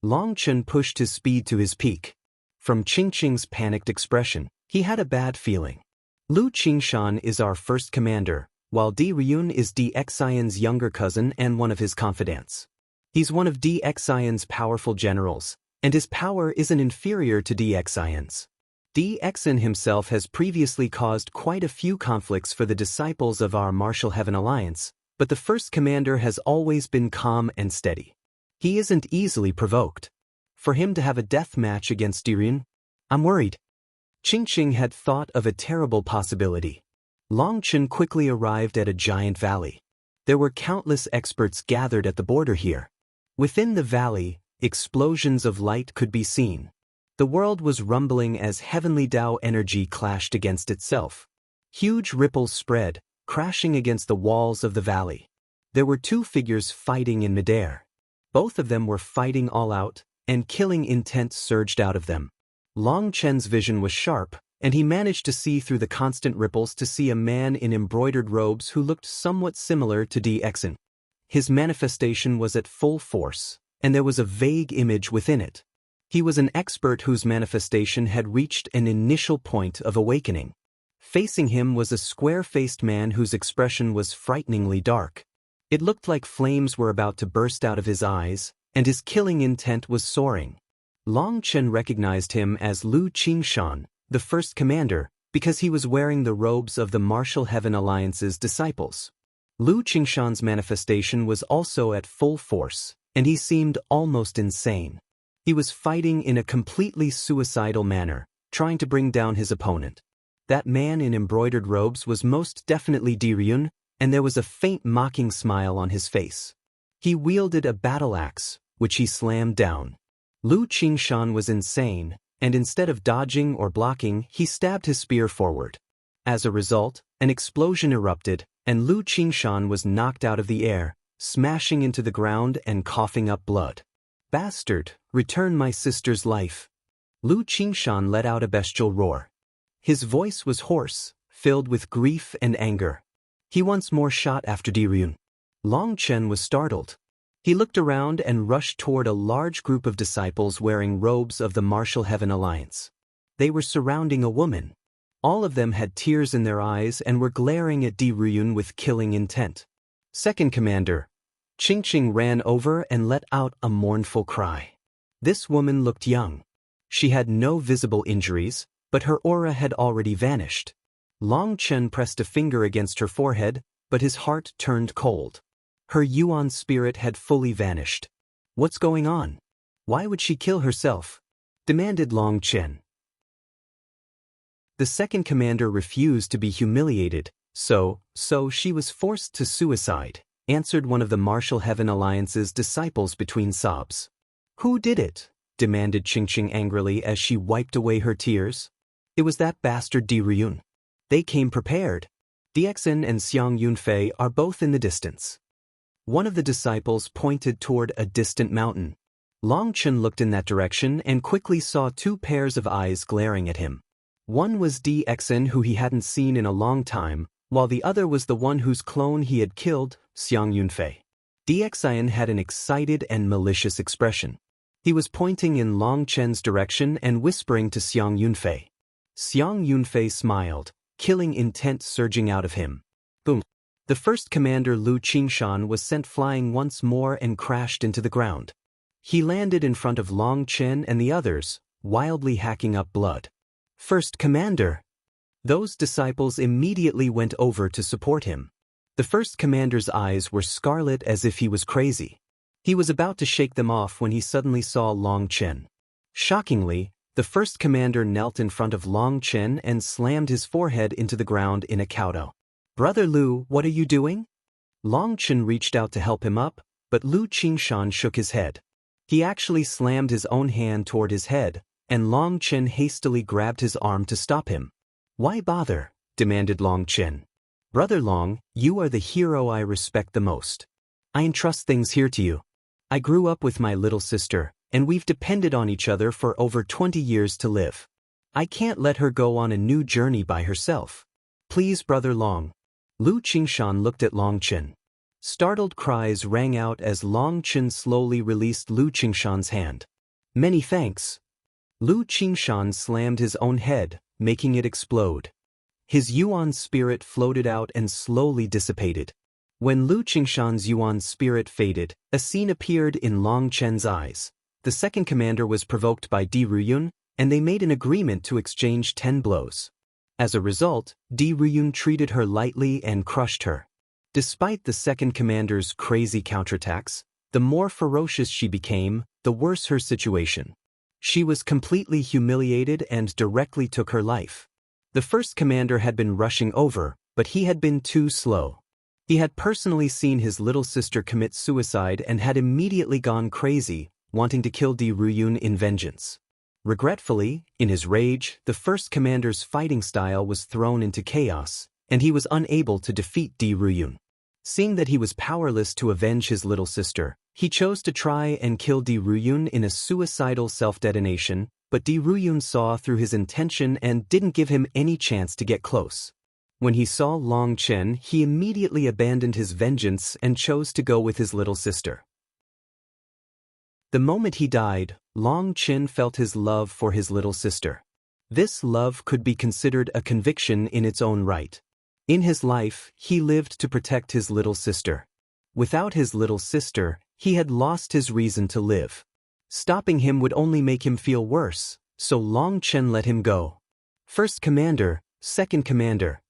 Long Chen pushed his speed to his peak. From Qingqing's panicked expression, he had a bad feeling. Lu Qingshan is our first commander, while Di Ryun is Di Xian's younger cousin and one of his confidants. He's one of Di Xian's powerful generals, and his power isn't inferior to Di Xian's. Di Xian himself has previously caused quite a few conflicts for the disciples of our Martial Heaven Alliance, but the first commander has always been calm and steady. He isn't easily provoked. For him to have a death match against Di Ryun? I'm worried. Qingqing had thought of a terrible possibility. Long Chen quickly arrived at a giant valley. There were countless experts gathered at the border here. Within the valley, explosions of light could be seen. The world was rumbling as heavenly Dao energy clashed against itself. Huge ripples spread, crashing against the walls of the valley. There were two figures fighting in midair. Both of them were fighting all out, and killing intent surged out of them. Long Chen's vision was sharp, and he managed to see through the constant ripples to see a man in embroidered robes who looked somewhat similar to Di Xian. His manifestation was at full force, and there was a vague image within it. He was an expert whose manifestation had reached an initial point of awakening. Facing him was a square-faced man whose expression was frighteningly dark. It looked like flames were about to burst out of his eyes, and his killing intent was soaring. Long Chen recognized him as Lu Qingshan, the first commander, because he was wearing the robes of the Martial Heaven Alliance's disciples. Lu Qingshan's manifestation was also at full force, and he seemed almost insane. He was fighting in a completely suicidal manner, trying to bring down his opponent. That man in embroidered robes was most definitely Di Ryun, and there was a faint mocking smile on his face. He wielded a battle axe, which he slammed down. Lu Qingshan was insane, and instead of dodging or blocking, he stabbed his spear forward. As a result, an explosion erupted, and Lu Qingshan was knocked out of the air, smashing into the ground and coughing up blood. "Bastard, return my sister's life." Lu Qingshan let out a bestial roar. His voice was hoarse, filled with grief and anger. He once more shot after Di Ryun. Long Chen was startled. He looked around and rushed toward a large group of disciples wearing robes of the Martial Heaven Alliance. They were surrounding a woman. All of them had tears in their eyes and were glaring at Di Ryun with killing intent. Second commander, Qingqing ran over and let out a mournful cry. This woman looked young. She had no visible injuries, but her aura had already vanished. Long Chen pressed a finger against her forehead, but his heart turned cold. Her Yuan spirit had fully vanished. "What's going on? Why would she kill herself?" demanded Long Chen. The second commander refused to be humiliated, so she was forced to suicide, answered one of the Martial Heaven Alliance's disciples between sobs. "Who did it?" demanded Qingqing angrily as she wiped away her tears. "It was that bastard Di Ryun. They came prepared. Di Xian and Xiang Yunfei are both in the distance." One of the disciples pointed toward a distant mountain. Long Chen looked in that direction and quickly saw two pairs of eyes glaring at him. One was Di Xian, who he hadn't seen in a long time, while the other was the one whose clone he had killed, Xiang Yunfei. Di Xian had an excited and malicious expression. He was pointing in Long Chen's direction and whispering to Xiang Yunfei. Xiang Yunfei smiled, killing intent surging out of him. Boom. The first commander Lu Qingshan was sent flying once more and crashed into the ground. He landed in front of Long Chen and the others, wildly hacking up blood. "First commander!" Those disciples immediately went over to support him. The first commander's eyes were scarlet as if he was crazy. He was about to shake them off when he suddenly saw Long Chen. Shockingly, the first commander knelt in front of Long Chen and slammed his forehead into the ground in a kowtow. "Brother Lu, what are you doing?" Long Chen reached out to help him up, but Lu Qingshan shook his head. He actually slammed his own hand toward his head, and Long Chen hastily grabbed his arm to stop him. "Why bother?" demanded Long Chen. "Brother Long, you are the hero I respect the most. I entrust things here to you. I grew up with my little sister, and we've depended on each other for over 20 years to live. I can't let her go on a new journey by herself. Please, Brother Long." Lu Qingshan looked at Long Chen. Startled cries rang out as Long Chen slowly released Lu Qingshan's hand. Many thanks. Lu Qingshan slammed his own head, making it explode. His Yuan spirit floated out and slowly dissipated. When Lu Qingshan's Yuan spirit faded, a scene appeared in Long Chen's eyes. The second commander was provoked by Di Ruyun, and they made an agreement to exchange 10 blows. As a result, Di Ruyun treated her lightly and crushed her. Despite the second commander's crazy counterattacks, the more ferocious she became, the worse her situation. She was completely humiliated and directly took her life. The first commander had been rushing over, but he had been too slow. He had personally seen his little sister commit suicide and had immediately gone crazy, wanting to kill Di Ruyun in vengeance. Regretfully, in his rage, the first commander's fighting style was thrown into chaos, and he was unable to defeat Di Ruyun. Seeing that he was powerless to avenge his little sister, he chose to try and kill Di Ruyun in a suicidal self-detonation, but Di Ruyun saw through his intention and didn't give him any chance to get close. When he saw Long Chen, he immediately abandoned his vengeance and chose to go with his little sister. The moment he died, Long Chen felt his love for his little sister. This love could be considered a conviction in its own right. In his life, he lived to protect his little sister. Without his little sister, he had lost his reason to live. Stopping him would only make him feel worse, so Long Chen let him go. First commander, second commander.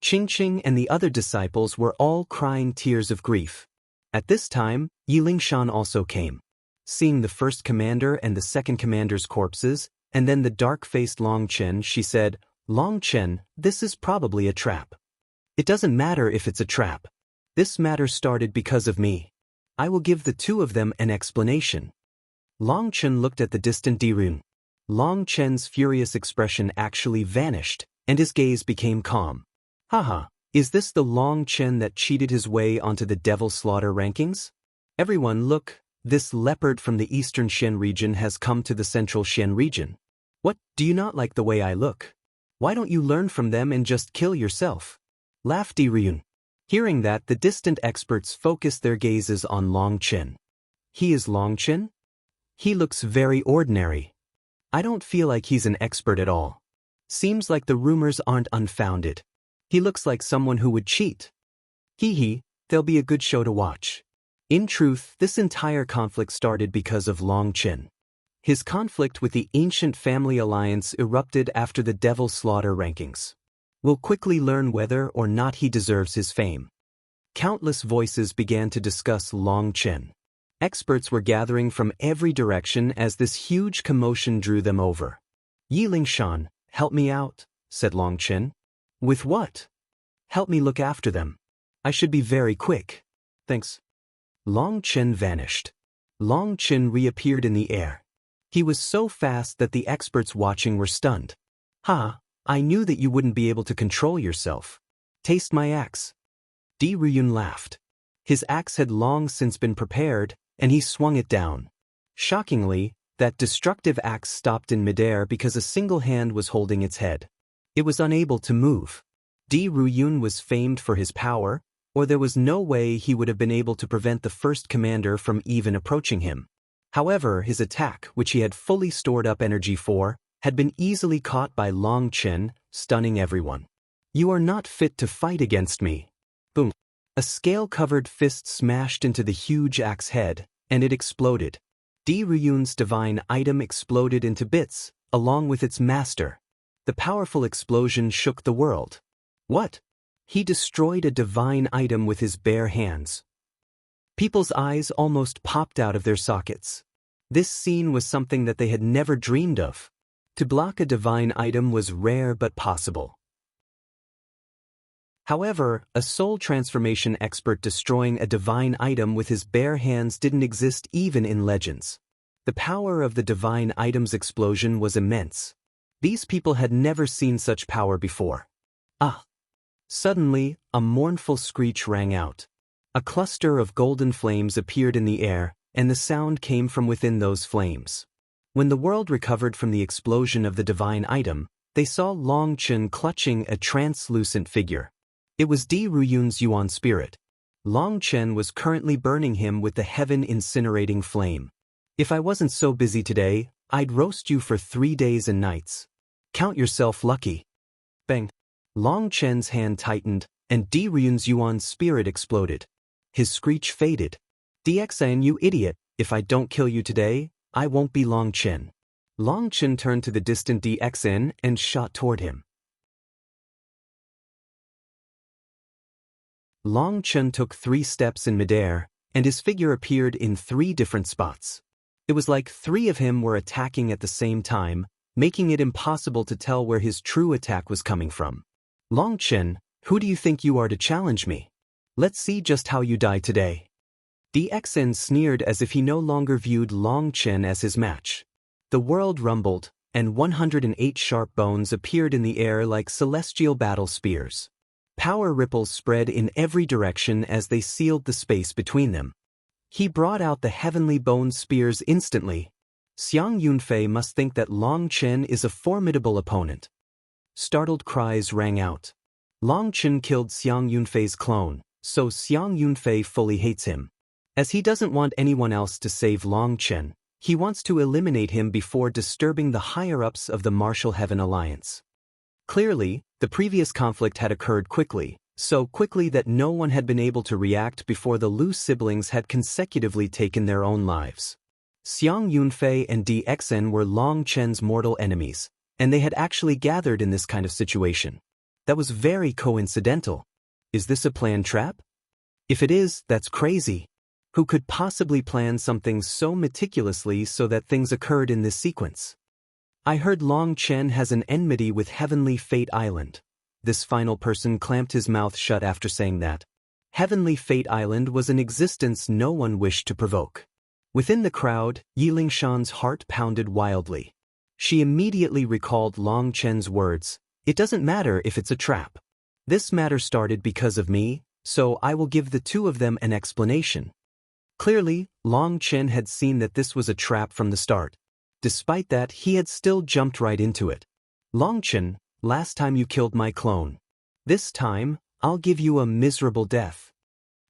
Qingqing and the other disciples were all crying tears of grief. At this time, Yilingshan also came. Seeing the first commander and the second commander's corpses, and then the dark-faced Long Chen, she said, "Long Chen, this is probably a trap." "It doesn't matter if it's a trap. This matter started because of me. I will give the two of them an explanation." Long Chen looked at the distant Di Ruyun. Long Chen's furious expression actually vanished, and his gaze became calm. "Haha, is this the Long Chen that cheated his way onto the Devil Slaughter rankings? Everyone look, this leopard from the eastern Xian region has come to the central Xian region. What, do you not like the way I look? Why don't you learn from them and just kill yourself?" laughed Di Ruyun. Hearing that, the distant experts focused their gazes on Long Chen. "He is Long Chen? He looks very ordinary. I don't feel like he's an expert at all. Seems like the rumors aren't unfounded. He looks like someone who would cheat. Hee, there'll be a good show to watch." In truth, this entire conflict started because of Long Chen. His conflict with the ancient family alliance erupted after the Devil Slaughter rankings. We'll quickly learn whether or not he deserves his fame. Countless voices began to discuss Long Chen. Experts were gathering from every direction as this huge commotion drew them over. "Yilingshan, help me out," said Long Chen. "With what?" "Help me look after them. I should be very quick." "Thanks." Long Chen vanished. Long Chen reappeared in the air. He was so fast that the experts watching were stunned. "Ha, I knew that you wouldn't be able to control yourself. Taste my axe." Di Ruyun laughed. His axe had long since been prepared, and he swung it down. Shockingly, that destructive axe stopped in midair because a single hand was holding its head. It was unable to move. Di Ruyun was famed for his power, or there was no way he would have been able to prevent the first commander from even approaching him. However, his attack, which he had fully stored up energy for, had been easily caught by Long Chen, stunning everyone. "You are not fit to fight against me." Boom. A scale-covered fist smashed into the huge axe head, and it exploded. Di Ruyun's divine item exploded into bits, along with its master. The powerful explosion shook the world. What? He destroyed a divine item with his bare hands. People's eyes almost popped out of their sockets. This scene was something that they had never dreamed of. To block a divine item was rare but possible. However, a soul transformation expert destroying a divine item with his bare hands didn't exist even in legends. The power of the divine item's explosion was immense. These people had never seen such power before. Ah! Suddenly, a mournful screech rang out. A cluster of golden flames appeared in the air, and the sound came from within those flames. When the world recovered from the explosion of the divine item, they saw Long Chen clutching a translucent figure. It was Di Ruyun's Yuan spirit. Long Chen was currently burning him with the heaven-incinerating flame. If I wasn't so busy today, I'd roast you for 3 days and nights. Count yourself lucky. Bang. Long Chen's hand tightened, and Ryun's Yuan spirit exploded. His screech faded. DXN, you idiot, if I don't kill you today, I won't be Long Chen. Long Chen turned to the distant DXN and shot toward him. Long Chen took 3 steps in midair, and his figure appeared in 3 different spots. It was like 3 of him were attacking at the same time, making it impossible to tell where his true attack was coming from. Long Chen, who do you think you are to challenge me? Let's see just how you die today. DXN sneered as if he no longer viewed Long Chen as his match. The world rumbled, and 108 sharp bones appeared in the air like celestial battle spears. Power ripples spread in every direction as they sealed the space between them. He brought out the heavenly bone spears instantly. Xiang Yunfei must think that Long Chen is a formidable opponent. Startled cries rang out. Long Chen killed Xiang Yunfei's clone, so Xiang Yunfei fully hates him. As he doesn't want anyone else to save Long Chen, he wants to eliminate him before disturbing the higher-ups of the Martial Heaven Alliance. Clearly, the previous conflict had occurred quickly, so quickly that no one had been able to react before the Lu siblings had consecutively taken their own lives. Xiang Yunfei and DXN were Long Chen's mortal enemies, and they had actually gathered in this kind of situation. That was very coincidental. Is this a planned trap? If it is, that's crazy. Who could possibly plan something so meticulously so that things occurred in this sequence? I heard Long Chen has an enmity with Heavenly Fate Island. This final person clamped his mouth shut after saying that. Heavenly Fate Island was an existence no one wished to provoke. Within the crowd, Yilingshan's heart pounded wildly. She immediately recalled Long Chen's words, "It doesn't matter if it's a trap. This matter started because of me, so I will give the 2 of them an explanation." Clearly, Long Chen had seen that this was a trap from the start. Despite that, he had still jumped right into it. Long Chen, last time you killed my clone. This time, I'll give you a miserable death.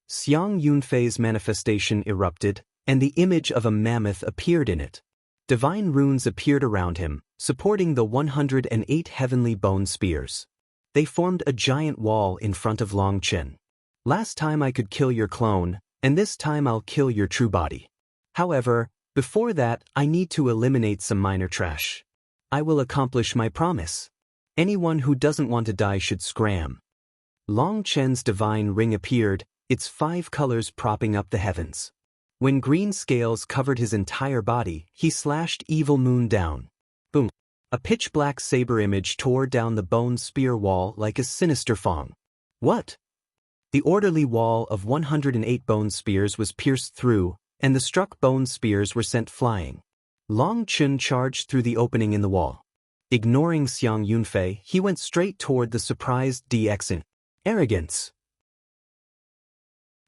Xiang Yunfei's manifestation erupted, and the image of a mammoth appeared in it. Divine runes appeared around him, supporting the 108 heavenly bone spears. They formed a giant wall in front of Long Chen. Last time I could kill your clone, and this time I'll kill your true body. However, before that, I need to eliminate some minor trash. I will accomplish my promise. Anyone who doesn't want to die should scram. Long Chen's divine ring appeared, its 5 colors propping up the heavens. When green scales covered his entire body, he slashed Evil Moon down. Boom! A pitch-black saber image tore down the bone spear wall like a sinister fong. What? The orderly wall of 108 bone spears was pierced through, and the struck bone spears were sent flying. Long Chen charged through the opening in the wall. Ignoring Xiang Yunfei, he went straight toward the surprised DXN. Arrogance.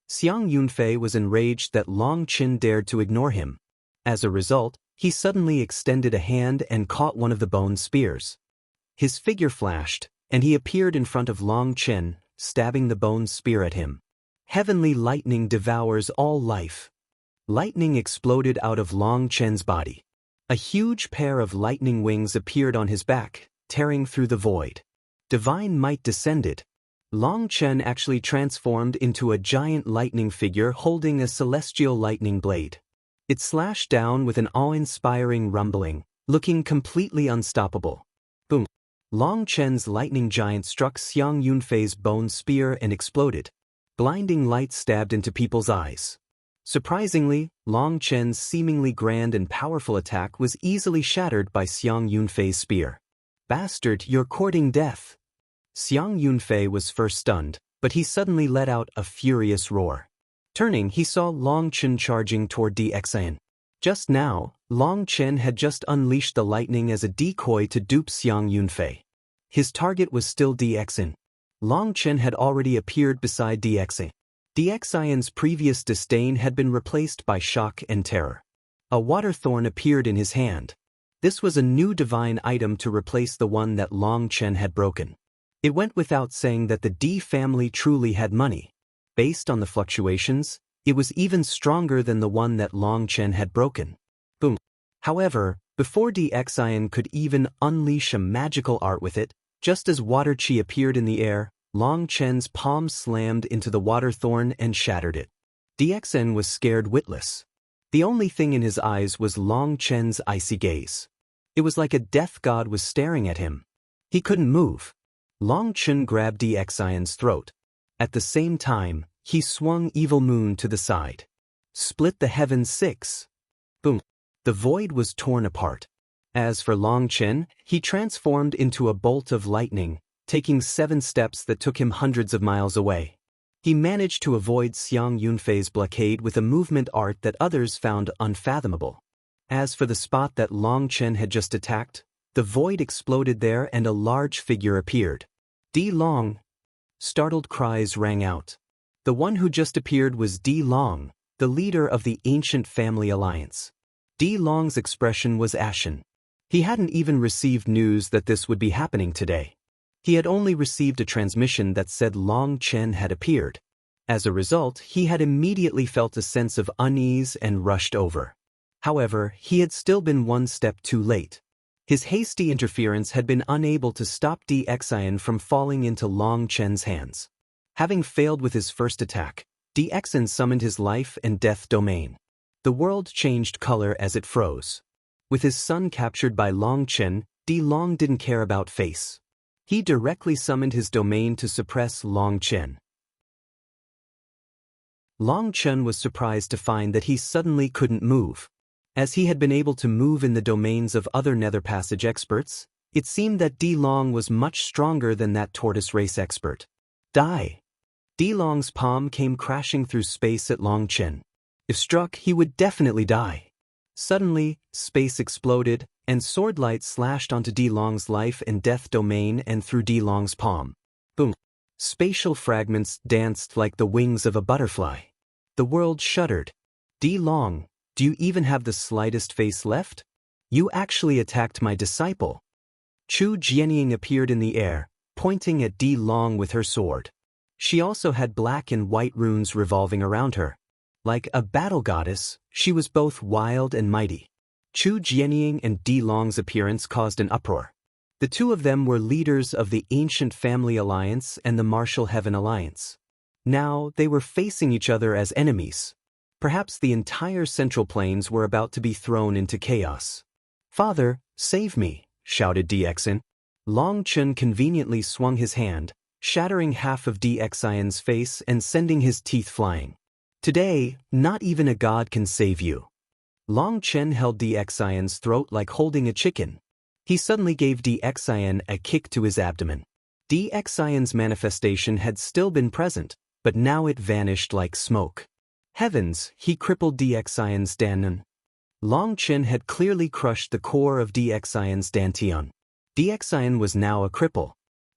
Xiang Yunfei was enraged that Long Chen dared to ignore him. As a result, he suddenly extended a hand and caught one of the bone spears. His figure flashed, and he appeared in front of Long Chen, stabbing the bone spear at him. Heavenly lightning devours all life. Lightning exploded out of Long Chen's body. A huge pair of lightning wings appeared on his back, tearing through the void. Divine might descended. Long Chen actually transformed into a giant lightning figure holding a celestial lightning blade. It slashed down with an awe-inspiring rumbling, looking completely unstoppable. Boom! Long Chen's lightning giant struck Xiang Yunfei's bone spear and exploded. Blinding light stabbed into people's eyes. Surprisingly, Long Chen's seemingly grand and powerful attack was easily shattered by Xiang Yunfei's spear. Bastard, you're courting death. Xiang Yunfei was first stunned, but he suddenly let out a furious roar. Turning, he saw Long Chen charging toward DXN. Just now, Long Chen had just unleashed the lightning as a decoy to dupe Xiang Yunfei. His target was still DXN. Long Chen had already appeared beside DXN. DXIN's previous disdain had been replaced by shock and terror. A water thorn appeared in his hand. This was a new divine item to replace the one that Long Chen had broken. It went without saying that the D family truly had money. Based on the fluctuations, it was even stronger than the one that Long Chen had broken. Boom. However, before Xiang could even unleash a magical art with it, just as water chi appeared in the air, Long Chen's palm slammed into the water thorn and shattered it. Xiang was scared witless. The only thing in his eyes was Long Chen's icy gaze. It was like a death god was staring at him. He couldn't move. Long Chen grabbed Xiang's throat. At the same time, he swung Evil Moon to the side. Split the heavens 6. Boom. The void was torn apart. As for Long Chen, he transformed into a bolt of lightning, taking 7 steps that took him hundreds of miles away. He managed to avoid Xiang Yunfei's blockade with a movement art that others found unfathomable. As for the spot that Long Chen had just attacked, the void exploded there and a large figure appeared. Di Long! Startled cries rang out. The one who just appeared was Di Long, the leader of the ancient family alliance. Di Long's expression was ashen. He hadn't even received news that this would be happening today. He had only received a transmission that said Long Chen had appeared. As a result, he had immediately felt a sense of unease and rushed over. However, he had still been one step too late. His hasty interference had been unable to stop Xiang from falling into Long Chen's hands. Having failed with his first attack, Xiang summoned his life and death domain. The world changed color as it froze. With his son captured by Long Chen, Di Long didn't care about face. He directly summoned his domain to suppress Long Chen. Long Chen was surprised to find that he suddenly couldn't move. As he had been able to move in the domains of other Nether Passage experts, it seemed that Di Long was much stronger than that tortoise race expert. Die! Di Long's palm came crashing through space at Long Chen. If struck, he would definitely die. Suddenly, space exploded, and sword light slashed onto Di Long's life and death domain and through Di Long's palm. Boom! Spatial fragments danced like the wings of a butterfly. The world shuddered. Di Long, do you even have the slightest face left? You actually attacked my disciple. Chu Jianying appeared in the air, pointing at Di Long with her sword. She also had black and white runes revolving around her. Like a battle goddess, she was both wild and mighty. Chu Jianying and Di Long's appearance caused an uproar. The two of them were leaders of the Ancient Family Alliance and the Martial Heaven Alliance. Now, they were facing each other as enemies. Perhaps the entire Central Plains were about to be thrown into chaos. "Father, save me," shouted Xiang. Long Chen conveniently swung his hand, shattering half of Xiang's face and sending his teeth flying. "Today, not even a god can save you." Long Chen held Xiang's throat like holding a chicken. He suddenly gave Xiang a kick to his abdomen. Xiang's manifestation had still been present, but now it vanished like smoke. Heavens, he crippled Xiang's Danon. Long Chen had clearly crushed the core of Xiang's Dantian. Xiang was now a cripple.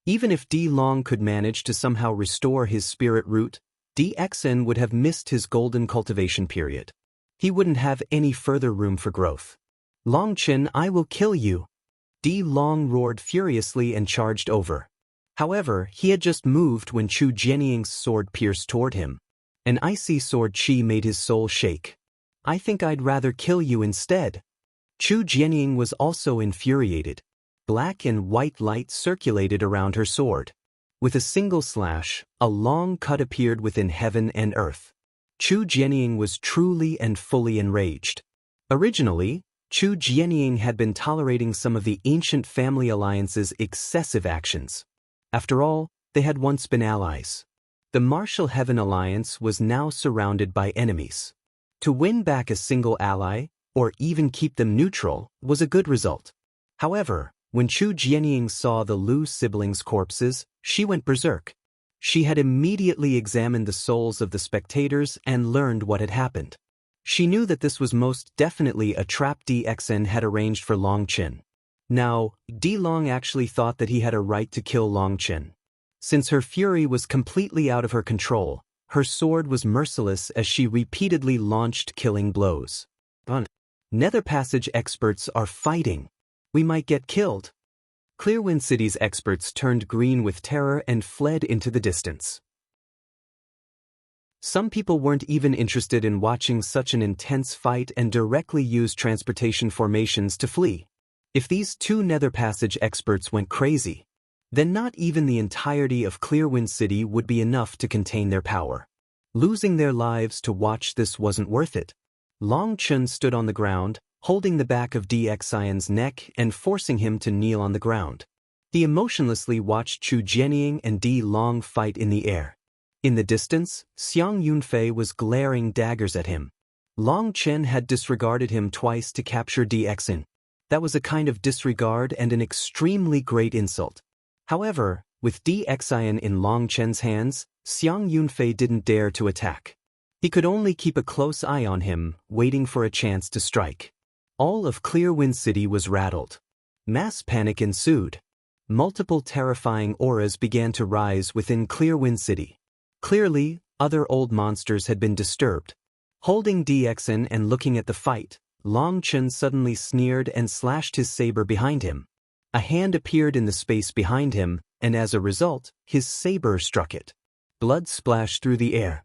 Even if Di Long could manage to somehow restore his spirit root, Xiang would have missed his golden cultivation period. He wouldn't have any further room for growth. "Long Chen, I will kill you!" Di Long roared furiously and charged over. However, he had just moved when Chu Jianying's sword pierced toward him. An icy sword chi made his soul shake. "I think I'd rather kill you instead." Chu Jianying was also infuriated. Black and white light circulated around her sword. With a single slash, a long cut appeared within heaven and earth. Chu Jianying was truly and fully enraged. Originally, Chu Jianying had been tolerating some of the Ancient Family Alliance's excessive actions. After all, they had once been allies. The Martial Heaven Alliance was now surrounded by enemies. To win back a single ally, or even keep them neutral, was a good result. However, when Chu Jianying saw the Lu siblings' corpses, she went berserk. She had immediately examined the souls of the spectators and learned what had happened. She knew that this was most definitely a trap Xiang had arranged for Long Chen. Now, Di Long actually thought that he had a right to kill Long Chen. Since her fury was completely out of her control, her sword was merciless as she repeatedly launched killing blows. Nether Passage experts are fighting. We might get killed. Clearwind City's experts turned green with terror and fled into the distance. Some people weren't even interested in watching such an intense fight and directly used transportation formations to flee. If these two Nether Passage experts went crazy, then not even the entirety of Clearwind City would be enough to contain their power. Losing their lives to watch this wasn't worth it. Long Chen stood on the ground, holding the back of DX Xian's neck and forcing him to kneel on the ground. He emotionlessly watched Chu Jianying and Di Long fight in the air. In the distance, Xiang Yunfei was glaring daggers at him. Long Chen had disregarded him twice to capture DX Xian. That was a kind of disregard and an extremely great insult. However, with DX Xian in Long Chen's hands, Xiang Yunfei didn't dare to attack. He could only keep a close eye on him, waiting for a chance to strike. All of Clearwind City was rattled. Mass panic ensued. Multiple terrifying auras began to rise within Clearwind City. Clearly, other old monsters had been disturbed. Holding DX Xian and looking at the fight, Long Chen suddenly sneered and slashed his saber behind him. A hand appeared in the space behind him, and as a result, his saber struck it. Blood splashed through the air.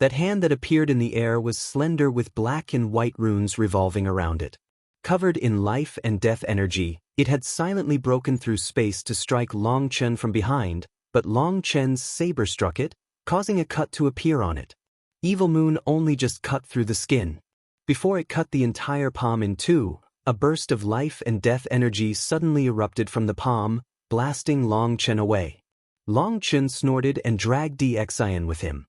That hand that appeared in the air was slender with black and white runes revolving around it. Covered in life and death energy, it had silently broken through space to strike Long Chen from behind, but Long Chen's saber struck it, causing a cut to appear on it. Evil Moon only just cut through the skin. Before it cut the entire palm in two, a burst of life and death energy suddenly erupted from the palm, blasting Long Chen away. Long Chen snorted and dragged DX Xian with him.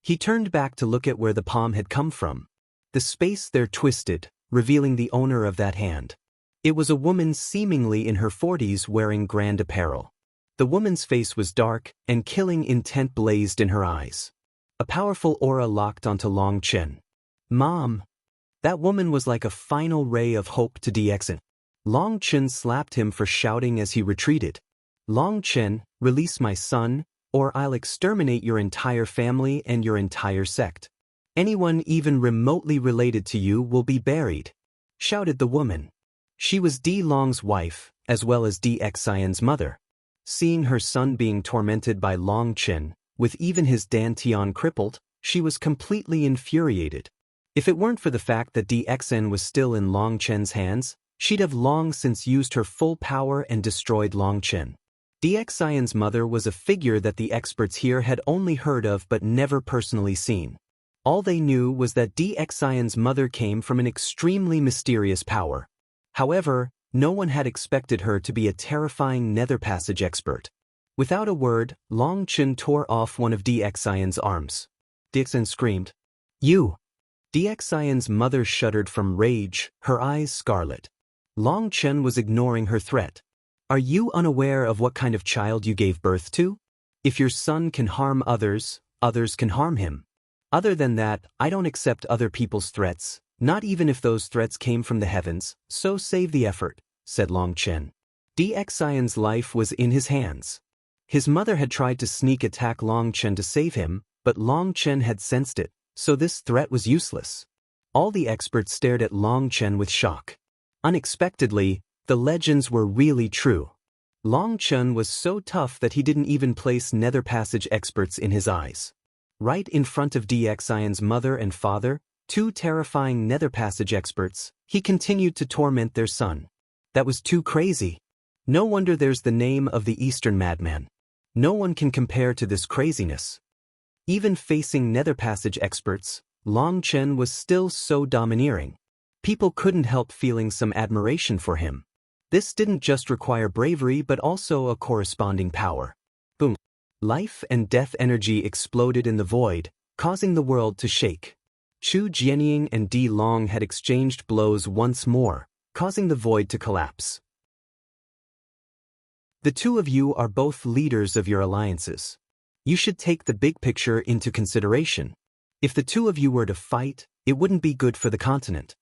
He turned back to look at where the palm had come from. The space there twisted, revealing the owner of that hand. It was a woman seemingly in her 40s wearing grand apparel. The woman's face was dark, and killing intent blazed in her eyes. A powerful aura locked onto Long Chen. "Mom!" That woman was like a final ray of hope to DX Xian. Long Chen slapped him for shouting as he retreated. "Long Chen, release my son, or I'll exterminate your entire family and your entire sect. Anyone even remotely related to you will be buried," shouted the woman. She was Di Long's wife, as well as DX Xian's mother. Seeing her son being tormented by Long Chen, with even his Dantian crippled, she was completely infuriated. If it weren't for the fact that DX Xian was still in Long Chen's hands, she'd have long since used her full power and destroyed Long Chen. DX Xian's mother was a figure that the experts here had only heard of but never personally seen. All they knew was that DX Xian's mother came from an extremely mysterious power. However, no one had expected her to be a terrifying Nether Passage expert. Without a word, Long Chen tore off one of DX Xian's arms. DX Xian screamed, "You!" DX Xian's mother shuddered from rage, her eyes scarlet. Long Chen was ignoring her threat. "Are you unaware of what kind of child you gave birth to? If your son can harm others, others can harm him. Other than that, I don't accept other people's threats, not even if those threats came from the heavens, so save the effort," said Long Chen. DX Xian's life was in his hands. His mother had tried to sneak attack Long Chen to save him, but Long Chen had sensed it, so this threat was useless. All the experts stared at Long Chen with shock. Unexpectedly, the legends were really true. Long Chen was so tough that he didn't even place Nether Passage experts in his eyes. Right in front of DX Xian's mother and father, two terrifying Nether Passage experts, he continued to torment their son. That was too crazy. No wonder there's the name of the Eastern Madman. No one can compare to this craziness. Even facing Nether Passage experts, Long Chen was still so domineering. People couldn't help feeling some admiration for him. This didn't just require bravery but also a corresponding power. Boom. Life and death energy exploded in the void, causing the world to shake. Chu Jianying and Di Long had exchanged blows once more, causing the void to collapse. The two of you are both leaders of your alliances. You should take the big picture into consideration. If the two of you were to fight, it wouldn't be good for the continent.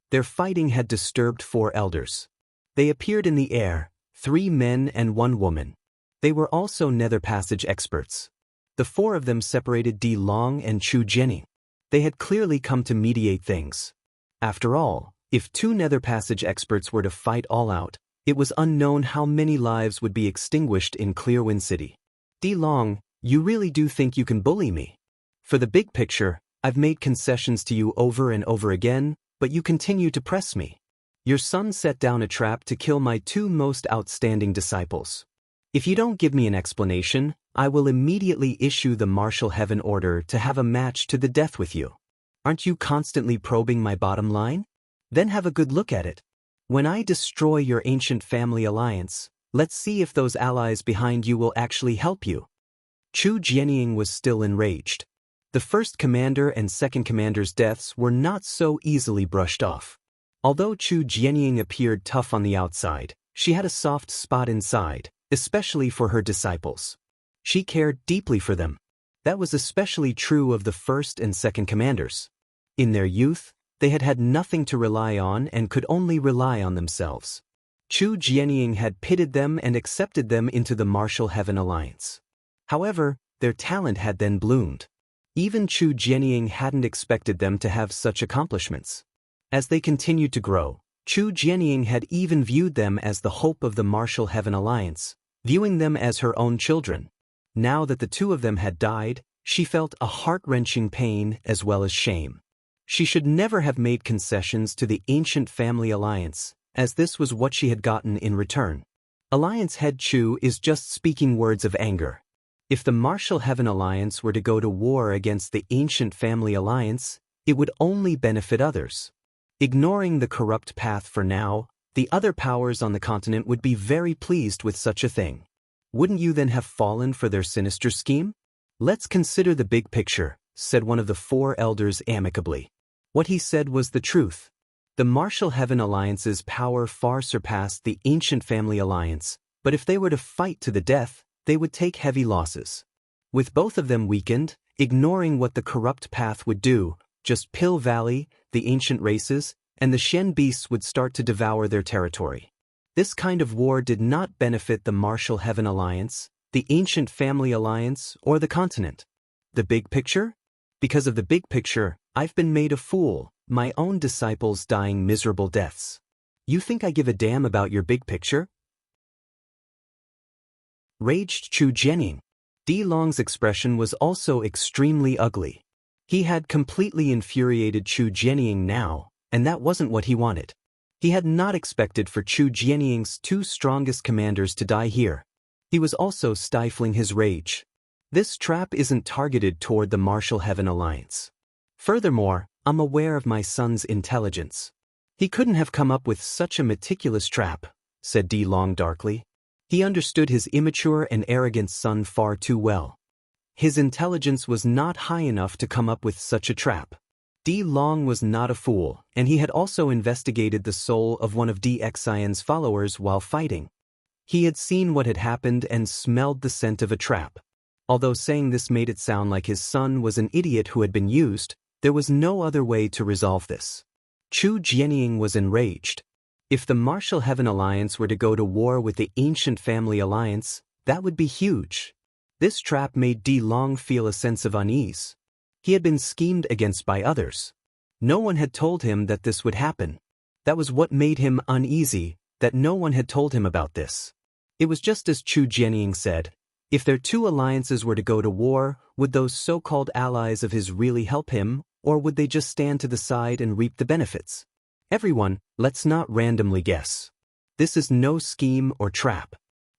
Their fighting had disturbed 4 elders. They appeared in the air, 3 men and 1 woman. They were also Nether Passage experts. The 4 of them separated Di Long and Chu Jianying. They had clearly come to mediate things. After all, if 2 Nether Passage experts were to fight all out, It was unknown how many lives would be extinguished in Clearwind City. D Long, you really do think you can bully me? For the big picture, I've made concessions to you over and over again, but you continue to press me. Your son set down a trap to kill my two most outstanding disciples. If you don't give me an explanation, I will immediately issue the martial heaven order to have a match to the death with you. Aren't you constantly probing my bottom line? Then have a good look at it. When I destroy your ancient family alliance, let's see if those allies behind you will actually help you. Chu Jianying was still enraged. The first commander and second commander's deaths were not so easily brushed off. Although Chu Jianying appeared tough on the outside, she had a soft spot inside, especially for her disciples. She cared deeply for them. That was especially true of the first and second commanders. In their youth, they had had nothing to rely on and could only rely on themselves. Chu Jianying had pitted them and accepted them into the Martial Heaven Alliance. However, their talent had then bloomed. Even Chu Jianying hadn't expected them to have such accomplishments. As they continued to grow, Chu Jianying had even viewed them as the hope of the Martial Heaven Alliance, viewing them as her own children. Now that the two of them had died, she felt a heart-wrenching pain as well as shame. She should never have made concessions to the ancient family alliance, as this was what she had gotten in return. Alliance head Chu is just speaking words of anger. If the Martial Heaven Alliance were to go to war against the ancient family alliance, it would only benefit others. Ignoring the corrupt path for now, the other powers on the continent would be very pleased with such a thing. Wouldn't you then have fallen for their sinister scheme? Let's consider the big picture, said one of the four elders amicably. What he said was the truth. The Martial Heaven Alliance's power far surpassed the ancient family alliance, but if they were to fight to the death, they would take heavy losses. With both of them weakened, ignoring what the corrupt path would do, just Pill Valley, the ancient races, and the Shen beasts would start to devour their territory. This kind of war did not benefit the Martial Heaven Alliance, the ancient family alliance, or the continent. The big picture? Because of the big picture, I've been made a fool, my own disciples dying miserable deaths. You think I give a damn about your big picture? Raged Chu Jianying. Di Long's expression was also extremely ugly. He had completely infuriated Chu Jianying now, and that wasn't what he wanted. He had not expected for Chu Jianying's two strongest commanders to die here. He was also stifling his rage. This trap isn't targeted toward the Martial Heaven Alliance. Furthermore, I'm aware of my son's intelligence. He couldn't have come up with such a meticulous trap, said Di Long darkly. He understood his immature and arrogant son far too well. His intelligence was not high enough to come up with such a trap. Di Long was not a fool, and he had also investigated the soul of one of Xiang's followers while fighting. He had seen what had happened and smelled the scent of a trap. Although saying this made it sound like his son was an idiot who had been used, there was no other way to resolve this. Chu Jianying was enraged. If the Martial Heaven Alliance were to go to war with the Ancient Family Alliance, that would be huge. This trap made Di Long feel a sense of unease. He had been schemed against by others. No one had told him that this would happen. That was what made him uneasy, that no one had told him about this. It was just as Chu Jianying said. If their two alliances were to go to war, would those so-called allies of his really help him, or would they just stand to the side and reap the benefits? Everyone, let's not randomly guess. This is no scheme or trap.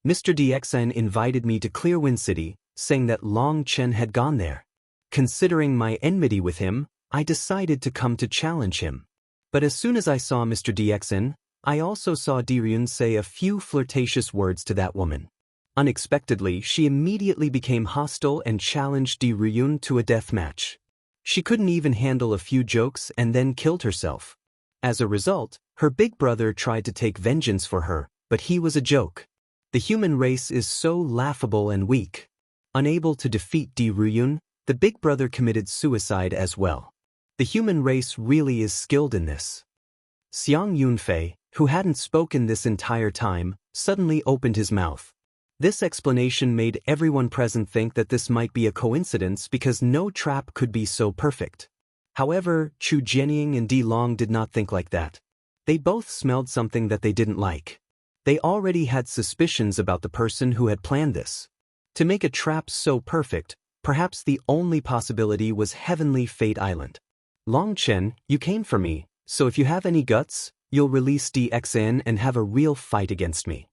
Mr. Xiang invited me to Clearwind City, saying that Long Chen had gone there. Considering my enmity with him, I decided to come to challenge him. But as soon as I saw Mr. Xiang, I also saw Yuan say a few flirtatious words to that woman. Unexpectedly, she immediately became hostile and challenged Yuan to a death match. She couldn't even handle a few jokes and then killed herself. As a result, her big brother tried to take vengeance for her, but he was a joke. The human race is so laughable and weak. Unable to defeat Yuan, the big brother committed suicide as well. The human race really is skilled in this. Xiang Yunfei, who hadn't spoken this entire time, suddenly opened his mouth. This explanation made everyone present think that this might be a coincidence because no trap could be so perfect. However, Chu Jianying and Di Long did not think like that. They both smelled something that they didn't like. They already had suspicions about the person who had planned this. To make a trap so perfect, perhaps the only possibility was Heavenly Fate Island. Long Chen, you came for me, so if you have any guts, you'll release DXN and have a real fight against me.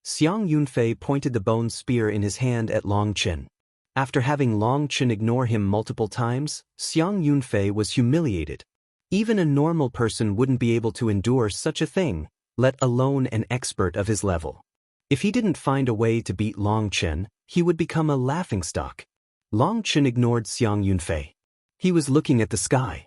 Xiang Yunfei pointed the bone spear in his hand at Long Chen. After having Long Chen ignore him multiple times, Xiang Yunfei was humiliated. Even a normal person wouldn't be able to endure such a thing, let alone an expert of his level. If he didn't find a way to beat Long Chen, he would become a laughingstock. Long Chen ignored Xiang Yunfei. He was looking at the sky.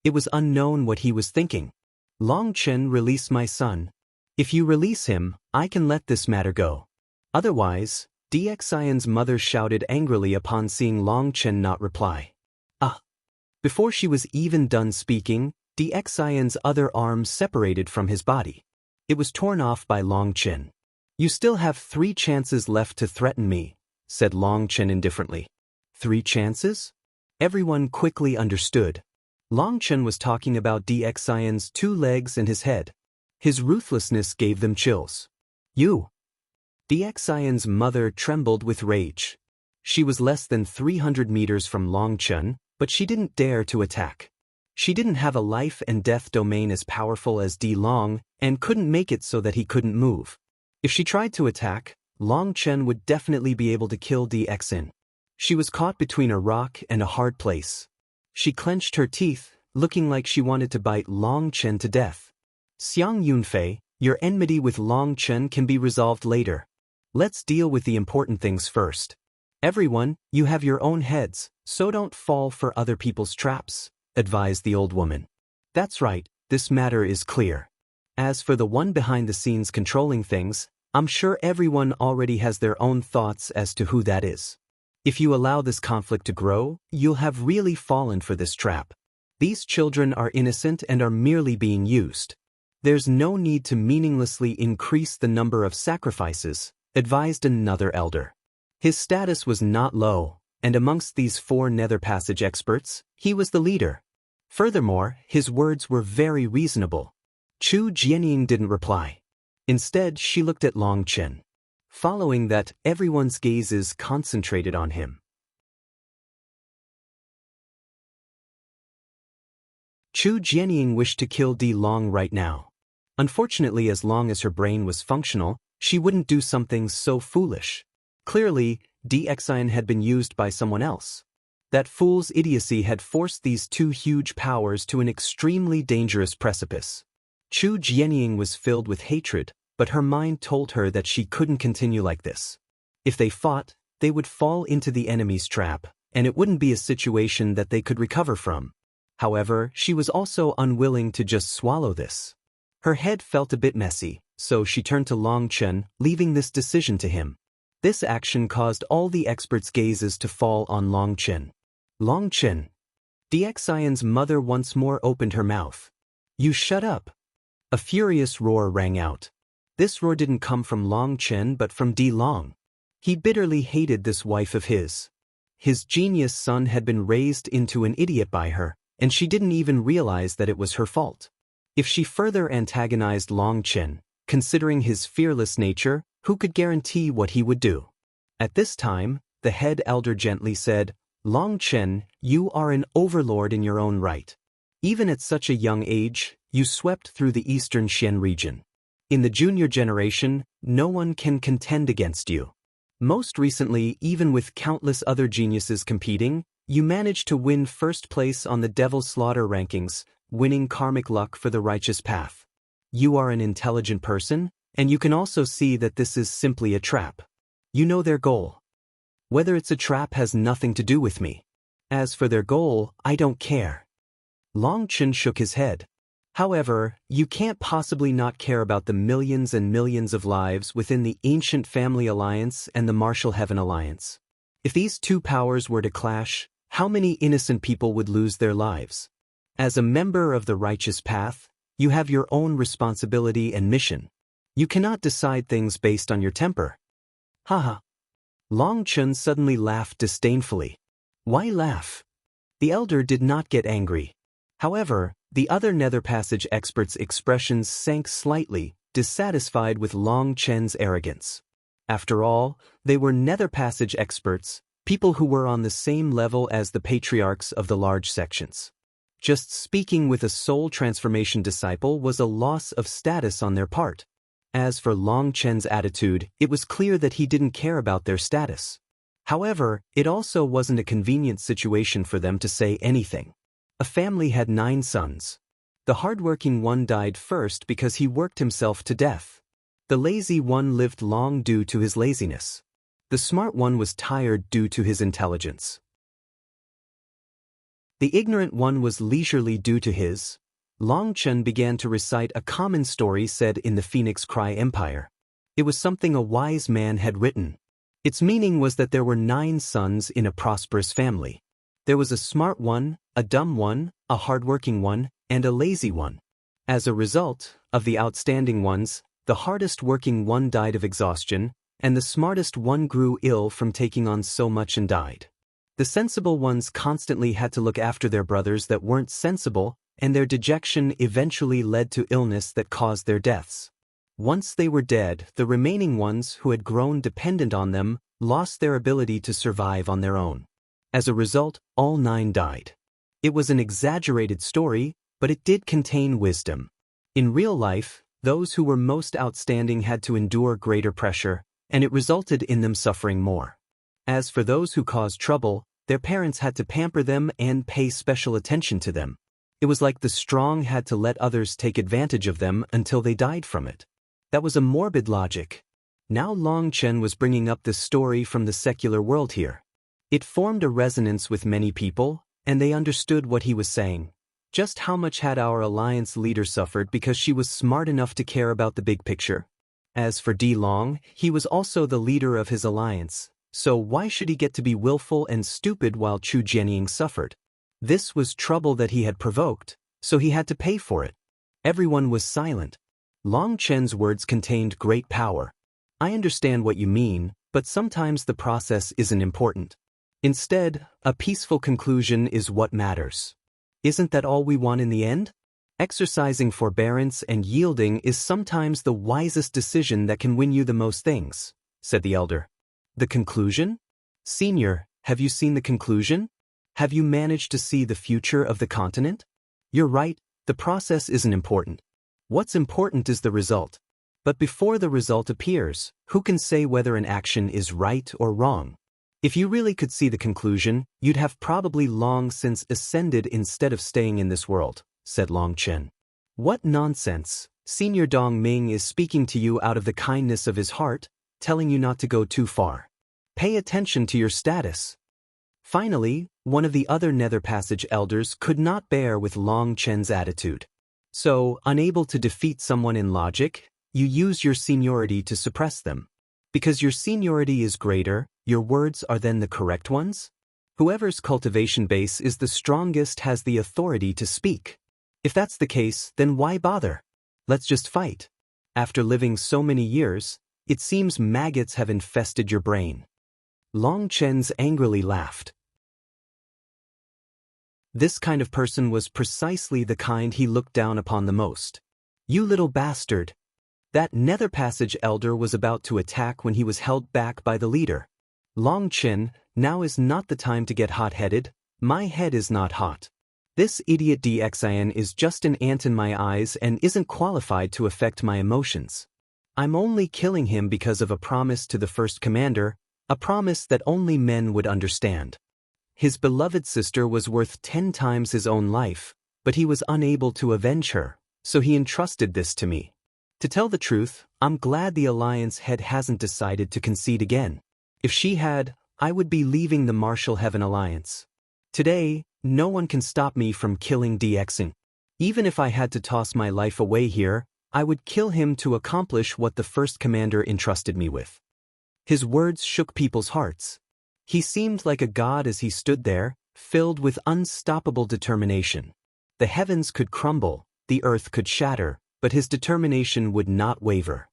It was unknown what he was thinking. Long Chen, release my son. If you release him, I can let this matter go. Otherwise, DXIN's mother shouted angrily upon seeing Long Chen not reply. Ah! Before she was even done speaking, DXIN's other arm separated from his body. It was torn off by Long Chen. You still have 3 chances left to threaten me, said Long Chen indifferently. 3 chances? Everyone quickly understood. Long Chen was talking about DXIN's 2 legs and his head. His ruthlessness gave them chills. You! DXIN's mother trembled with rage. She was less than 300 meters from Long Chen, but she didn't dare to attack. She didn't have a life and death domain as powerful as D Long, and couldn't make it so that he couldn't move. If she tried to attack, Long Chen would definitely be able to kill DXN. She was caught between a rock and a hard place. She clenched her teeth, looking like she wanted to bite Long Chen to death. Xiang Yunfei, your enmity with Long Chen can be resolved later. Let's deal with the important things first. Everyone, you have your own heads, so don't fall for other people's traps, advised the old woman. That's right, this matter is clear. As for the one behind the scenes controlling things, I'm sure everyone already has their own thoughts as to who that is. If you allow this conflict to grow, you'll have really fallen for this trap. These children are innocent and are merely being used. There's no need to meaninglessly increase the number of sacrifices, advised another elder. His status was not low, and amongst these 4 Nether Passage experts, he was the leader. Furthermore, his words were very reasonable. Chu Jianying didn't reply. Instead, she looked at Long Chen. Following that, everyone's gazes concentrated on him. Chu Jianying wished to kill D Long right now. Unfortunately, as long as her brain was functional, she wouldn't do something so foolish. Clearly, DXIN had been used by someone else. That fool's idiocy had forced these 2 huge powers to an extremely dangerous precipice. Chu Jianying was filled with hatred, but her mind told her that she couldn't continue like this. If they fought, they would fall into the enemy's trap, and it wouldn't be a situation that they could recover from. However, she was also unwilling to just swallow this. Her head felt a bit messy, so she turned to Long Chen, leaving this decision to him. This action caused all the experts' gazes to fall on Long Chen. Long Chen. DXIN's mother once more opened her mouth. You shut up. A furious roar rang out. This roar didn't come from Long Chen but from D Long. He bitterly hated this wife of his. His genius son had been raised into an idiot by her, and she didn't even realize that it was her fault. If she further antagonized Long Chen, considering his fearless nature, who could guarantee what he would do? At this time, the head elder gently said, Long Chen, you are an overlord in your own right. Even at such a young age, you swept through the eastern Xian region. In the junior generation, no one can contend against you. Most recently, even with countless other geniuses competing, you managed to win first place on the Devil Slaughter rankings, winning karmic luck for the righteous path. You are an intelligent person, and you can also see that this is simply a trap. You know their goal. Whether it's a trap has nothing to do with me. As for their goal, I don't care. Long Chen shook his head. However, you can't possibly not care about the millions and millions of lives within the Ancient Family Alliance and the Martial Heaven Alliance. If these 2 powers were to clash, how many innocent people would lose their lives? As a member of the righteous path, you have your own responsibility and mission. You cannot decide things based on your temper. Haha. Long Chen suddenly laughed disdainfully. Why laugh? The elder did not get angry. However, the other Nether Passage experts' expressions sank slightly, dissatisfied with Long Chen's arrogance. After all, they were Nether Passage experts, people who were on the same level as the patriarchs of the large sections. Just speaking with a soul transformation disciple was a loss of status on their part. As for Long Chen's attitude, it was clear that he didn't care about their status. However, it also wasn't a convenient situation for them to say anything. A family had 9 sons. The hardworking one died first because he worked himself to death. The lazy one lived long due to his laziness. The smart one was tired due to his intelligence. The ignorant one was leisurely due to his. Long Chen began to recite a common story said in the Phoenix Cry Empire. It was something a wise man had written. Its meaning was that there were 9 sons in a prosperous family. There was a smart one, a dumb one, a hardworking one, and a lazy one. As a result, of the outstanding ones, the hardest working one died of exhaustion, and the smartest one grew ill from taking on so much and died. The sensible ones constantly had to look after their brothers that weren't sensible, and their dejection eventually led to illness that caused their deaths. Once they were dead, the remaining ones who had grown dependent on them lost their ability to survive on their own. As a result, all 9 died. It was an exaggerated story, but it did contain wisdom. In real life, those who were most outstanding had to endure greater pressure, and it resulted in them suffering more. As for those who caused trouble, their parents had to pamper them and pay special attention to them. It was like the strong had to let others take advantage of them until they died from it. That was a morbid logic. Now Long Chen was bringing up this story from the secular world here. It formed a resonance with many people, and they understood what he was saying. Just how much had our alliance leader suffered because she was smart enough to care about the big picture? As for Di Long, he was also the leader of his alliance, so why should he get to be willful and stupid while Chu Jianying suffered? This was trouble that he had provoked, so he had to pay for it. Everyone was silent. Long Chen's words contained great power. I understand what you mean, but sometimes the process isn't important. Instead, a peaceful conclusion is what matters. Isn't that all we want in the end? Exercising forbearance and yielding is sometimes the wisest decision that can win you the most things, said the elder. The conclusion? Senior, have you seen the conclusion? Have you managed to see the future of the continent? You're right, the process isn't important. What's important is the result. But before the result appears, who can say whether an action is right or wrong? If you really could see the conclusion, you'd have probably long since ascended instead of staying in this world, said Long Chen. What nonsense! Senior Dong Ming is speaking to you out of the kindness of his heart, telling you not to go too far. Pay attention to your status. Finally, one of the other Nether Passage elders could not bear with Long Chen's attitude. So, unable to defeat someone in logic, you use your seniority to suppress them. Because your seniority is greater, your words are then the correct ones? Whoever's cultivation base is the strongest has the authority to speak. If that's the case, then why bother? Let's just fight. After living so many years, it seems maggots have infested your brain. Long Chen's angrily laughed. This kind of person was precisely the kind he looked down upon the most. You little bastard. That Nether Passage elder was about to attack when he was held back by the leader. Long Chen, now is not the time to get hot-headed. My head is not hot. This idiot Xiang is just an ant in my eyes and isn't qualified to affect my emotions. I'm only killing him because of a promise to the first commander, a promise that only men would understand. His beloved sister was worth 10 times his own life, but he was unable to avenge her, so he entrusted this to me. To tell the truth, I'm glad the Alliance head hasn't decided to concede again. If she had, I would be leaving the Martial Heaven Alliance. Today, no one can stop me from killing Xiang. Even if I had to toss my life away here, I would kill him to accomplish what the first commander entrusted me with. His words shook people's hearts. He seemed like a god as he stood there, filled with unstoppable determination. The heavens could crumble, the earth could shatter, but his determination would not waver.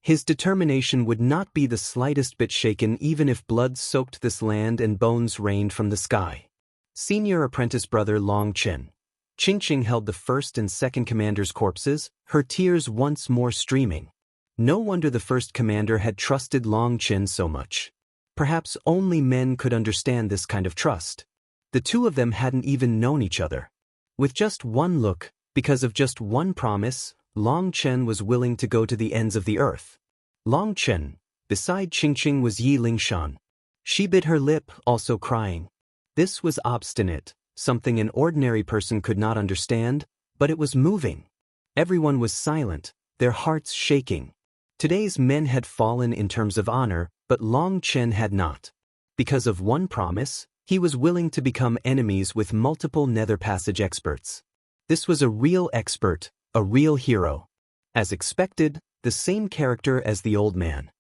His determination would not be the slightest bit shaken even if blood soaked this land and bones rained from the sky. Senior apprentice brother Long Chen. Qingqing held the first and second commander's corpses, her tears once more streaming. No wonder the first commander had trusted Long Chen so much. Perhaps only men could understand this kind of trust. The two of them hadn't even known each other. With just one look, because of just one promise, Long Chen was willing to go to the ends of the earth. Long Chen, beside Qingqing, was Yi Lingshan. She bit her lip, also crying. This was obstinate, something an ordinary person could not understand, but it was moving. Everyone was silent, their hearts shaking. Today's men had fallen in terms of honor, but Long Chen had not. Because of one promise, he was willing to become enemies with multiple Nether Passage experts. This was a real expert, a real hero. As expected, the same character as the old man.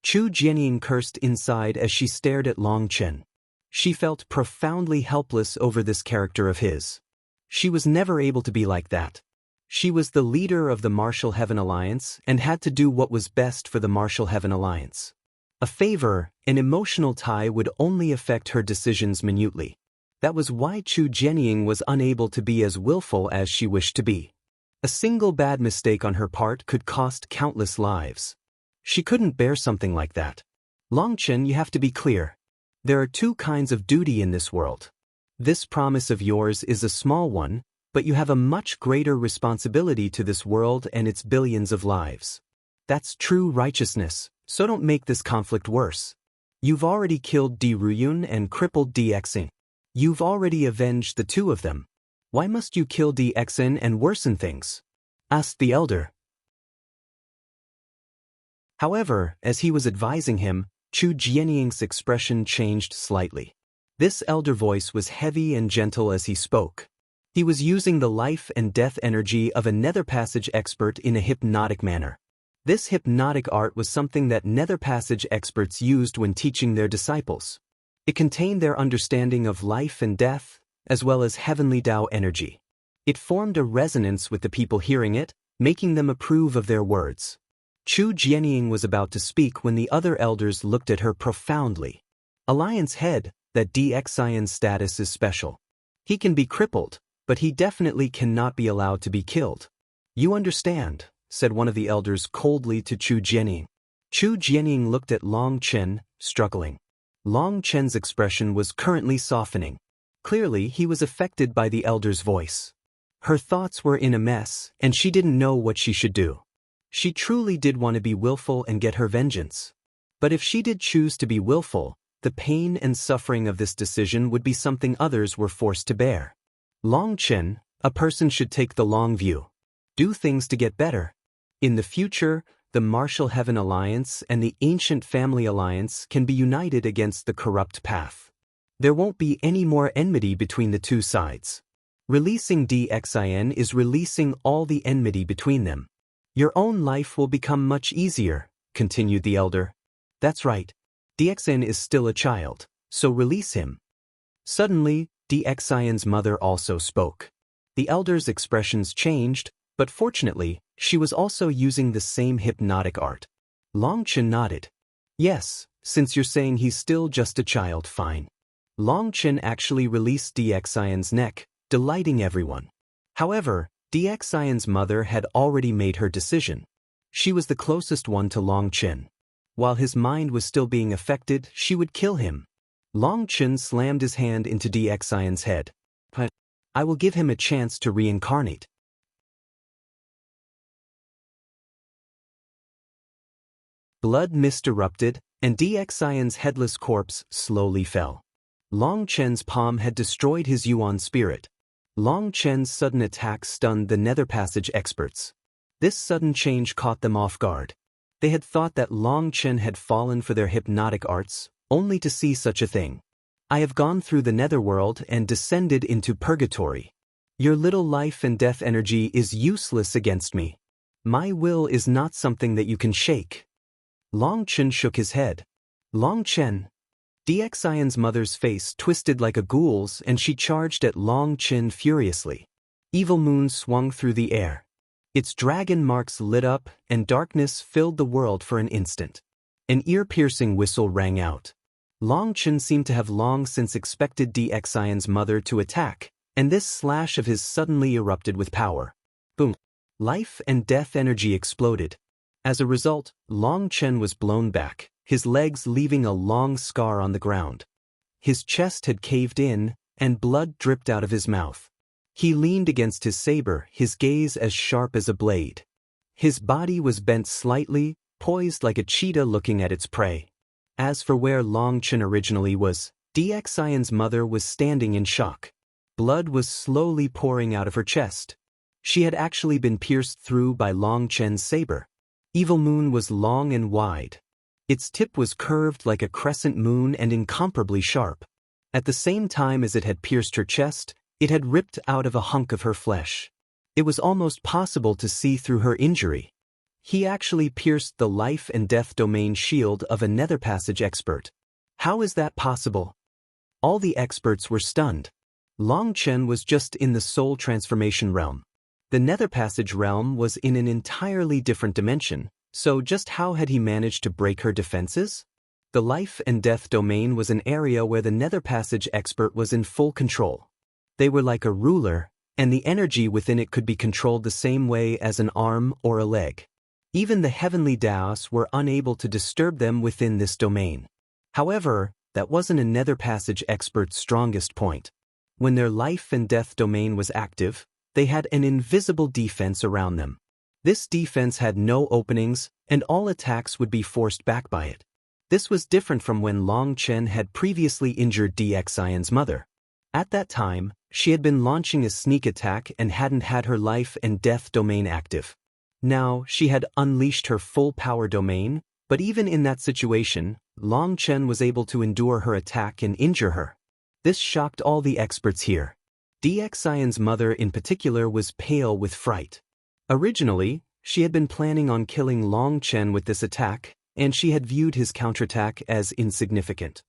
Chu Jianying cursed inside as she stared at Long Chen. She felt profoundly helpless over this character of his. She was never able to be like that. She was the leader of the Martial Heaven Alliance and had to do what was best for the Martial Heaven Alliance. A favor, an emotional tie would only affect her decisions minutely. That was why Chu Jianying was unable to be as willful as she wished to be. A single bad mistake on her part could cost countless lives. She couldn't bear something like that. Long Chen, you have to be clear. There are two kinds of duty in this world. This promise of yours is a small one, but you have a much greater responsibility to this world and its billions of lives. That's true righteousness, so don't make this conflict worse. You've already killed Di Ruyun and crippled Di Xing. You've already avenged the two of them. Why must you kill Di Xing and worsen things? Asked the elder. However, as he was advising him, Chu Jianying's expression changed slightly. This elder voice was heavy and gentle as he spoke. He was using the life and death energy of a Nether Passage expert in a hypnotic manner. This hypnotic art was something that Nether Passage experts used when teaching their disciples. It contained their understanding of life and death, as well as heavenly Dao energy. It formed a resonance with the people hearing it, making them approve of their words. Chu Jianying was about to speak when the other elders looked at her profoundly. Alliance head, that Xiang's status is special. He can be crippled, but he definitely cannot be allowed to be killed. You understand, said one of the elders coldly to Chu Jianying. Chu Jianying looked at Long Chen, struggling. Long Chen's expression was currently softening. Clearly, he was affected by the elder's voice. Her thoughts were in a mess, and she didn't know what she should do. She truly did want to be willful and get her vengeance. But if she did choose to be willful, the pain and suffering of this decision would be something others were forced to bear. Long Chen, a person should take the long view. Do things to get better. In the future, the Martial Heaven Alliance and the Ancient Family Alliance can be united against the corrupt path. There won't be any more enmity between the two sides. Releasing Xiang is releasing all the enmity between them. Your own life will become much easier, continued the elder. That's right. Xiang is still a child, so release him. Suddenly, Xiang's mother also spoke. The elder's expressions changed, but fortunately, she was also using the same hypnotic art. Long Chen nodded. Yes, since you're saying he's still just a child, fine. Long Chen actually released Xiang's neck, delighting everyone. However, Xiang's mother had already made her decision. She was the closest one to Long Chen. While his mind was still being affected, she would kill him. Long Chen slammed his hand into Xiang's head. But I will give him a chance to reincarnate. Blood mist erupted, and Xiang's headless corpse slowly fell. Long Chen's palm had destroyed his Yuan spirit. Long Chen's sudden attack stunned the Nether Passage experts. This sudden change caught them off guard. They had thought that Long Chen had fallen for their hypnotic arts, only to see such a thing. I have gone through the netherworld and descended into purgatory. Your little life and death energy is useless against me. My will is not something that you can shake. Long Chen shook his head. Long Chen. Xiang's mother's face twisted like a ghoul's and she charged at Long Chen furiously. Evil moon swung through the air. Its dragon marks lit up and darkness filled the world for an instant. An ear-piercing whistle rang out. Long Chen seemed to have long since expected Xiang's mother to attack, And this slash of his suddenly erupted with power. Boom. Life and death energy exploded. As a result, Long Chen was blown back, his legs leaving a long scar on the ground. His chest had caved in, and blood dripped out of his mouth. He leaned against his saber, his gaze as sharp as a blade. His body was bent slightly, poised like a cheetah looking at its prey. As for where Long Chen originally was, Xiang's mother was standing in shock. Blood was slowly pouring out of her chest. She had actually been pierced through by Long Chen's saber. Evil Moon was long and wide. Its tip was curved like a crescent moon and incomparably sharp. At the same time as it had pierced her chest, it had ripped out of a hunk of her flesh. It was almost possible to see through her injury. He actually pierced the life and death domain shield of a nether passage expert. How is that possible? All the experts were stunned. Long Chen was just in the soul transformation realm. The nether passage realm was in an entirely different dimension, so just how had he managed to break her defenses? The life and death domain was an area where the nether passage expert was in full control. They were like a ruler, and the energy within it could be controlled the same way as an arm or a leg. Even the heavenly Daos were unable to disturb them within this domain. However, that wasn't a nether passage expert's strongest point. When their life and death domain was active, they had an invisible defense around them. This defense had no openings, and all attacks would be forced back by it. This was different from when Long Chen had previously injured Xiang's mother. At that time, she had been launching a sneak attack and hadn't had her life and death domain active. Now, she had unleashed her full power domain, but even in that situation, Long Chen was able to endure her attack and injure her. This shocked all the experts here. Xiang's mother in particular was pale with fright. Originally, she had been planning on killing Long Chen with this attack, and she had viewed his counterattack as insignificant.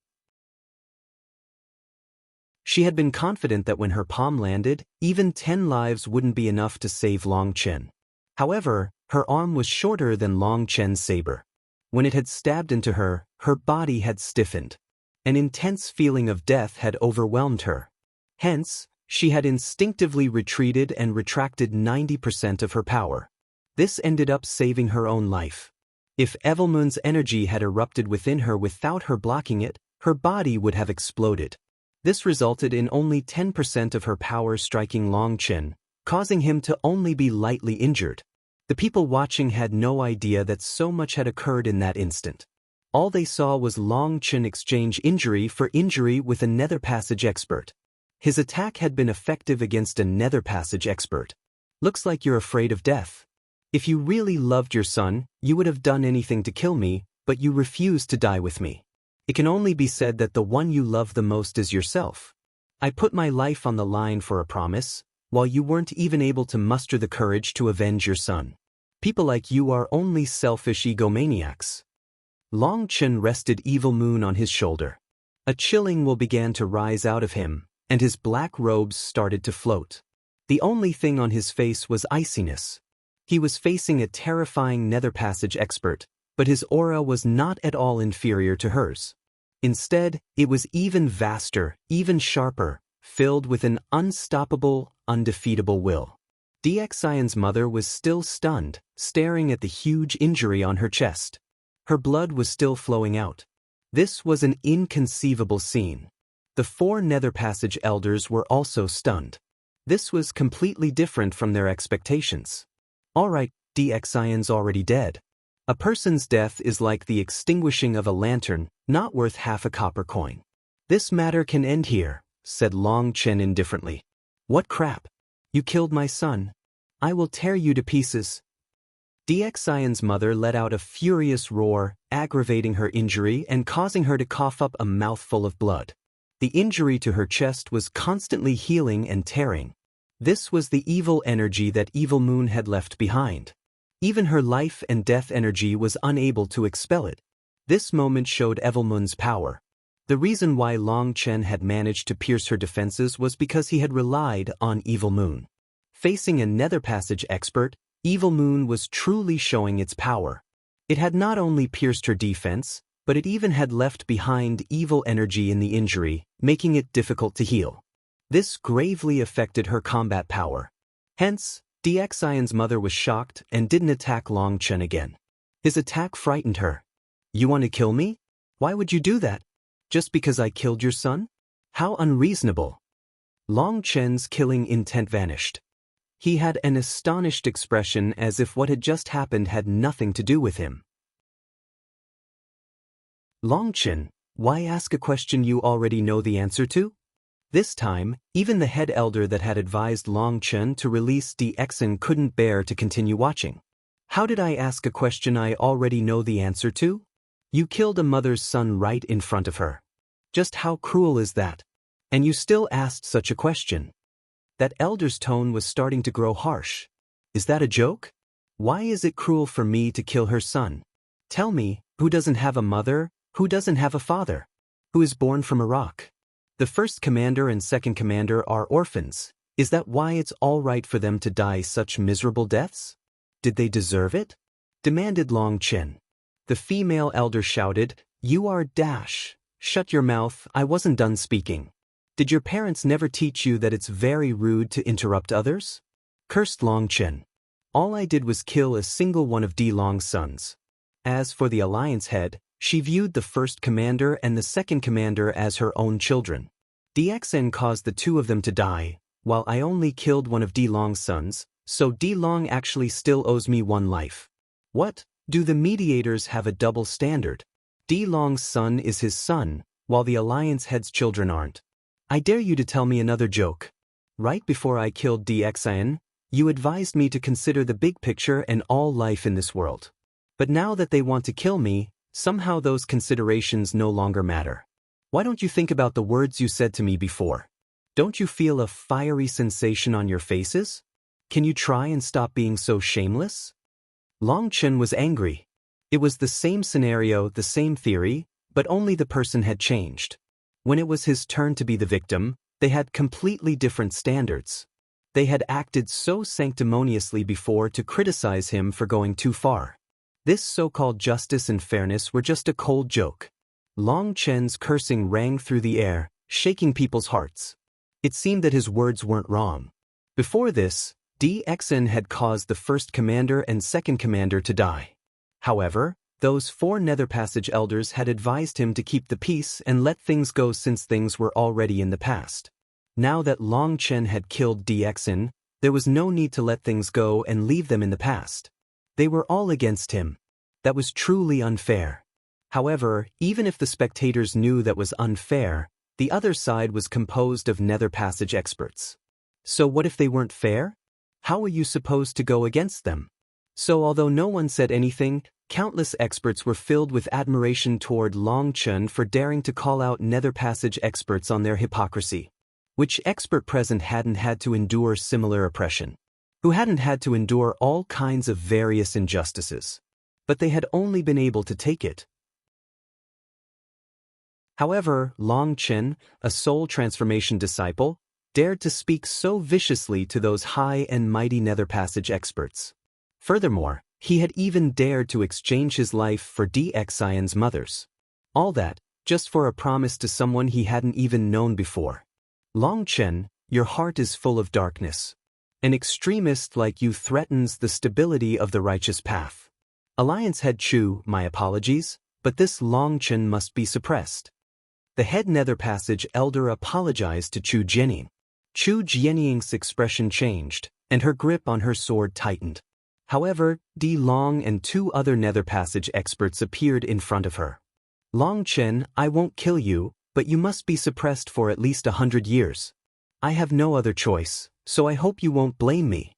She had been confident that when her palm landed, even 10 lives wouldn't be enough to save Long Chen. However, her arm was shorter than Long Chen's saber. When it had stabbed into her, her body had stiffened. An intense feeling of death had overwhelmed her. Hence, she had instinctively retreated and retracted 90% of her power. This ended up saving her own life. If Evilmoon's energy had erupted within her without her blocking it, her body would have exploded. This resulted in only 10% of her power striking Long Chen, causing him to only be lightly injured. The people watching had no idea that so much had occurred in that instant. All they saw was Long Chen exchange injury for injury with a nether passage expert. His attack had been effective against a nether passage expert. Looks like you're afraid of death. If you really loved your son, you would have done anything to kill me, but you refused to die with me. It can only be said that the one you love the most is yourself. I put my life on the line for a promise, while you weren't even able to muster the courage to avenge your son. People like you are only selfish egomaniacs. Long Chen rested Evil Moon on his shoulder. A chilling will began to rise out of him, and his black robes started to float. The only thing on his face was iciness. He was facing a terrifying nether passage expert, but his aura was not at all inferior to hers. Instead, it was even vaster, even sharper, filled with an unstoppable, undefeatable will. Xiang's mother was still stunned, staring at the huge injury on her chest. Her blood was still flowing out. This was an inconceivable scene. The 4 nether passage elders were also stunned. This was completely different from their expectations. Alright, Xiang's already dead. A person's death is like the extinguishing of a lantern, not worth half a copper coin. This matter can end here, said Long Chen indifferently. What crap? You killed my son. I will tear you to pieces. Xiang's mother let out a furious roar, aggravating her injury and causing her to cough up a mouthful of blood. The injury to her chest was constantly healing and tearing. This was the evil energy that Evil Moon had left behind. Even her life and death energy was unable to expel it. This moment showed Evil Moon's power. The reason why Long Chen had managed to pierce her defenses was because he had relied on Evil Moon. Facing a nether passage expert, Evil Moon was truly showing its power. It had not only pierced her defense, but it even had left behind evil energy in the injury, making it difficult to heal. This gravely affected her combat power. Hence, Xian's mother was shocked and didn't attack Long Chen again. His attack frightened her. You want to kill me? Why would you do that? Just because I killed your son? How unreasonable. Long Chen's killing intent vanished. He had an astonished expression as if what had just happened had nothing to do with him. Long Chen, why ask a question you already know the answer to? This time, even the head elder that had advised Long Chen to release Xiang couldn't bear to continue watching. How did I ask a question I already know the answer to? You killed a mother's son right in front of her. Just how cruel is that? And you still asked such a question. That elder's tone was starting to grow harsh. Is that a joke? Why is it cruel for me to kill her son? Tell me, who doesn't have a mother, who doesn't have a father? Who is born from a rock? The first commander and second commander are orphans. Is that why it's all right for them to die such miserable deaths? Did they deserve it? Demanded Long Chen. The female elder shouted, You are dash. Shut your mouth, I wasn't done speaking. Did your parents never teach you that it's very rude to interrupt others? Cursed Long Chen. All I did was kill a single one of Long's sons. As for the alliance head, she viewed the first commander and the second commander as her own children. Xiang caused the two of them to die, while I only killed one of Long's sons, so Long actually still owes me one life. What? Do the mediators have a double standard? Long's son is his son, while the alliance head's children aren't. I dare you to tell me another joke. Right before I killed Xiang, you advised me to consider the big picture and all life in this world. But now that they want to kill me, somehow those considerations no longer matter. Why don't you think about the words you said to me before? Don't you feel a fiery sensation on your faces? Can you try and stop being so shameless? Long Chen was angry. It was the same scenario, the same theory, but only the person had changed. When it was his turn to be the victim, they had completely different standards. They had acted so sanctimoniously before to criticize him for going too far. This so-called justice and fairness were just a cold joke. Long Chen's cursing rang through the air, shaking people's hearts. It seemed that his words weren't wrong. Before this, Xiang had caused the first commander and second commander to die. However, those 4 Nether Passage elders had advised him to keep the peace and let things go since things were already in the past. Now that Long Chen had killed Xiang, there was no need to let things go and leave them in the past. They were all against him. That was truly unfair. However, even if the spectators knew that was unfair, the other side was composed of Nether Passage experts. So what if they weren't fair? How were you supposed to go against them? So although no one said anything, countless experts were filled with admiration toward Long Chen for daring to call out Nether Passage experts on their hypocrisy. Which expert present hadn't had to endure similar oppression? Who hadn't had to endure all kinds of various injustices? But they had only been able to take it. However, Long Chen, a soul transformation disciple, dared to speak so viciously to those high and mighty Nether Passage experts. Furthermore, he had even dared to exchange his life for Xiang's mother's. All that, just for a promise to someone he hadn't even known before. Long Chen, your heart is full of darkness. An extremist like you threatens the stability of the righteous path. Alliance Head Chu, my apologies, but this Long Chen must be suppressed. The head Nether Passage elder apologized to Chu Jianying. Chu Jianying's expression changed, and her grip on her sword tightened. However, Long and 2 other Nether Passage experts appeared in front of her. Long Chen, I won't kill you, but you must be suppressed for at least 100 years. I have no other choice, so I hope you won't blame me.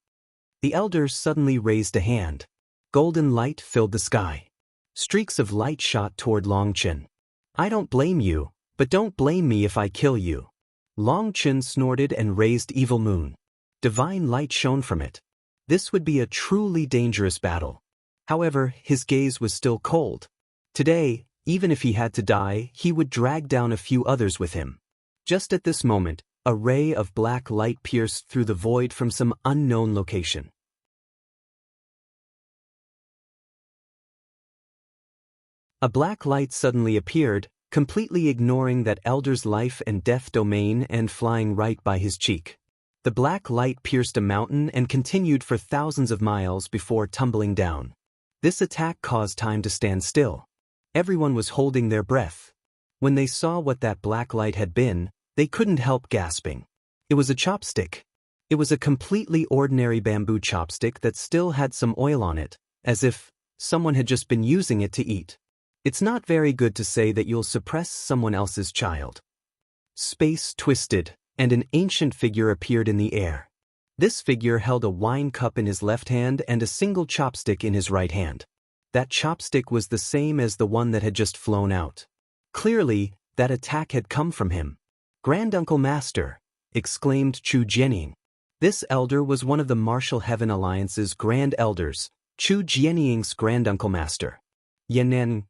The elder suddenly raised a hand. Golden light filled the sky. Streaks of light shot toward Long Chen. I don't blame you, but don't blame me if I kill you. Long Chen snorted and raised Evil Moon. Divine light shone from it. This would be a truly dangerous battle. However, his gaze was still cold. Today, even if he had to die, he would drag down a few others with him. Just at this moment, a ray of black light pierced through the void from some unknown location. A black light suddenly appeared, completely ignoring that elder's life and death domain and flying right by his cheek. The black light pierced a mountain and continued for thousands of miles before tumbling down. This attack caused time to stand still. Everyone was holding their breath. When they saw what that black light had been, they couldn't help gasping. It was a chopstick. It was a completely ordinary bamboo chopstick that still had some oil on it, as if someone had just been using it to eat. It's not very good to say that you'll suppress someone else's child. Space twisted, and an ancient figure appeared in the air. This figure held a wine cup in his left hand and a single chopstick in his right hand. That chopstick was the same as the one that had just flown out. Clearly, that attack had come from him. "Granduncle Master!" exclaimed Chu Jianying. This elder was one of the Martial Heaven Alliance's Grand Elders, Chu Jianying's Granduncle Master. "Yanan,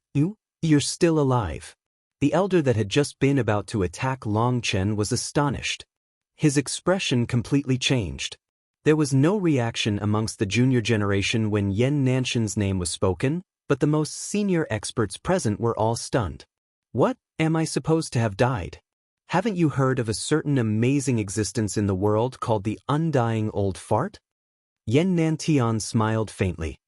you're still alive." The elder that had just been about to attack Long Chen was astonished. His expression completely changed. There was no reaction amongst the junior generation when Nantian's name was spoken, but the most senior experts present were all stunned. "What, am I supposed to have died? Haven't you heard of a certain amazing existence in the world called the Undying Old Fart?" Nantian smiled faintly.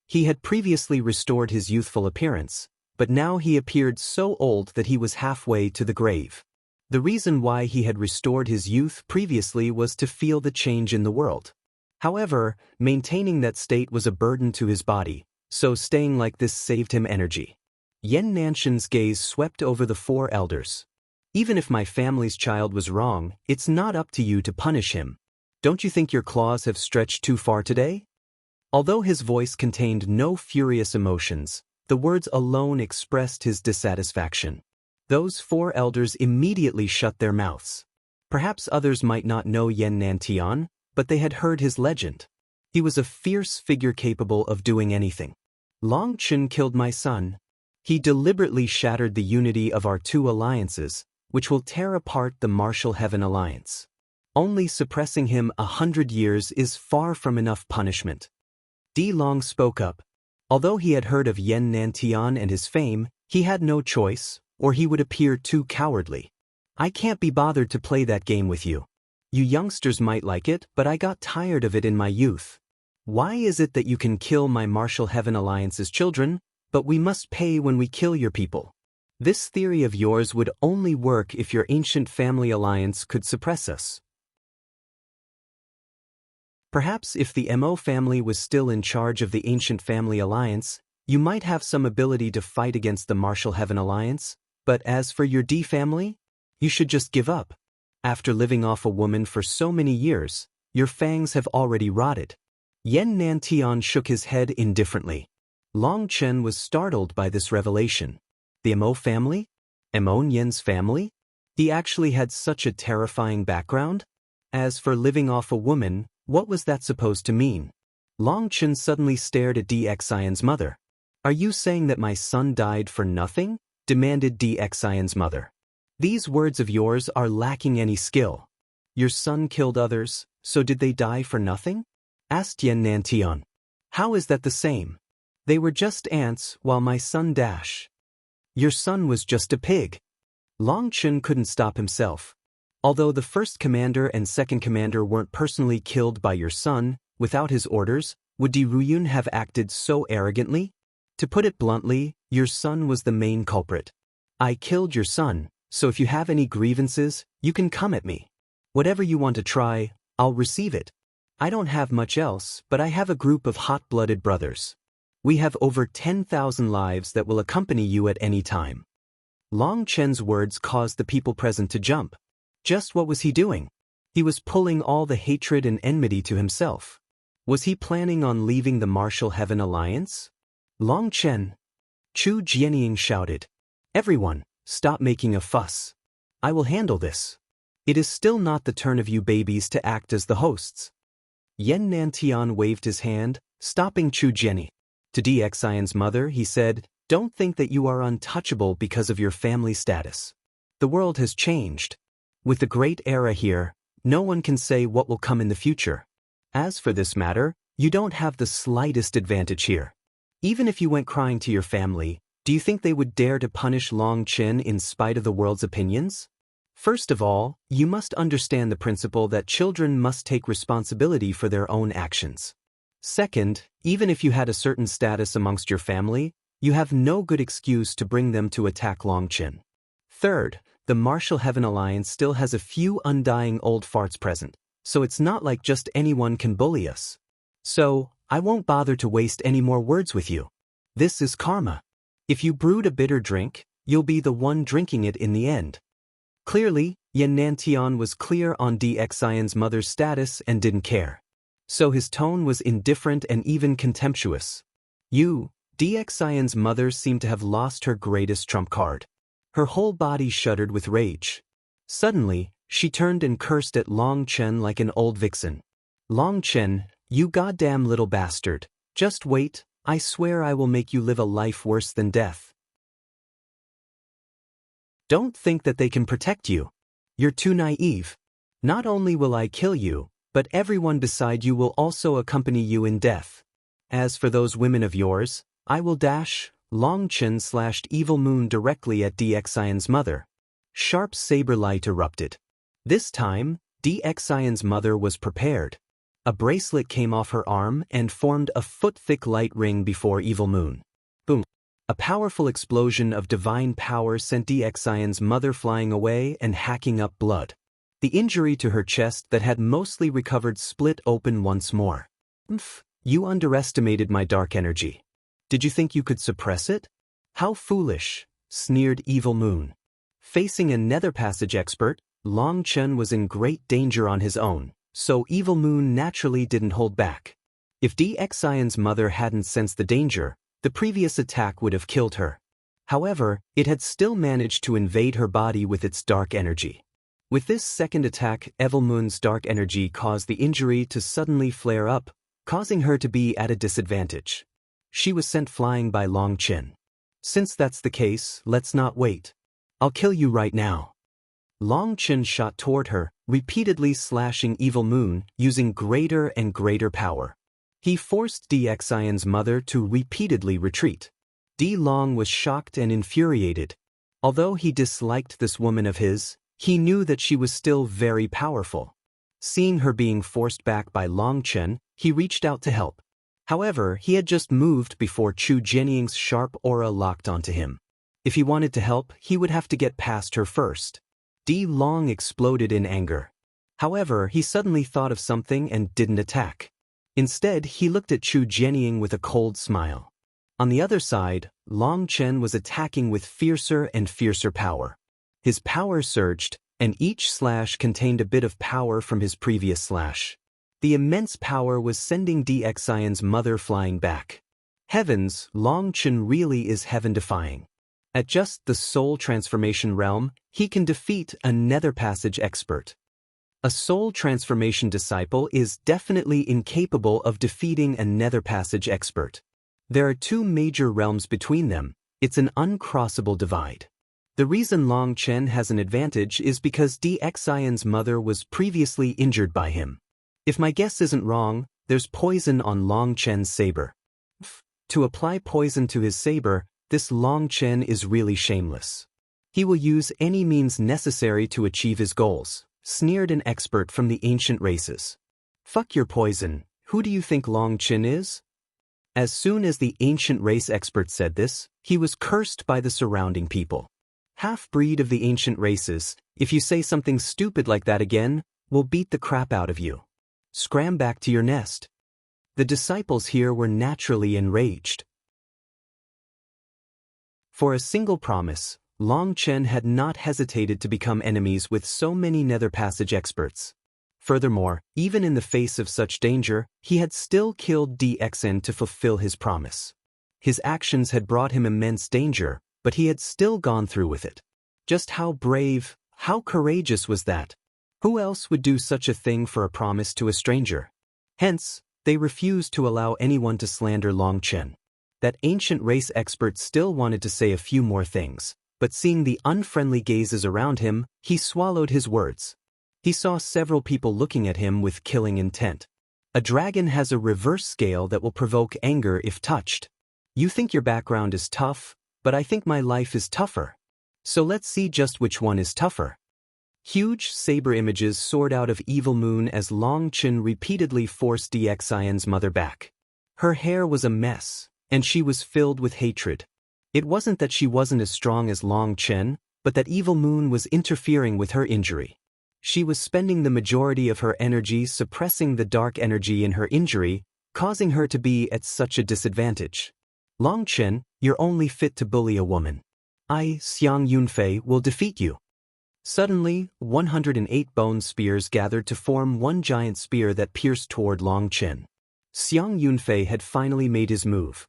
He had previously restored his youthful appearance, but now he appeared so old that he was halfway to the grave. The reason why he had restored his youth previously was to feel the change in the world. However, maintaining that state was a burden to his body, so staying like this saved him energy. Nantian's gaze swept over the four elders. "Even if my family's child was wrong, it's not up to you to punish him. Don't you think your claws have stretched too far today?" Although his voice contained no furious emotions, the words alone expressed his dissatisfaction. Those four elders immediately shut their mouths. Perhaps others might not know Nantian, but they had heard his legend. He was a fierce figure capable of doing anything. "Long Chen killed my son. He deliberately shattered the unity of our two alliances, which will tear apart the Martial Heaven Alliance. Only suppressing him 100 years is far from enough punishment." Di Long spoke up. Although he had heard of Nantian and his fame, he had no choice, or he would appear too cowardly. "I can't be bothered to play that game with you. You youngsters might like it, but I got tired of it in my youth. Why is it that you can kill my Martial Heaven Alliance's children, but we must pay when we kill your people? This theory of yours would only work if your ancient family alliance could suppress us. Perhaps if the Mo family was still in charge of the ancient family alliance, you might have some ability to fight against the Martial Heaven Alliance, but as for your D family, you should just give up. After living off a woman for so many years, your fangs have already rotted." Nantian shook his head indifferently. Long Chen was startled by this revelation. The Mo family? Mo Nian's family? He actually had such a terrifying background? As for living off a woman, what was that supposed to mean? Long Chen suddenly stared at Xiang's mother. "Are you saying that my son died for nothing?" demanded Xiang's mother. "These words of yours are lacking any skill. Your son killed others, so did they die for nothing?" asked Nantian. "How is that the same? They were just ants while my son dash. Your son was just a pig." Long Chen couldn't stop himself. "Although the first commander and second commander weren't personally killed by your son, without his orders, would Yuan have acted so arrogantly? To put it bluntly, your son was the main culprit. I killed your son, so if you have any grievances, you can come at me. Whatever you want to try, I'll receive it. I don't have much else, but I have a group of hot-blooded brothers. We have over 10,000 lives that will accompany you at any time." Long Chen's words caused the people present to jump. Just what was he doing? He was pulling all the hatred and enmity to himself. Was he planning on leaving the Martial Heaven Alliance? "Long Chen!" Chu Jianying shouted. "Everyone, stop making a fuss. I will handle this. It is still not the turn of you babies to act as the hosts." Nantian waved his hand, stopping Chu Jianying. To Xiang's mother, he said, "Don't think that you are untouchable because of your family status. The world has changed. With the great era here, no one can say what will come in the future. As for this matter, you don't have the slightest advantage here. Even if you went crying to your family, Do you think they would dare to punish Long Chen in spite of the world's opinions? First of all, you must understand the principle that children must take responsibility for their own actions. Second, even if you had a certain status amongst your family, you have no good excuse to bring them to attack Long Chen. Third, the Martial Heaven Alliance still has a few undying old farts present, so it's not like just anyone can bully us. So, I won't bother to waste any more words with you. This is karma. If you brewed a bitter drink, you'll be the one drinking it in the end. Clearly, Nantian was clear on Xiang's mother's status and didn't care. So his tone was indifferent and even contemptuous. Xiang's mother seemed to have lost her greatest trump card. Her whole body shuddered with rage. Suddenly, she turned and cursed at Long Chen like an old vixen. Long Chen, you goddamn little bastard. Just wait, I swear I will make you live a life worse than death. Don't think that they can protect you. You're too naive. Not only will I kill you, but everyone beside you will also accompany you in death. As for those women of yours, I will dash. Long Chen slashed Evil Moon directly at Xiang's mother. Sharp saber light erupted. This time, Xiang's mother was prepared. A bracelet came off her arm and formed a foot-thick light ring before Evil Moon. Boom! A powerful explosion of divine power sent Xiang's mother flying away and hacking up blood. The injury to her chest that had mostly recovered split open once more. You underestimated my dark energy. Did you think you could suppress it? How foolish, sneered Evil Moon. Facing a Nether Passage expert, Long Chen was in great danger on his own, so Evil Moon naturally didn't hold back. If Xiang's mother hadn't sensed the danger, the previous attack would have killed her. However, it had still managed to invade her body with its dark energy. With this second attack, Evil Moon's dark energy caused the injury to suddenly flare up, causing her to be at a disadvantage. She was sent flying by Long Chen. Since that's the case, let's not wait. I'll kill you right now. Long Chen shot toward her, repeatedly slashing Evil Moon, using greater and greater power. He forced Xiang's mother to repeatedly retreat. Long was shocked and infuriated. Although he disliked this woman of his, he knew that she was still very powerful. Seeing her being forced back by Long Chen, he reached out to help. However, he had just moved before Chu Jianying's sharp aura locked onto him. If he wanted to help, he would have to get past her first. Long exploded in anger. However, he suddenly thought of something and didn't attack. Instead, he looked at Chu Jianying with a cold smile. On the other side, Long Chen was attacking with fiercer and fiercer power. His power surged, and each slash contained a bit of power from his previous slash. The immense power was sending Xiang's mother flying back. Heavens, Long Chen really is heaven-defying. At just the soul transformation realm, he can defeat a Nether Passage expert. A soul transformation disciple is definitely incapable of defeating a Nether Passage expert. There are two major realms between them. It's an uncrossable divide. The reason Long Chen has an advantage is because Xiang's mother was previously injured by him. If my guess isn't wrong, there's poison on Long Chen's saber. To apply poison to his saber, this Long Chen is really shameless. He will use any means necessary to achieve his goals, sneered an expert from the ancient races. Fuck your poison, who do you think Long Chen is? As soon as the ancient race expert said this, he was cursed by the surrounding people. Half-breed of the ancient races, if you say something stupid like that again, we'll beat the crap out of you. Scram back to your nest. The disciples here were naturally enraged. For a single promise, Long Chen had not hesitated to become enemies with so many Nether Passage experts. Furthermore, even in the face of such danger, he had still killed Xiang to fulfill his promise. His actions had brought him immense danger, but he had still gone through with it. Just how brave, how courageous was that? Who else would do such a thing for a promise to a stranger? Hence, they refused to allow anyone to slander Long Chen. That ancient race expert still wanted to say a few more things, but seeing the unfriendly gazes around him, he swallowed his words. He saw several people looking at him with killing intent. A dragon has a reverse scale that will provoke anger if touched. You think your background is tough, but I think my life is tougher. So let's see just which one is tougher. Huge saber images soared out of Evil Moon as Long Chen repeatedly forced Xiang's mother back. Her hair was a mess, and she was filled with hatred. It wasn't that she wasn't as strong as Long Chen, but that Evil Moon was interfering with her injury. She was spending the majority of her energy suppressing the dark energy in her injury, causing her to be at such a disadvantage. Long Chen, you're only fit to bully a woman. I, Xiang Yunfei, will defeat you. Suddenly, 108 bone spears gathered to form one giant spear that pierced toward Long Chen. Xiang Yunfei had finally made his move.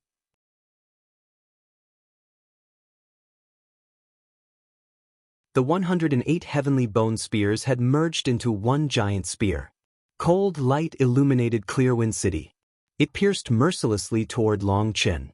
The 108 heavenly bone spears had merged into one giant spear. Cold light illuminated Clearwind City. It pierced mercilessly toward Long Chen.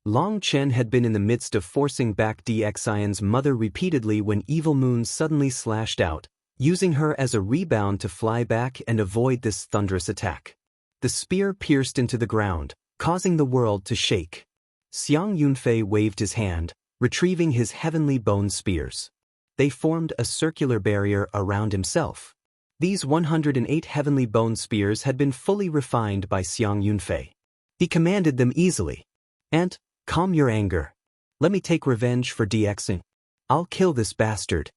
Long Chen had been in the midst of forcing back Xiang's mother repeatedly when Evil Moon suddenly slashed out, using her as a rebound to fly back and avoid this thunderous attack. The spear pierced into the ground, causing the world to shake. Xiang Yunfei waved his hand, retrieving his heavenly bone spears. They formed a circular barrier around himself. These 108 heavenly bone spears had been fully refined by Xiang Yunfei. He commanded them easily. "And, calm your anger. Let me take revenge for Xiang. I'll kill this bastard."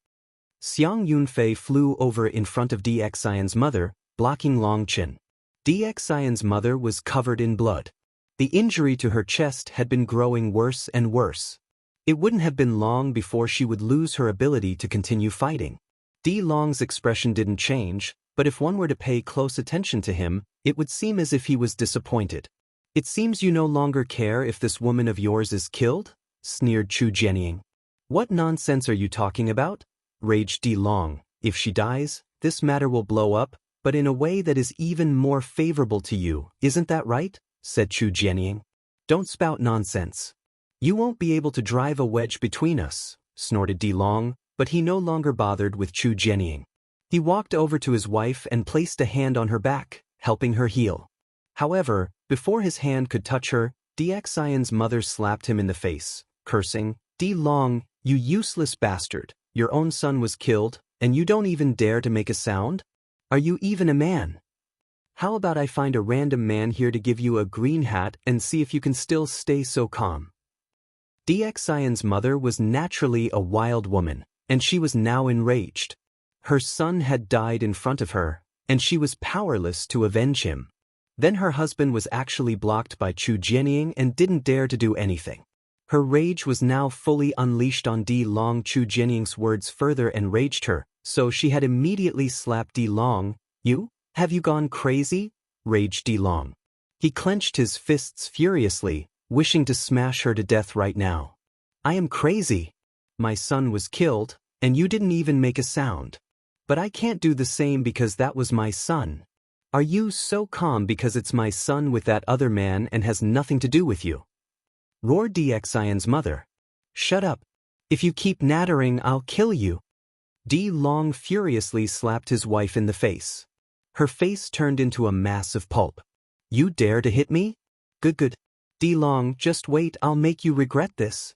Xiang Yunfei flew over in front of Xiang's mother, blocking Long Chen. Xiang's mother was covered in blood. The injury to her chest had been growing worse and worse. It wouldn't have been long before she would lose her ability to continue fighting. Long's expression didn't change, but if one were to pay close attention to him, it would seem as if he was disappointed. "It seems you no longer care if this woman of yours is killed?" sneered Chu Jianying. "What nonsense are you talking about?" raged Long. "If she dies, this matter will blow up, but in a way that is even more favorable to you, isn't that right?" said Chu Jianying. "Don't spout nonsense. You won't be able to drive a wedge between us," snorted Long, but he no longer bothered with Chu Jianying. He walked over to his wife and placed a hand on her back, helping her heal. However, before his hand could touch her, Xiang's mother slapped him in the face, cursing, "Long, you useless bastard, your own son was killed, and you don't even dare to make a sound? Are you even a man? How about I find a random man here to give you a green hat and see if you can still stay so calm?" Xiang's mother was naturally a wild woman, and she was now enraged. Her son had died in front of her, and she was powerless to avenge him. Then her husband was actually blocked by Chu Jianying and didn't dare to do anything. Her rage was now fully unleashed on Long. Chu Jianying's words further enraged her, so she had immediately slapped Long. Have you gone crazy?" raged Long. He clenched his fists furiously, wishing to smash her to death right now. "I am crazy. My son was killed, and you didn't even make a sound. But I can't do the same because that was my son. Are you so calm because it's my son with that other man and has nothing to do with you?" roared Xiang's mother. "Shut up. If you keep nattering, I'll kill you." Long furiously slapped his wife in the face. Her face turned into a mass of pulp. "You dare to hit me? Good. Long, just wait, I'll make you regret this."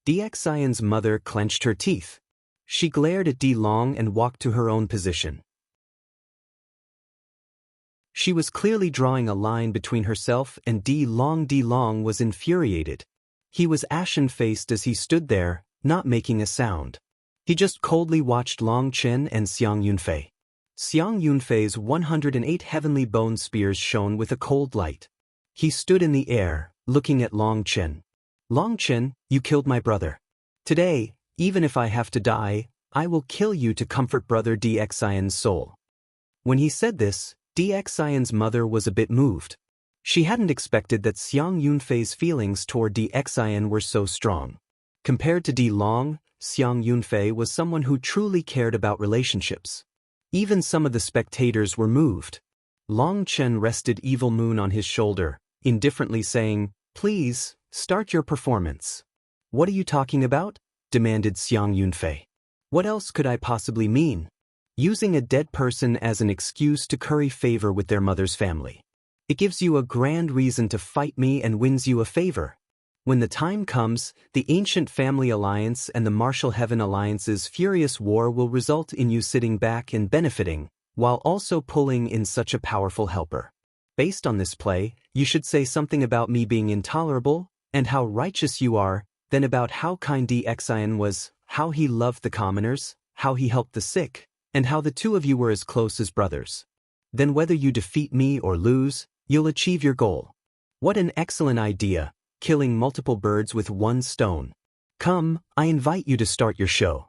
Xiang's mother clenched her teeth. She glared at Long and walked to her own position. She was clearly drawing a line between herself and Long. Long was infuriated. He was ashen-faced as he stood there, not making a sound. He just coldly watched Long Chen and Xiang Yunfei. Xiang Yunfei's 108 heavenly bone spears shone with a cold light. He stood in the air, looking at Long Chen. "Long Chen, you killed my brother. Today, even if I have to die, I will kill you to comfort brother Xiang's soul." When he said this, Xiang's mother was a bit moved. She hadn't expected that Xiang Yunfei's feelings toward Xiang were so strong. Compared to Long, Xiang Yunfei was someone who truly cared about relationships. Even some of the spectators were moved. Long Chen rested Evil Moon on his shoulder, indifferently saying, "Please, start your performance." "What are you talking about?" demanded Xiang Yunfei. "What else could I possibly mean? Using a dead person as an excuse to curry favor with their mother's family. It gives you a grand reason to fight me and wins you a favor. When the time comes, the Ancient Family Alliance and the Martial Heaven Alliance's furious war will result in you sitting back and benefiting, while also pulling in such a powerful helper. Based on this play, you should say something about me being intolerable, and how righteous you are, then about how kind Xiang was, how he loved the commoners, how he helped the sick, and how the two of you were as close as brothers. Then whether you defeat me or lose, you'll achieve your goal. What an excellent idea, killing multiple birds with one stone. Come, I invite you to start your show.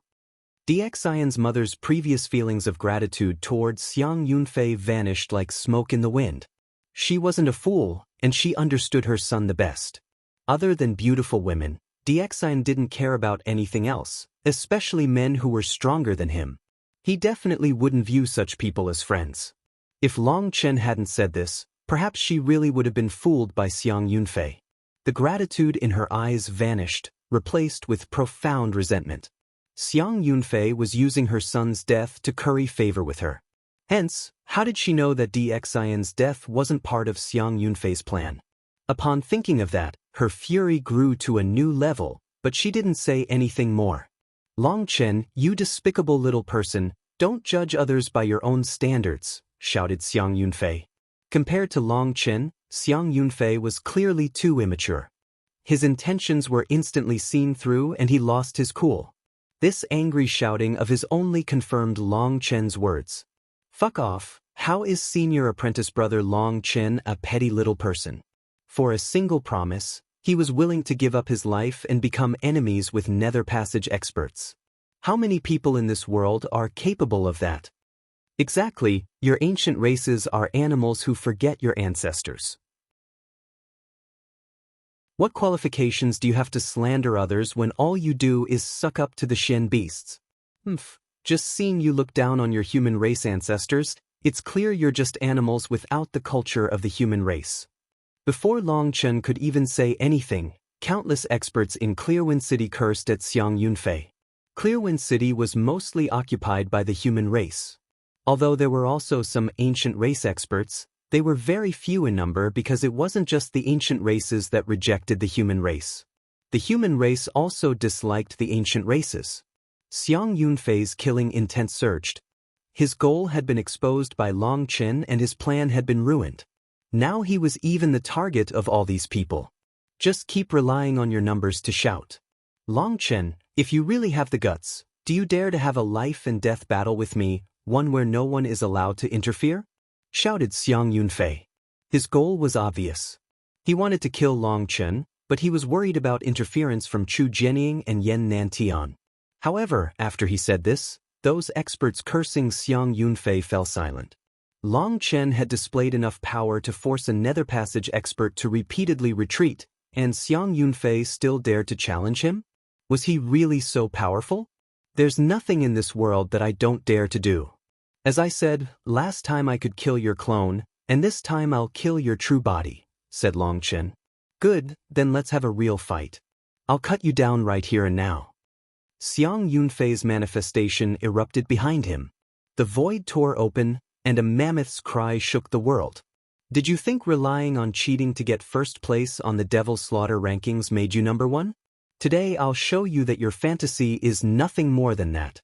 Xiang's mother's previous feelings of gratitude towards Xiang Yunfei vanished like smoke in the wind. She wasn't a fool, and she understood her son the best. Other than beautiful women, Xiang didn't care about anything else, especially men who were stronger than him. He definitely wouldn't view such people as friends. If Long Chen hadn't said this, perhaps she really would have been fooled by Xiang Yunfei. The gratitude in her eyes vanished, replaced with profound resentment. Xiang Yunfei was using her son's death to curry favor with her. Hence, how did she know that Xiang's death wasn't part of Xiang Yunfei's plan? Upon thinking of that, her fury grew to a new level, but she didn't say anything more. Long Chen, you despicable little person, don't judge others by your own standards, shouted Xiang Yunfei. Compared to Long Chen, Xiang Yunfei was clearly too immature. His intentions were instantly seen through and he lost his cool. This angry shouting of his only confirmed Long Chen's words. Fuck off, how is senior apprentice brother Long Chen a petty little person? For a single promise, he was willing to give up his life and become enemies with Nether Passage experts. How many people in this world are capable of that? Exactly, your ancient races are animals who forget your ancestors. What qualifications do you have to slander others when all you do is suck up to the Shen beasts? Just seeing you look down on your human race ancestors, it's clear you're just animals without the culture of the human race. Before Long Chen could even say anything, countless experts in Clearwind City cursed at Xiang Yunfei. Clearwind City was mostly occupied by the human race. Although there were also some ancient race experts, they were very few in number because it wasn't just the ancient races that rejected the human race. The human race also disliked the ancient races. Xiang Yunfei's killing intent surged. His goal had been exposed by Long Chen and his plan had been ruined. Now he was even the target of all these people. Just keep relying on your numbers to shout. Long Chen, if you really have the guts, do you dare to have a life and death battle with me, one where no one is allowed to interfere? Shouted Xiang Yunfei. His goal was obvious. He wanted to kill Long Chen, but he was worried about interference from Chu Jianying and Yan Nantian. However, after he said this, those experts cursing Xiang Yunfei fell silent. Long Chen had displayed enough power to force a Nether Passage expert to repeatedly retreat, and Xiang Yunfei still dared to challenge him? Was he really so powerful? There's nothing in this world that I don't dare to do. As I said, last time I could kill your clone, and this time I'll kill your true body, said Long Chen. Good, then let's have a real fight. I'll cut you down right here and now. Xiang Yunfei's manifestation erupted behind him. The void tore open, and a mammoth's cry shook the world. Did you think relying on cheating to get first place on the Devil's Slaughter rankings made you number one? Today I'll show you that your fantasy is nothing more than that.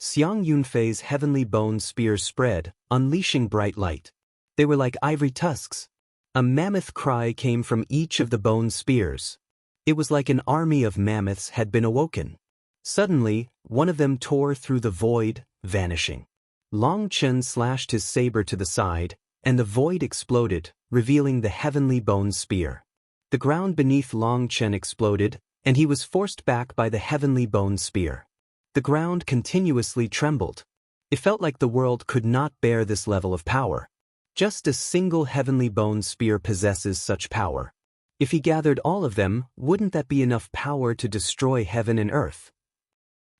Xiang Yunfei's heavenly bone spears spread, unleashing bright light. They were like ivory tusks. A mammoth cry came from each of the bone spears. It was like an army of mammoths had been awoken. Suddenly, one of them tore through the void, vanishing. Long Chen slashed his saber to the side, and the void exploded, revealing the heavenly bone spear. The ground beneath Long Chen exploded, and he was forced back by the heavenly bone spear. The ground continuously trembled. It felt like the world could not bear this level of power. Just a single heavenly bone spear possesses such power. If he gathered all of them, wouldn't that be enough power to destroy heaven and earth?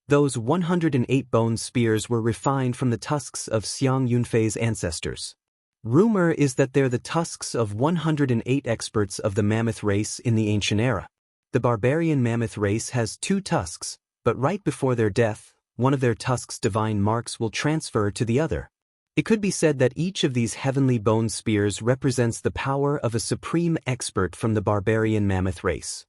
Those 108 bone spears were refined from the tusks of Xiang Yunfei's ancestors. Rumor is that they're the tusks of 108 experts of the mammoth race in the ancient era. The barbarian mammoth race has 2 tusks, but right before their death, one of their tusks' divine marks will transfer to the other. It could be said that each of these heavenly bone spears represents the power of a supreme expert from the barbarian mammoth race.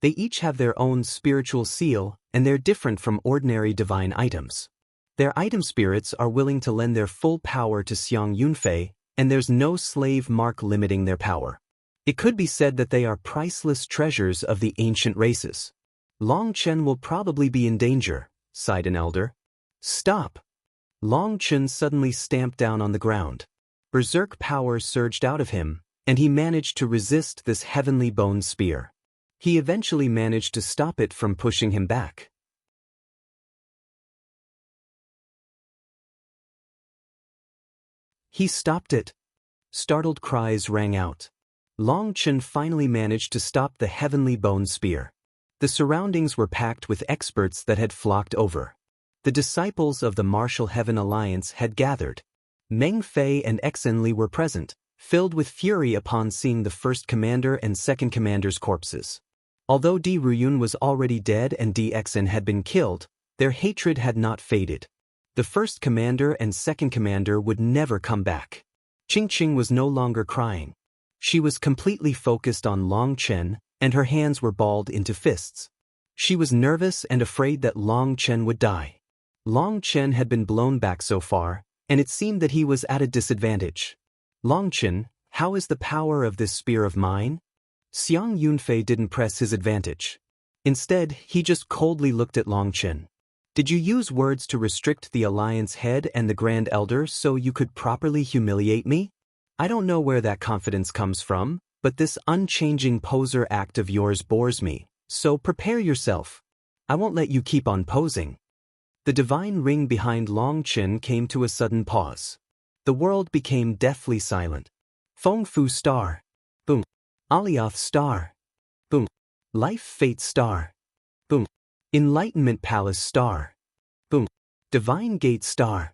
They each have their own spiritual seal, and they're different from ordinary divine items. Their item spirits are willing to lend their full power to Xiang Yunfei, and there's no slave mark limiting their power. It could be said that they are priceless treasures of the ancient races. Long Chen will probably be in danger, sighed an elder. Stop! Long Chen suddenly stamped down on the ground. Berserk power surged out of him, and he managed to resist this heavenly bone spear. He eventually managed to stop it from pushing him back. He stopped it. Startled cries rang out. Long Chen finally managed to stop the heavenly bone spear. The surroundings were packed with experts that had flocked over. The disciples of the Martial Heaven Alliance had gathered. Meng Fei and Xenli were present, filled with fury upon seeing the first commander and second commander's corpses. Although Di Ruyun was already dead and Di Xen had been killed, their hatred had not faded. The first commander and second commander would never come back. Qingqing was no longer crying. She was completely focused on Long Chen, and her hands were balled into fists. She was nervous and afraid that Long Chen would die. Long Chen had been blown back so far, and it seemed that he was at a disadvantage. Long Chen, how is the power of this spear of mine? Xiang Yunfei didn't press his advantage. Instead, he just coldly looked at Long Chen. Did you use words to restrict the Alliance head and the Grand Elder so you could properly humiliate me? I don't know where that confidence comes from, but this unchanging poser act of yours bores me, so prepare yourself. I won't let you keep on posing. The divine ring behind Long Chen came to a sudden pause. The world became deathly silent. Feng Fu star. Boom. Alioth star. Boom. Life Fate star. Boom. Enlightenment Palace star. Boom. Divine Gate star.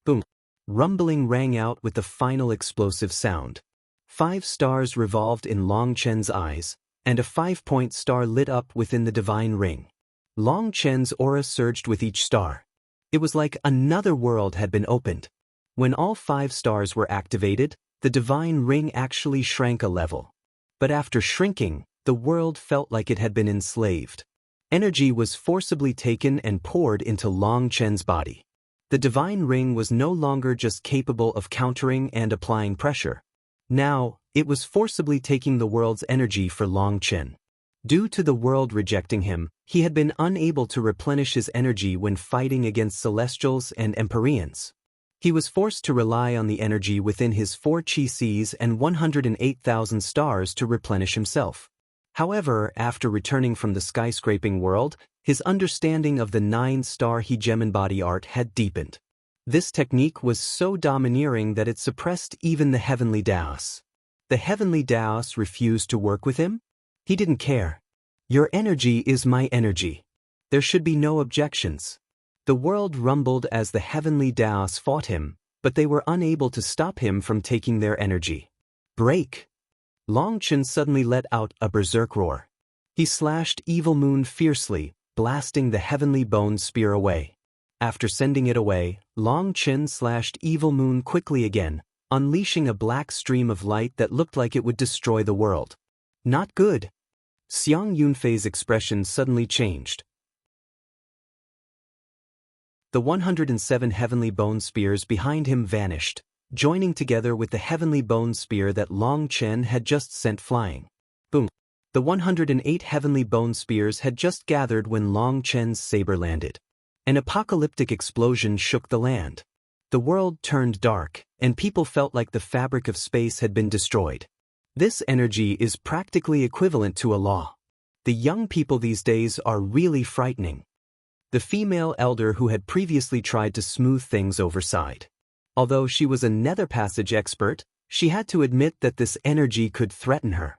Boom. Rumbling rang out with the final explosive sound. 5 stars revolved in Long Chen's eyes, and a 5-point star lit up within the divine ring. Long Chen's aura surged with each star. It was like another world had been opened. When all 5 stars were activated, the divine ring actually shrank a level. But after shrinking, the world felt like it had been enslaved. Energy was forcibly taken and poured into Long Chen's body. The divine ring was no longer just capable of countering and applying pressure. Now, it was forcibly taking the world's energy for Long Chen. Due to the world rejecting him, he had been unable to replenish his energy when fighting against Celestials and Empyreans. He was forced to rely on the energy within his 4 chi seas and 108,000 stars to replenish himself. However, after returning from the skyscraping world, his understanding of the 9-star hegemon body art had deepened. This technique was so domineering that it suppressed even the heavenly Daos. The heavenly Daos refused to work with him? He didn't care. Your energy is my energy. There should be no objections. The world rumbled as the heavenly Daos fought him, but they were unable to stop him from taking their energy. Break! Long Chen suddenly let out a berserk roar. He slashed Evil Moon fiercely, blasting the heavenly bone spear away. After sending it away, Long Chen slashed Evil Moon quickly again, unleashing a black stream of light that looked like it would destroy the world. Not good. Xiang Yunfei's expression suddenly changed. The 107 heavenly bone spears behind him vanished, joining together with the heavenly bone spear that Long Chen had just sent flying. Boom! The 108 heavenly bone spears had just gathered when Long Chen's saber landed. An apocalyptic explosion shook the land. The world turned dark, and people felt like the fabric of space had been destroyed. This energy is practically equivalent to a law. The young people these days are really frightening. The female elder who had previously tried to smooth things over sighed. Although she was a nether passage expert, she had to admit that this energy could threaten her.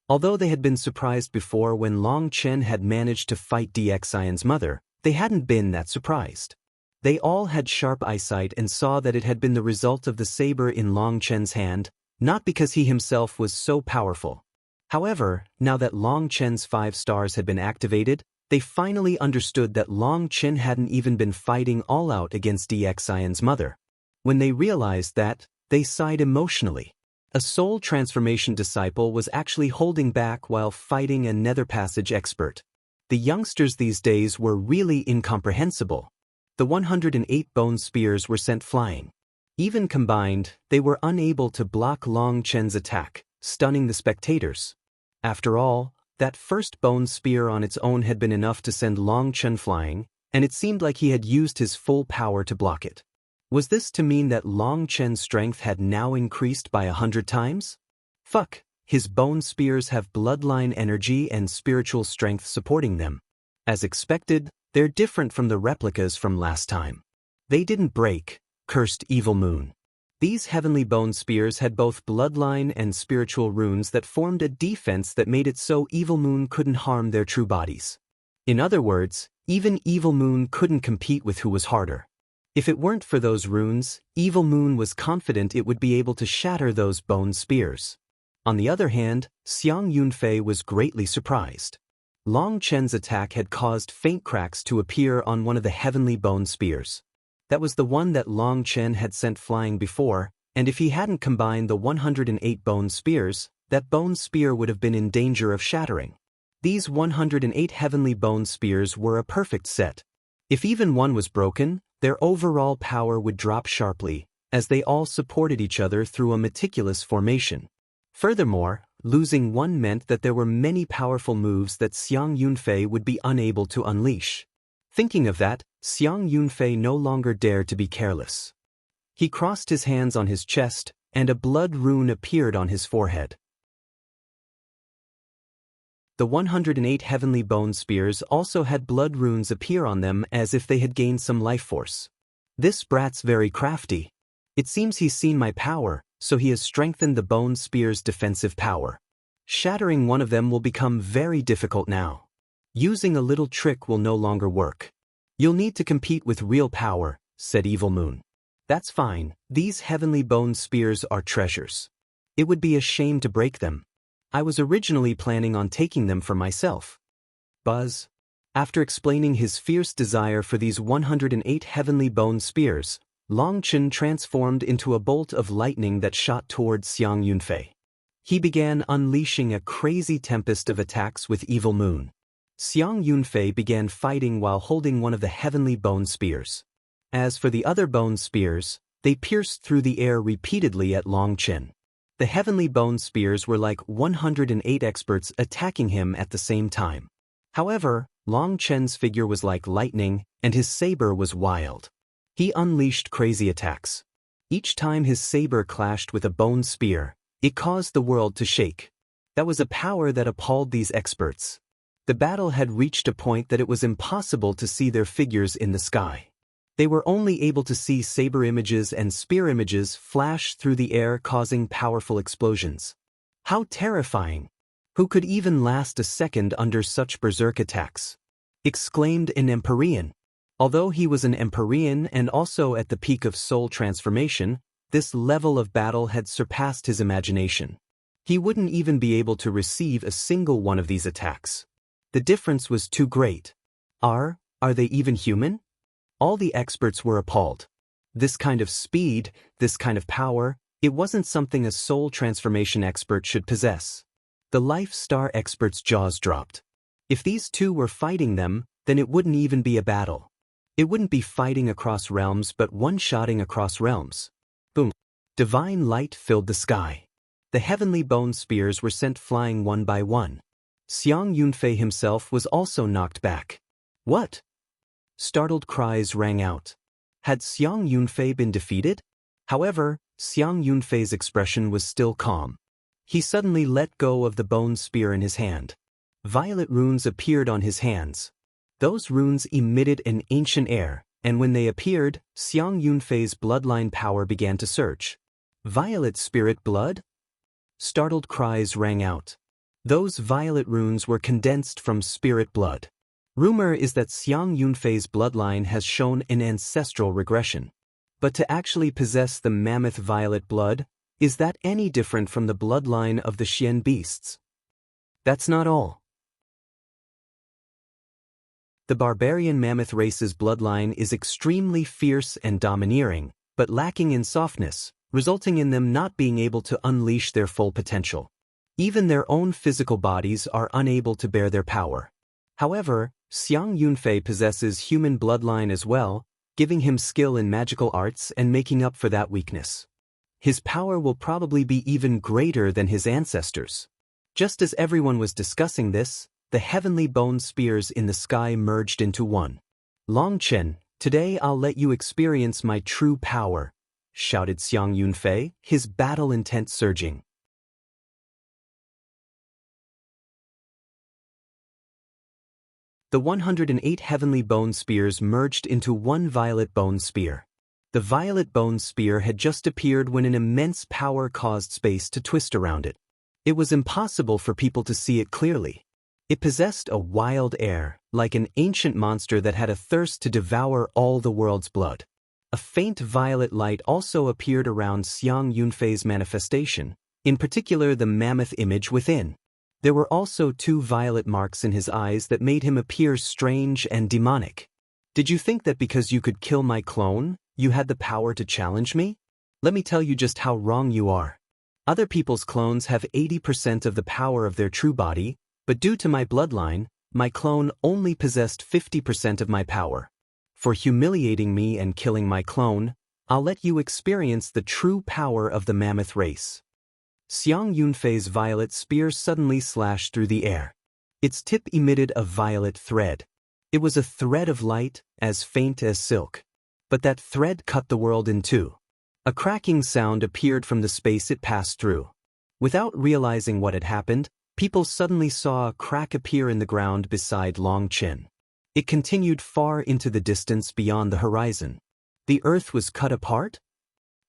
Although they had been surprised before when Long Chen had managed to fight Xiang's mother, they hadn't been that surprised. They all had sharp eyesight and saw that it had been the result of the saber in Long Chen's hand, not because he himself was so powerful. However, now that Long Chen's 5 stars had been activated, they finally understood that Long Chen hadn't even been fighting all out against Xiang's mother. When they realized that, they sighed emotionally. A soul transformation disciple was actually holding back while fighting a nether passage expert. The youngsters these days were really incomprehensible. The 108 bone spears were sent flying. Even combined, they were unable to block Long Chen's attack, stunning the spectators. After all, that first bone spear on its own had been enough to send Long Chen flying, and it seemed like he had used his full power to block it. Was this to mean that Long Chen's strength had now increased by 100 times? Fuck, his bone spears have bloodline energy and spiritual strength supporting them. As expected, they're different from the replicas from last time. They didn't break, cursed Evil Moon. These heavenly bone spears had both bloodline and spiritual runes that formed a defense that made it so Evil Moon couldn't harm their true bodies. In other words, even Evil Moon couldn't compete with who was harder. If it weren't for those runes, Evil Moon was confident it would be able to shatter those bone spears. On the other hand, Xiang Yunfei was greatly surprised. Long Chen's attack had caused faint cracks to appear on one of the heavenly bone spears. That was the one that Long Chen had sent flying before, and if he hadn't combined the 108 bone spears, that bone spear would have been in danger of shattering. These 108 heavenly bone spears were a perfect set. If even one was broken, their overall power would drop sharply, as they all supported each other through a meticulous formation. Furthermore, losing one meant that there were many powerful moves that Xiang Yunfei would be unable to unleash. Thinking of that, Xiang Yunfei no longer dared to be careless. He crossed his hands on his chest, and a blood rune appeared on his forehead. The 108 heavenly bone spears also had blood runes appear on them as if they had gained some life force. This brat's very crafty. It seems he's seen my power, so he has strengthened the bone spear's defensive power. Shattering one of them will become very difficult now. Using a little trick will no longer work. You'll need to compete with real power, said Evil Moon. That's fine, these heavenly bone spears are treasures. It would be a shame to break them. I was originally planning on taking them for myself. Buzz. After explaining his fierce desire for these 108 heavenly bone spears, Long Chen transformed into a bolt of lightning that shot towards Xiang Yunfei. He began unleashing a crazy tempest of attacks with Evil Moon. Xiang Yunfei began fighting while holding one of the heavenly bone spears. As for the other bone spears, they pierced through the air repeatedly at Long Chen. The heavenly bone spears were like 108 experts attacking him at the same time. However, Long Chen's figure was like lightning, and his saber was wild. He unleashed crazy attacks. Each time his saber clashed with a bone spear, it caused the world to shake. That was a power that appalled these experts. The battle had reached a point that it was impossible to see their figures in the sky. They were only able to see saber images and spear images flash through the air, causing powerful explosions. How terrifying! Who could even last a second under such berserk attacks? Exclaimed an Empyrean. Although he was an Empyrean and also at the peak of soul transformation, this level of battle had surpassed his imagination. He wouldn't even be able to receive a single one of these attacks. The difference was too great. Are they even human? All the experts were appalled. This kind of speed, this kind of power, it wasn't something a soul transformation expert should possess. The Life Star expert's jaws dropped. If these two were fighting them, then it wouldn't even be a battle. It wouldn't be fighting across realms but one-shotting across realms. Boom. Divine light filled the sky. The heavenly bone spears were sent flying one by one. Xiang Yunfei himself was also knocked back. What? Startled cries rang out. Had Xiang Yunfei been defeated? However, Xiang Yunfei's expression was still calm. He suddenly let go of the bone spear in his hand. Violet runes appeared on his hands. Those runes emitted an ancient air, and when they appeared, Xiang Yunfei's bloodline power began to surge. Violet spirit blood? Startled cries rang out. Those violet runes were condensed from spirit blood. Rumor is that Xiang Yunfei's bloodline has shown an ancestral regression. But to actually possess the mammoth violet blood, is that any different from the bloodline of the Xian beasts? That's not all. The barbarian mammoth race's bloodline is extremely fierce and domineering, but lacking in softness, resulting in them not being able to unleash their full potential. Even their own physical bodies are unable to bear their power. However, Xiang Yunfei possesses human bloodline as well, giving him skill in magical arts and making up for that weakness. His power will probably be even greater than his ancestors. Just as everyone was discussing this, the heavenly bone spears in the sky merged into one. "Longchen, today I'll let you experience my true power," shouted Xiang Yunfei, his battle intent surging. The 108 heavenly bone spears merged into one violet bone spear. The violet bone spear had just appeared when an immense power caused space to twist around it. It was impossible for people to see it clearly. It possessed a wild air, like an ancient monster that had a thirst to devour all the world's blood. A faint violet light also appeared around Xiang Yunfei's manifestation, in particular the mammoth image within. There were also 2 violet marks in his eyes that made him appear strange and demonic. "Did you think that because you could kill my clone, you had the power to challenge me? Let me tell you just how wrong you are. Other people's clones have 80% of the power of their true body, but due to my bloodline, my clone only possessed 50% of my power. For humiliating me and killing my clone, I'll let you experience the true power of the mammoth race." Xiang Yunfei's violet spear suddenly slashed through the air. Its tip emitted a violet thread. It was a thread of light, as faint as silk. But that thread cut the world in two. A cracking sound appeared from the space it passed through. Without realizing what had happened, people suddenly saw a crack appear in the ground beside Longchen. It continued far into the distance beyond the horizon. The earth was cut apart?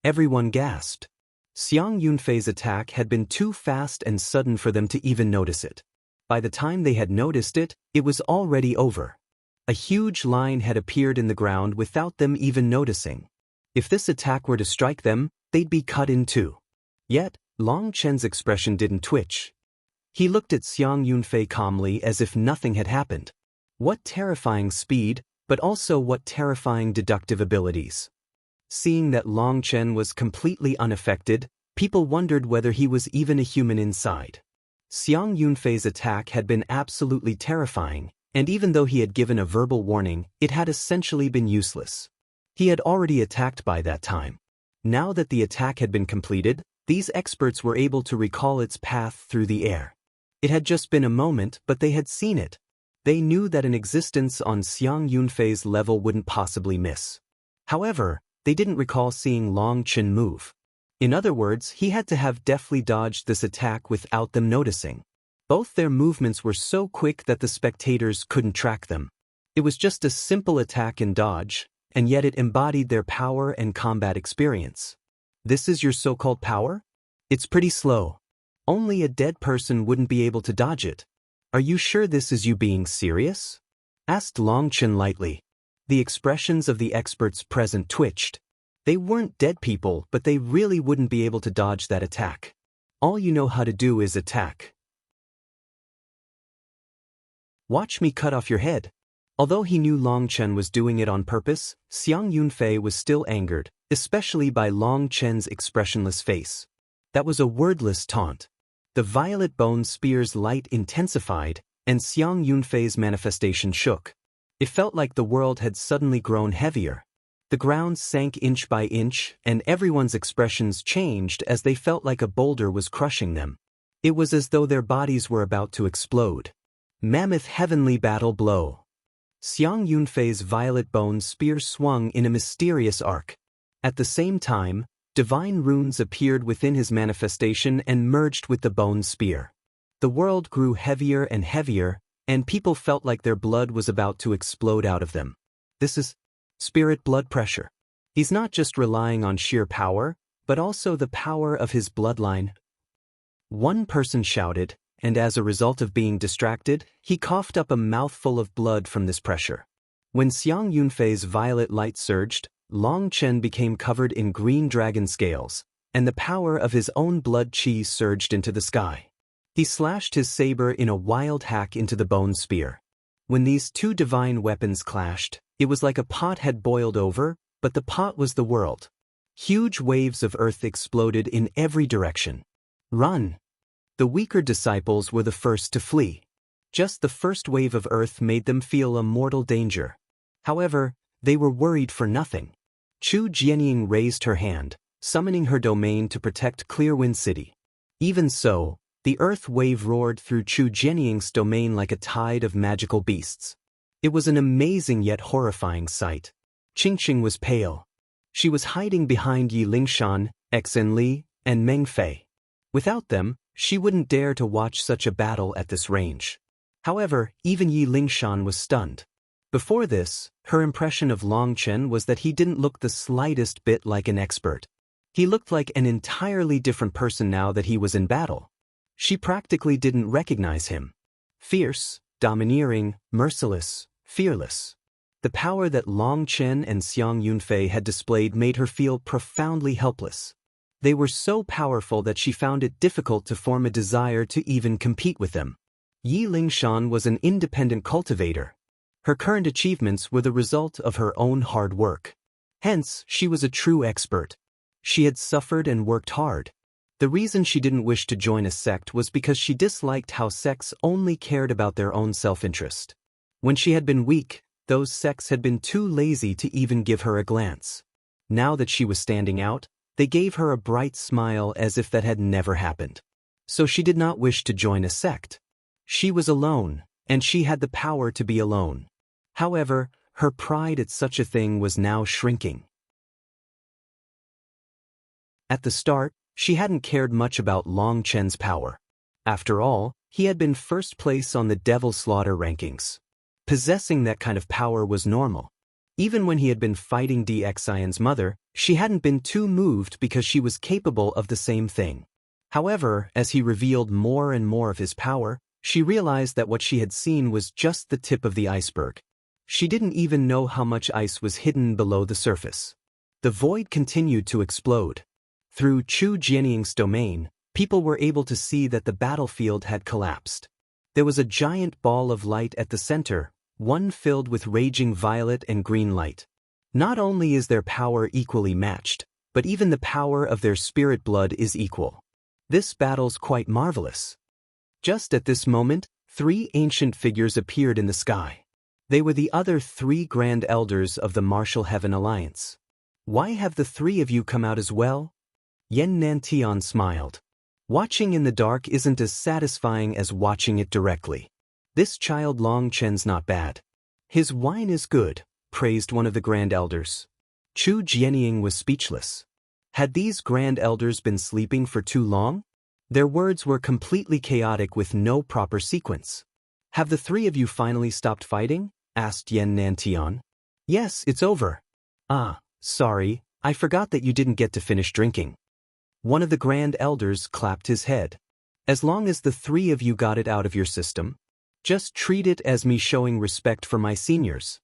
Everyone gasped. Xiang Yunfei's attack had been too fast and sudden for them to even notice it. By the time they had noticed it, it was already over. A huge line had appeared in the ground without them even noticing. If this attack were to strike them, they'd be cut in two. Yet, Long Chen's expression didn't twitch. He looked at Xiang Yunfei calmly as if nothing had happened. What terrifying speed, but also what terrifying deductive abilities. Seeing that Long Chen was completely unaffected, people wondered whether he was even a human inside. Xiang Yunfei's attack had been absolutely terrifying, and even though he had given a verbal warning, it had essentially been useless. He had already attacked by that time. Now that the attack had been completed, these experts were able to recall its path through the air. It had just been a moment, but they had seen it. They knew that an existence on Xiang Yunfei's level wouldn't possibly miss. However, they didn't recall seeing Long Chen move. In other words, he had to have deftly dodged this attack without them noticing. Both their movements were so quick that the spectators couldn't track them. It was just a simple attack and dodge, and yet it embodied their power and combat experience. This is your so-called power? It's pretty slow. Only a dead person wouldn't be able to dodge it. Are you sure this is you being serious? Asked Long Chen lightly. The expressions of the experts present twitched. They weren't dead people, but they really wouldn't be able to dodge that attack. All you know how to do is attack. Watch me cut off your head. Although he knew Long Chen was doing it on purpose, Xiang Yunfei was still angered, especially by Long Chen's expressionless face. That was a wordless taunt. The violet bone spear's light intensified, and Xiang Yunfei's manifestation shook. It felt like the world had suddenly grown heavier. The ground sank inch by inch, and everyone's expressions changed as they felt like a boulder was crushing them. It was as though their bodies were about to explode. Mammoth heavenly battle blow. Xiang Yunfei's violet bone spear swung in a mysterious arc. At the same time, divine runes appeared within his manifestation and merged with the bone spear. The world grew heavier and heavier, and people felt like their blood was about to explode out of them. This is spirit blood pressure. He's not just relying on sheer power, but also the power of his bloodline. One person shouted, and as a result of being distracted, he coughed up a mouthful of blood from this pressure. When Xiang Yunfei's violet light surged, Long Chen became covered in green dragon scales, and the power of his own blood chi surged into the sky. He slashed his saber in a wild hack into the bone spear. When these two divine weapons clashed, it was like a pot had boiled over, but the pot was the world. Huge waves of earth exploded in every direction. Run! The weaker disciples were the first to flee. Just the first wave of earth made them feel a mortal danger. However, they were worried for nothing. Chu Jianying raised her hand, summoning her domain to protect Clearwind City. Even so, the earth wave roared through Chu Jianying's domain like a tide of magical beasts. It was an amazing yet horrifying sight. Qingqing was pale. She was hiding behind Yi Lingshan, Xen Li, and Meng Fei. Without them, she wouldn't dare to watch such a battle at this range. However, even Yi Lingshan was stunned. Before this, her impression of Long Chen was that he didn't look the slightest bit like an expert. He looked like an entirely different person now that he was in battle. She practically didn't recognize him. Fierce, domineering, merciless, fearless. The power that Long Chen and Xiang Yunfei had displayed made her feel profoundly helpless. They were so powerful that she found it difficult to form a desire to even compete with them. Yi Lingshan was an independent cultivator. Her current achievements were the result of her own hard work. Hence, she was a true expert. She had suffered and worked hard. The reason she didn't wish to join a sect was because she disliked how sects only cared about their own self-interest. When she had been weak, those sects had been too lazy to even give her a glance. Now that she was standing out, they gave her a bright smile as if that had never happened. So she did not wish to join a sect. She was alone, and she had the power to be alone. However, her pride at such a thing was now shrinking. At the start, she hadn't cared much about Long Chen's power. After all, he had been first place on the Devil Slaughter rankings. Possessing that kind of power was normal. Even when he had been fighting Xiang's mother, she hadn't been too moved because she was capable of the same thing. However, as he revealed more and more of his power, she realized that what she had seen was just the tip of the iceberg. She didn't even know how much ice was hidden below the surface. The void continued to explode. Through Chu Jianying's domain, people were able to see that the battlefield had collapsed. There was a giant ball of light at the center, one filled with raging violet and green light. Not only is their power equally matched, but even the power of their spirit blood is equal. This battle's quite marvelous. Just at this moment, 3 ancient figures appeared in the sky. They were the other 3 Grand Elders of the Martial Heaven Alliance. Why have the 3 of you come out as well? Nantian smiled. Watching in the dark isn't as satisfying as watching it directly. This child Long Chen's not bad. His wine is good, praised one of the Grand Elders. Chu Jianying was speechless. Had these Grand Elders been sleeping for too long? Their words were completely chaotic with no proper sequence. Have the 3 of you finally stopped fighting? Asked Nantian. Yes, it's over. Ah, sorry, I forgot that you didn't get to finish drinking. One of the Grand Elders clapped his head. As long as the 3 of you got it out of your system, just treat it as me showing respect for my seniors.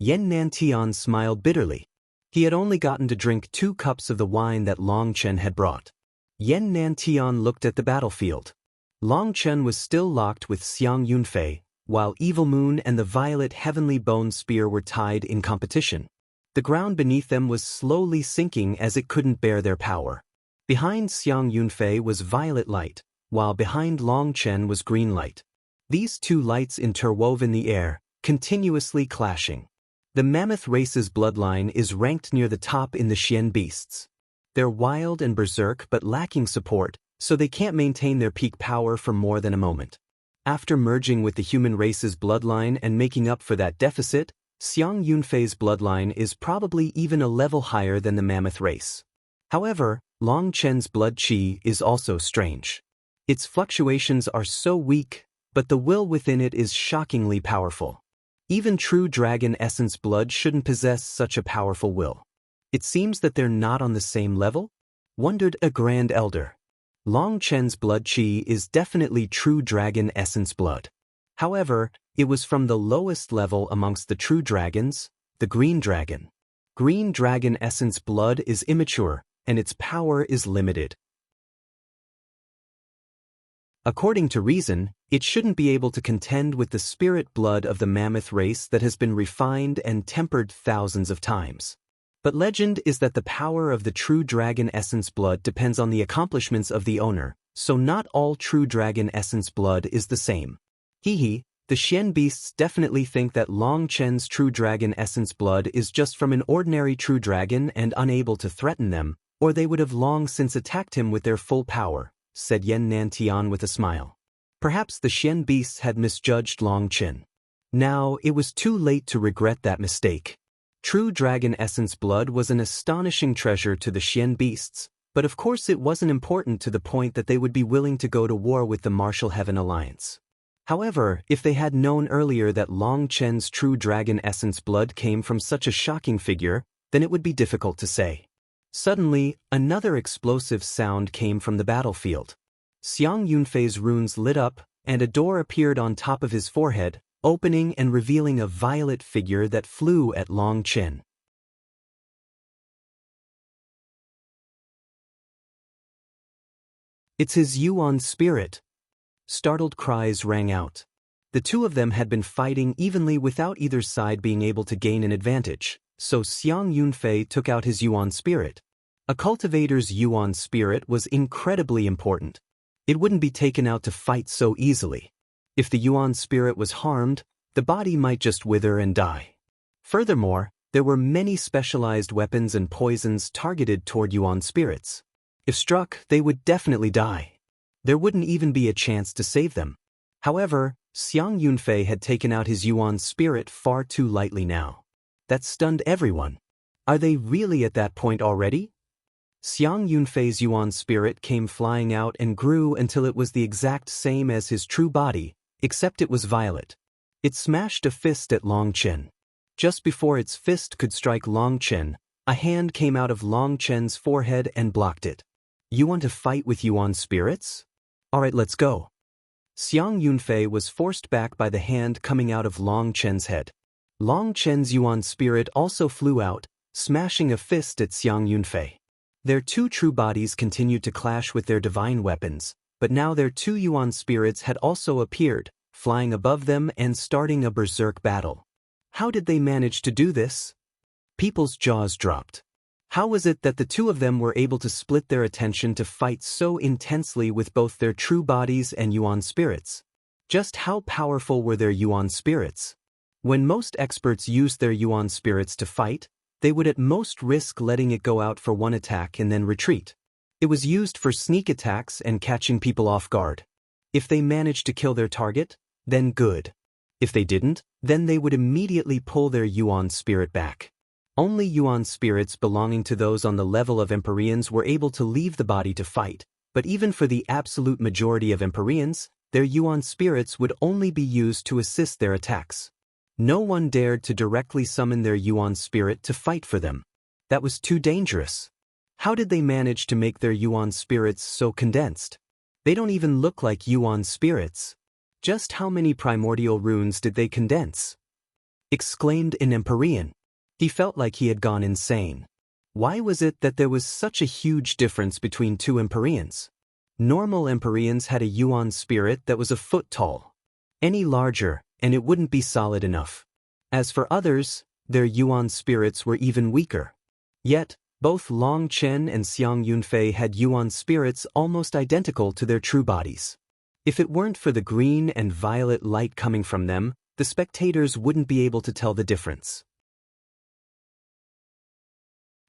Nantian smiled bitterly. He had only gotten to drink 2 cups of the wine that Long Chen had brought. Nantian looked at the battlefield. Long Chen was still locked with Xiang Yunfei, while Evil Moon and the Violet Heavenly Bone Spear were tied in competition. The ground beneath them was slowly sinking as it couldn't bear their power. Behind Xiang Yunfei was violet light, while behind Long Chen was green light. These 2 lights interwove in the air, continuously clashing. The Mammoth race's bloodline is ranked near the top in the Xian beasts. They're wild and berserk but lacking support, so they can't maintain their peak power for more than a moment. After merging with the human race's bloodline and making up for that deficit, Xiang Yunfei's bloodline is probably even a level higher than the Mammoth race. However, Long Chen's blood qi is also strange. Its fluctuations are so weak, but the will within it is shockingly powerful. Even true dragon essence blood shouldn't possess such a powerful will. It seems that they're not on the same level? Wondered a Grand Elder. Long Chen's blood qi is definitely true dragon essence blood. However, it was from the lowest level amongst the true dragons, the green dragon. Green dragon essence blood is immature, and its power is limited. According to reason, it shouldn't be able to contend with the spirit blood of the Mammoth race that has been refined and tempered thousands of times. But legend is that the power of the true dragon essence blood depends on the accomplishments of the owner, so not all true dragon essence blood is the same. Hehe, the Xian beasts definitely think that Long Chen's true dragon essence blood is just from an ordinary true dragon and unable to threaten them, or they would have long since attacked him with their full power, said Nantian with a smile. Perhaps the Xian beasts had misjudged Long Chen. Now, it was too late to regret that mistake. True dragon essence blood was an astonishing treasure to the Xian beasts, but of course it wasn't important to the point that they would be willing to go to war with the Martial Heaven Alliance. However, if they had known earlier that Long Chen's true dragon essence blood came from such a shocking figure, then it would be difficult to say. Suddenly, another explosive sound came from the battlefield. Xiang Yunfei's runes lit up, and a door appeared on top of his forehead, opening and revealing a violet figure that flew at Long Chen. It's his Yuan spirit. Startled cries rang out. The two of them had been fighting evenly without either side being able to gain an advantage, so Xiang Yunfei took out his Yuan spirit. A cultivator's Yuan spirit was incredibly important. It wouldn't be taken out to fight so easily. If the Yuan spirit was harmed, the body might just wither and die. Furthermore, there were many specialized weapons and poisons targeted toward Yuan spirits. If struck, they would definitely die. There wouldn't even be a chance to save them. However, Xiang Yunfei had taken out his Yuan spirit far too lightly now. That stunned everyone. Are they really at that point already? Xiang Yunfei's Yuan spirit came flying out and grew until it was the exact same as his true body, except it was violet. It smashed a fist at Long Chen. Just before its fist could strike Long Chen, a hand came out of Long Chen's forehead and blocked it. You want to fight with Yuan spirits? Alright, let's go. Xiang Yunfei was forced back by the hand coming out of Long Chen's head. Long Chen's Yuan spirit also flew out, smashing a fist at Xiang Yunfei. Their two true bodies continued to clash with their divine weapons, but now their two Yuan spirits had also appeared, flying above them and starting a berserk battle. How did they manage to do this? People's jaws dropped. How was it that the two of them were able to split their attention to fight so intensely with both their true bodies and Yuan spirits? Just how powerful were their Yuan spirits? When most experts used their Yuan spirits to fight, they would at most risk letting it go out for one attack and then retreat. It was used for sneak attacks and catching people off guard. If they managed to kill their target, then good. If they didn't, then they would immediately pull their Yuan spirit back. Only Yuan spirits belonging to those on the level of Empyreans were able to leave the body to fight, but even for the absolute majority of Empyreans, their Yuan spirits would only be used to assist their attacks. No one dared to directly summon their Yuan spirit to fight for them. That was too dangerous. How did they manage to make their Yuan spirits so condensed? They don't even look like Yuan spirits. Just how many primordial runes did they condense? Exclaimed an Empyrean. He felt like he had gone insane. Why was it that there was such a huge difference between two Empyreans? Normal Empyreans had a Yuan spirit that was a foot tall. Any larger, and it wouldn't be solid enough. As for others, their Yuan spirits were even weaker. Yet, both Long Chen and Xiang Yunfei had Yuan spirits almost identical to their true bodies. If it weren't for the green and violet light coming from them, the spectators wouldn't be able to tell the difference.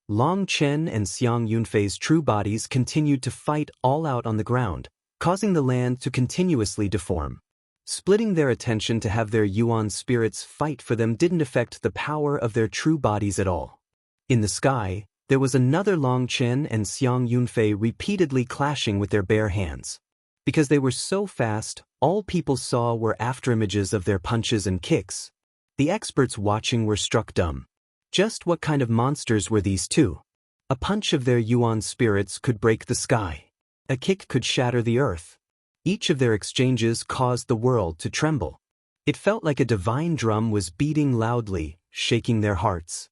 Long Chen and Xiang Yunfei's true bodies continued to fight all out on the ground, causing the land to continuously deform. Splitting their attention to have their Yuan spirits fight for them didn't affect the power of their true bodies at all. In the sky, there was another Long Chen and Xiang Yunfei repeatedly clashing with their bare hands. Because they were so fast, all people saw were afterimages of their punches and kicks. The experts watching were struck dumb. Just what kind of monsters were these two? A punch of their Yuan spirits could break the sky. A kick could shatter the earth. Each of their exchanges caused the world to tremble. It felt like a divine drum was beating loudly, shaking their hearts.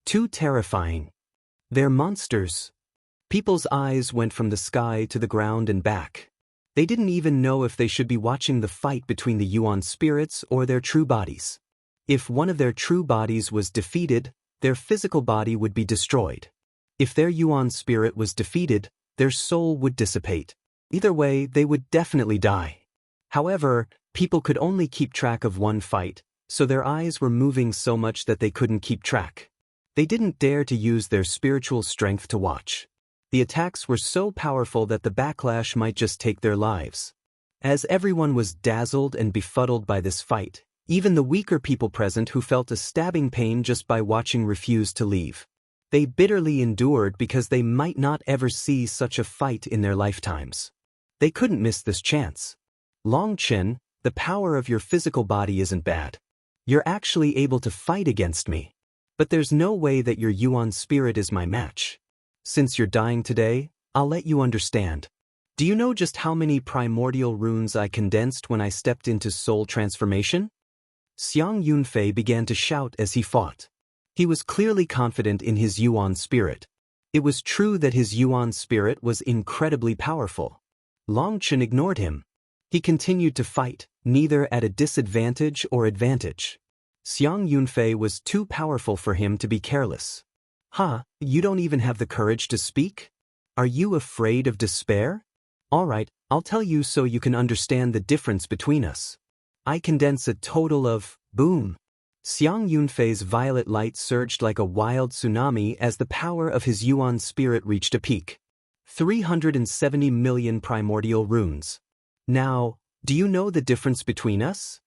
Too terrifying. They're monsters. People's eyes went from the sky to the ground and back. They didn't even know if they should be watching the fight between the Yuan spirits or their true bodies. If one of their true bodies was defeated, their physical body would be destroyed. If their Yuan spirit was defeated, their soul would dissipate. Either way, they would definitely die. However, people could only keep track of one fight, so their eyes were moving so much that they couldn't keep track. They didn't dare to use their spiritual strength to watch. The attacks were so powerful that the backlash might just take their lives. As everyone was dazzled and befuddled by this fight, even the weaker people present who felt a stabbing pain just by watching refused to leave. They bitterly endured because they might not ever see such a fight in their lifetimes. They couldn't miss this chance. Longchen, the power of your physical body isn't bad. You're actually able to fight against me. But there's no way that your Yuan spirit is my match. Since you're dying today, I'll let you understand. Do you know just how many primordial runes I condensed when I stepped into soul transformation? Xiang Yunfei began to shout as he fought. He was clearly confident in his Yuan spirit. It was true that his Yuan spirit was incredibly powerful. Longchen ignored him. He continued to fight, neither at a disadvantage or advantage. Xiang Yunfei was too powerful for him to be careless. "Huh, you don't even have the courage to speak? Are you afraid of despair? Alright, I'll tell you so you can understand the difference between us. I condense a total of, boom." Xiang Yunfei's violet light surged like a wild tsunami as the power of his Yuan spirit reached a peak. 370 million primordial runes. Now, do you know the difference between us?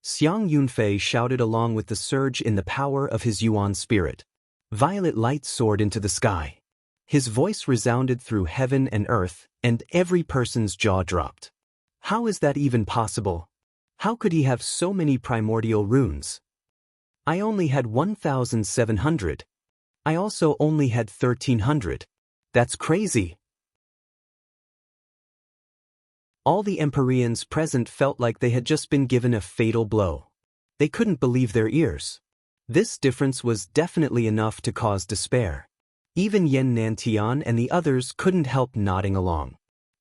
Xiang Yunfei shouted along with the surge in the power of his Yuan spirit. Violet light soared into the sky. His voice resounded through heaven and earth, and every person's jaw dropped. How is that even possible? How could he have so many primordial runes? I only had 1,700. I also only had 1,300. That's crazy. All the Empyreans present felt like they had just been given a fatal blow. They couldn't believe their ears. This difference was definitely enough to cause despair. Even Nantian and the others couldn't help nodding along.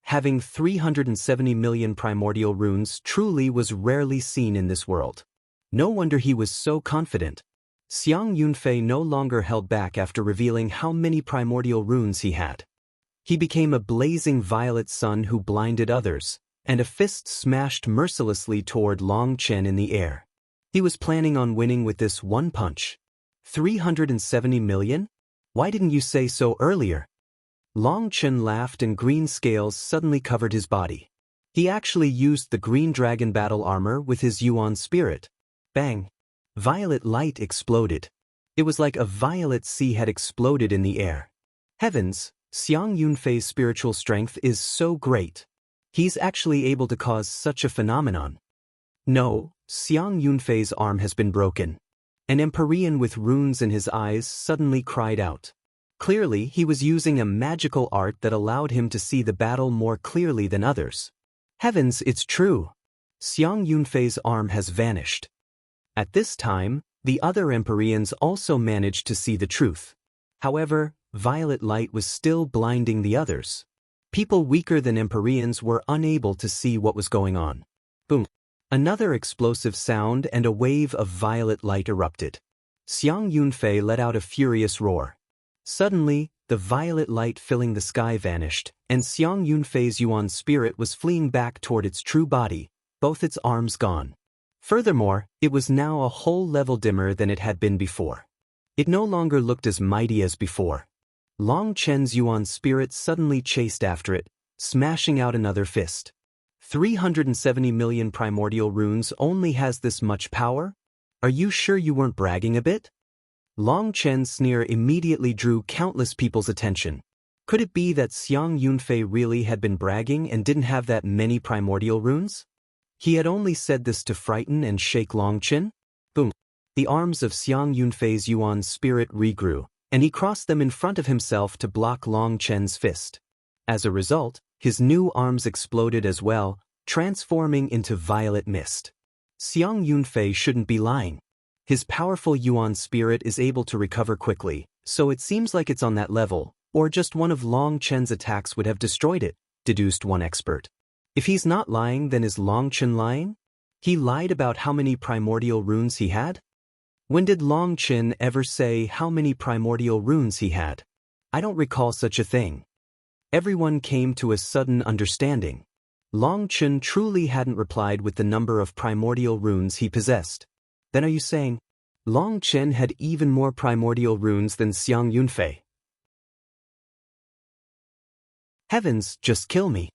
Having 370 million primordial runes truly was rarely seen in this world. No wonder he was so confident. Xiang Yunfei no longer held back after revealing how many primordial runes he had. He became a blazing violet sun who blinded others, and a fist smashed mercilessly toward Longchen in the air. He was planning on winning with this one punch. 370 million? Why didn't you say so earlier? Longchen laughed and green scales suddenly covered his body. He actually used the green dragon battle armor with his Yuan spirit. Bang! Violet light exploded. It was like a violet sea had exploded in the air. Heavens, Xiang Yunfei's spiritual strength is so great. He's actually able to cause such a phenomenon. No, Xiang Yunfei's arm has been broken. An Empyrean with runes in his eyes suddenly cried out. Clearly, he was using a magical art that allowed him to see the battle more clearly than others. Heavens, it's true. Xiang Yunfei's arm has vanished. At this time, the other Empyreans also managed to see the truth. However, violet light was still blinding the others. People weaker than Empyreans were unable to see what was going on. Boom! Another explosive sound and a wave of violet light erupted. Xiang Yunfei let out a furious roar. Suddenly, the violet light filling the sky vanished, and Xiang Yunfei's Yuan spirit was fleeing back toward its true body, both its arms gone. Furthermore, it was now a whole level dimmer than it had been before. It no longer looked as mighty as before. Longchen's Yuan spirit suddenly chased after it, smashing out another fist. 370 million primordial runes only has this much power? Are you sure you weren't bragging a bit? Longchen's sneer immediately drew countless people's attention. Could it be that Xiang Yunfei really had been bragging and didn't have that many primordial runes? He had only said this to frighten and shake Longchen? Boom! The arms of Xiang Yunfei's Yuan spirit regrew, and he crossed them in front of himself to block Longchen's fist. As a result, his new arms exploded as well, transforming into violet mist. Xiang Yunfei shouldn't be lying. His powerful Yuan spirit is able to recover quickly, so it seems like it's on that level, or just one of Longchen's attacks would have destroyed it, deduced one expert. If he's not lying, then is Longchen lying? He lied about how many primordial runes he had? When did Long Chen ever say how many primordial runes he had? I don't recall such a thing. Everyone came to a sudden understanding. Long Chen truly hadn't replied with the number of primordial runes he possessed. Then are you saying Long Chen had even more primordial runes than Xiang Yunfei? Heavens, just kill me.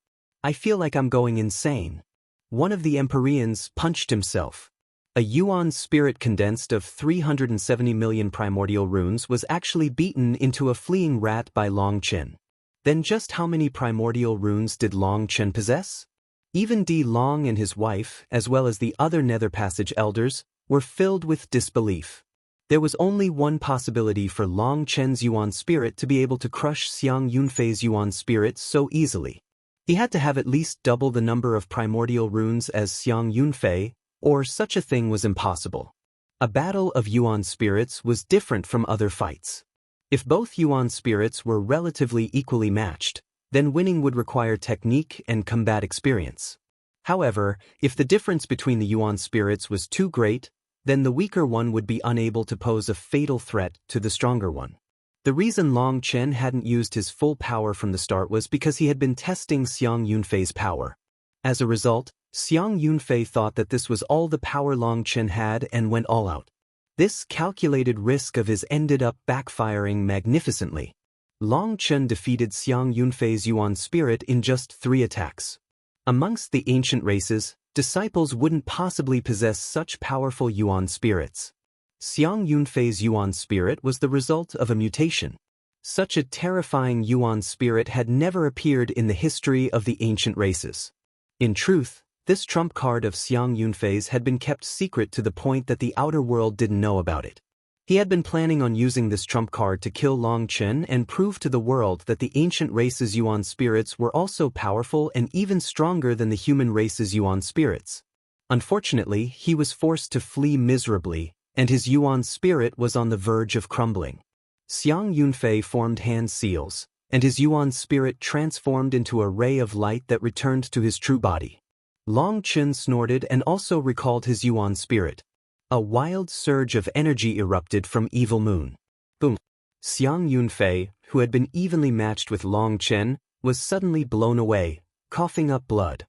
I feel like I'm going insane. One of the Empyreans punched himself. A Yuan spirit condensed of 370 million primordial runes was actually beaten into a fleeing rat by Long Chen. Then just how many primordial runes did Long Chen possess? Even Di Long and his wife, as well as the other Nether Passage elders, were filled with disbelief. There was only one possibility for Long Chen's Yuan spirit to be able to crush Xiang Yunfei's Yuan spirit so easily. He had to have at least double the number of primordial runes as Xiang Yunfei, or such a thing was impossible. A battle of Yuan spirits was different from other fights. If both Yuan spirits were relatively equally matched, then winning would require technique and combat experience. However, if the difference between the Yuan spirits was too great, then the weaker one would be unable to pose a fatal threat to the stronger one. The reason Long Chen hadn't used his full power from the start was because he had been testing Xiang Yunfei's power. As a result, Xiang Yunfei thought that this was all the power Long Chen had and went all out. This calculated risk of his ended up backfiring magnificently. Long Chen defeated Xiang Yunfei's Yuan spirit in just 3 attacks. Amongst the ancient races, disciples wouldn't possibly possess such powerful Yuan spirits. Xiang Yunfei's Yuan spirit was the result of a mutation. Such a terrifying Yuan spirit had never appeared in the history of the ancient races. In truth, this trump card of Xiang Yunfei's had been kept secret to the point that the outer world didn't know about it. He had been planning on using this trump card to kill Long Chen and prove to the world that the ancient race's Yuan spirits were also powerful and even stronger than the human race's Yuan spirits. Unfortunately, he was forced to flee miserably, and his Yuan spirit was on the verge of crumbling. Xiang Yunfei formed hand seals, and his Yuan spirit transformed into a ray of light that returned to his true body. Long Chen snorted and also recalled his Yuan spirit. A wild surge of energy erupted from Evil Moon. Boom! Xiang Yunfei, who had been evenly matched with Long Chen, was suddenly blown away, coughing up blood.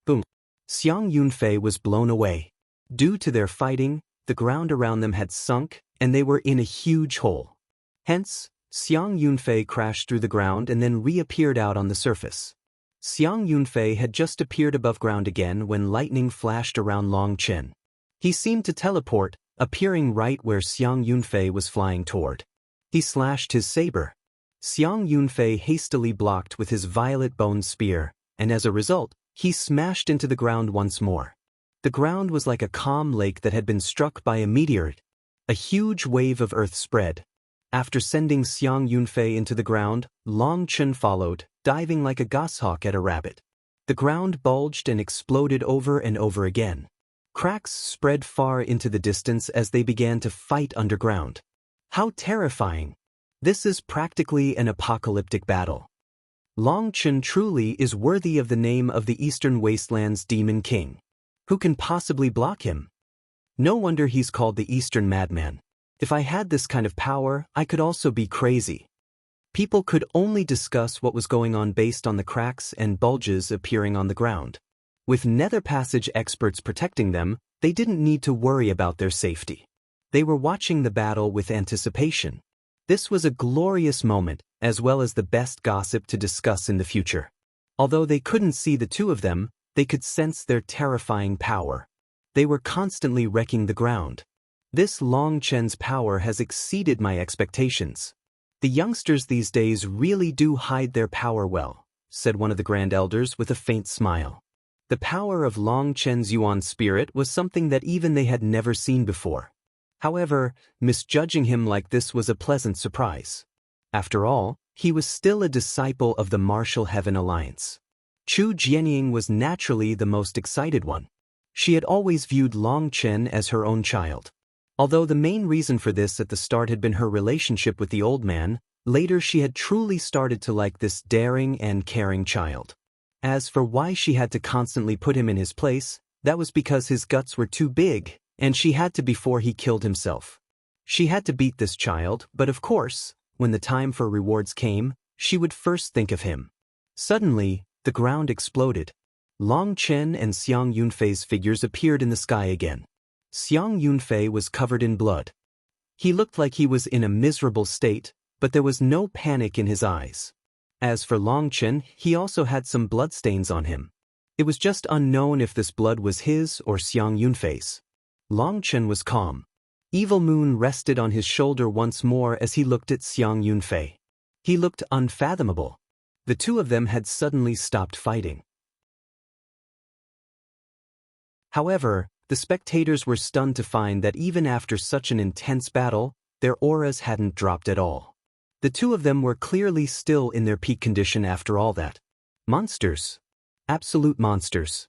Boom! Xiang Yunfei was blown away. Due to their fighting, the ground around them had sunk, and they were in a huge hole. Hence, Xiang Yunfei crashed through the ground and then reappeared out on the surface. Xiang Yunfei had just appeared above ground again when lightning flashed around Long Chen. He seemed to teleport, appearing right where Xiang Yunfei was flying toward. He slashed his saber. Xiang Yunfei hastily blocked with his violet bone spear, and as a result, he smashed into the ground once more. The ground was like a calm lake that had been struck by a meteor. A huge wave of earth spread. After sending Xiang Yunfei into the ground, Long Chen followed, diving like a goshawk at a rabbit. The ground bulged and exploded over and over again. Cracks spread far into the distance as they began to fight underground. How terrifying! This is practically an apocalyptic battle. Long Chen truly is worthy of the name of the Eastern Wasteland's Demon King. Who can possibly block him? No wonder he's called the Eastern Madman. If I had this kind of power, I could also be crazy. People could only discuss what was going on based on the cracks and bulges appearing on the ground. With Nether Passage experts protecting them, they didn't need to worry about their safety. They were watching the battle with anticipation. This was a glorious moment, as well as the best gossip to discuss in the future. Although they couldn't see the two of them, they could sense their terrifying power. They were constantly wrecking the ground. This Long Chen's power has exceeded my expectations. The youngsters these days really do hide their power well, said one of the Grand Elders with a faint smile. The power of Long Chen's Yuan spirit was something that even they had never seen before. However, misjudging him like this was a pleasant surprise. After all, he was still a disciple of the Martial Heaven Alliance. Chu Jianying was naturally the most excited one. She had always viewed Long Chen as her own child. Although the main reason for this at the start had been her relationship with the old man, later she had truly started to like this daring and caring child. As for why she had to constantly put him in his place, that was because his guts were too big, and she had to before he killed himself. She had to beat this child, but of course, when the time for rewards came, she would first think of him. Suddenly, the ground exploded. Long Chen and Xiang Yunfei's figures appeared in the sky again. Xiang Yunfei was covered in blood. He looked like he was in a miserable state, but there was no panic in his eyes. As for Long Chen, he also had some bloodstains on him. It was just unknown if this blood was his or Xiang Yunfei's. Long Chen was calm. Evil Moon rested on his shoulder once more as he looked at Xiang Yunfei. He looked unfathomable. The two of them had suddenly stopped fighting. However, the spectators were stunned to find that even after such an intense battle, their auras hadn't dropped at all. The two of them were clearly still in their peak condition after all that. Monsters. Absolute monsters.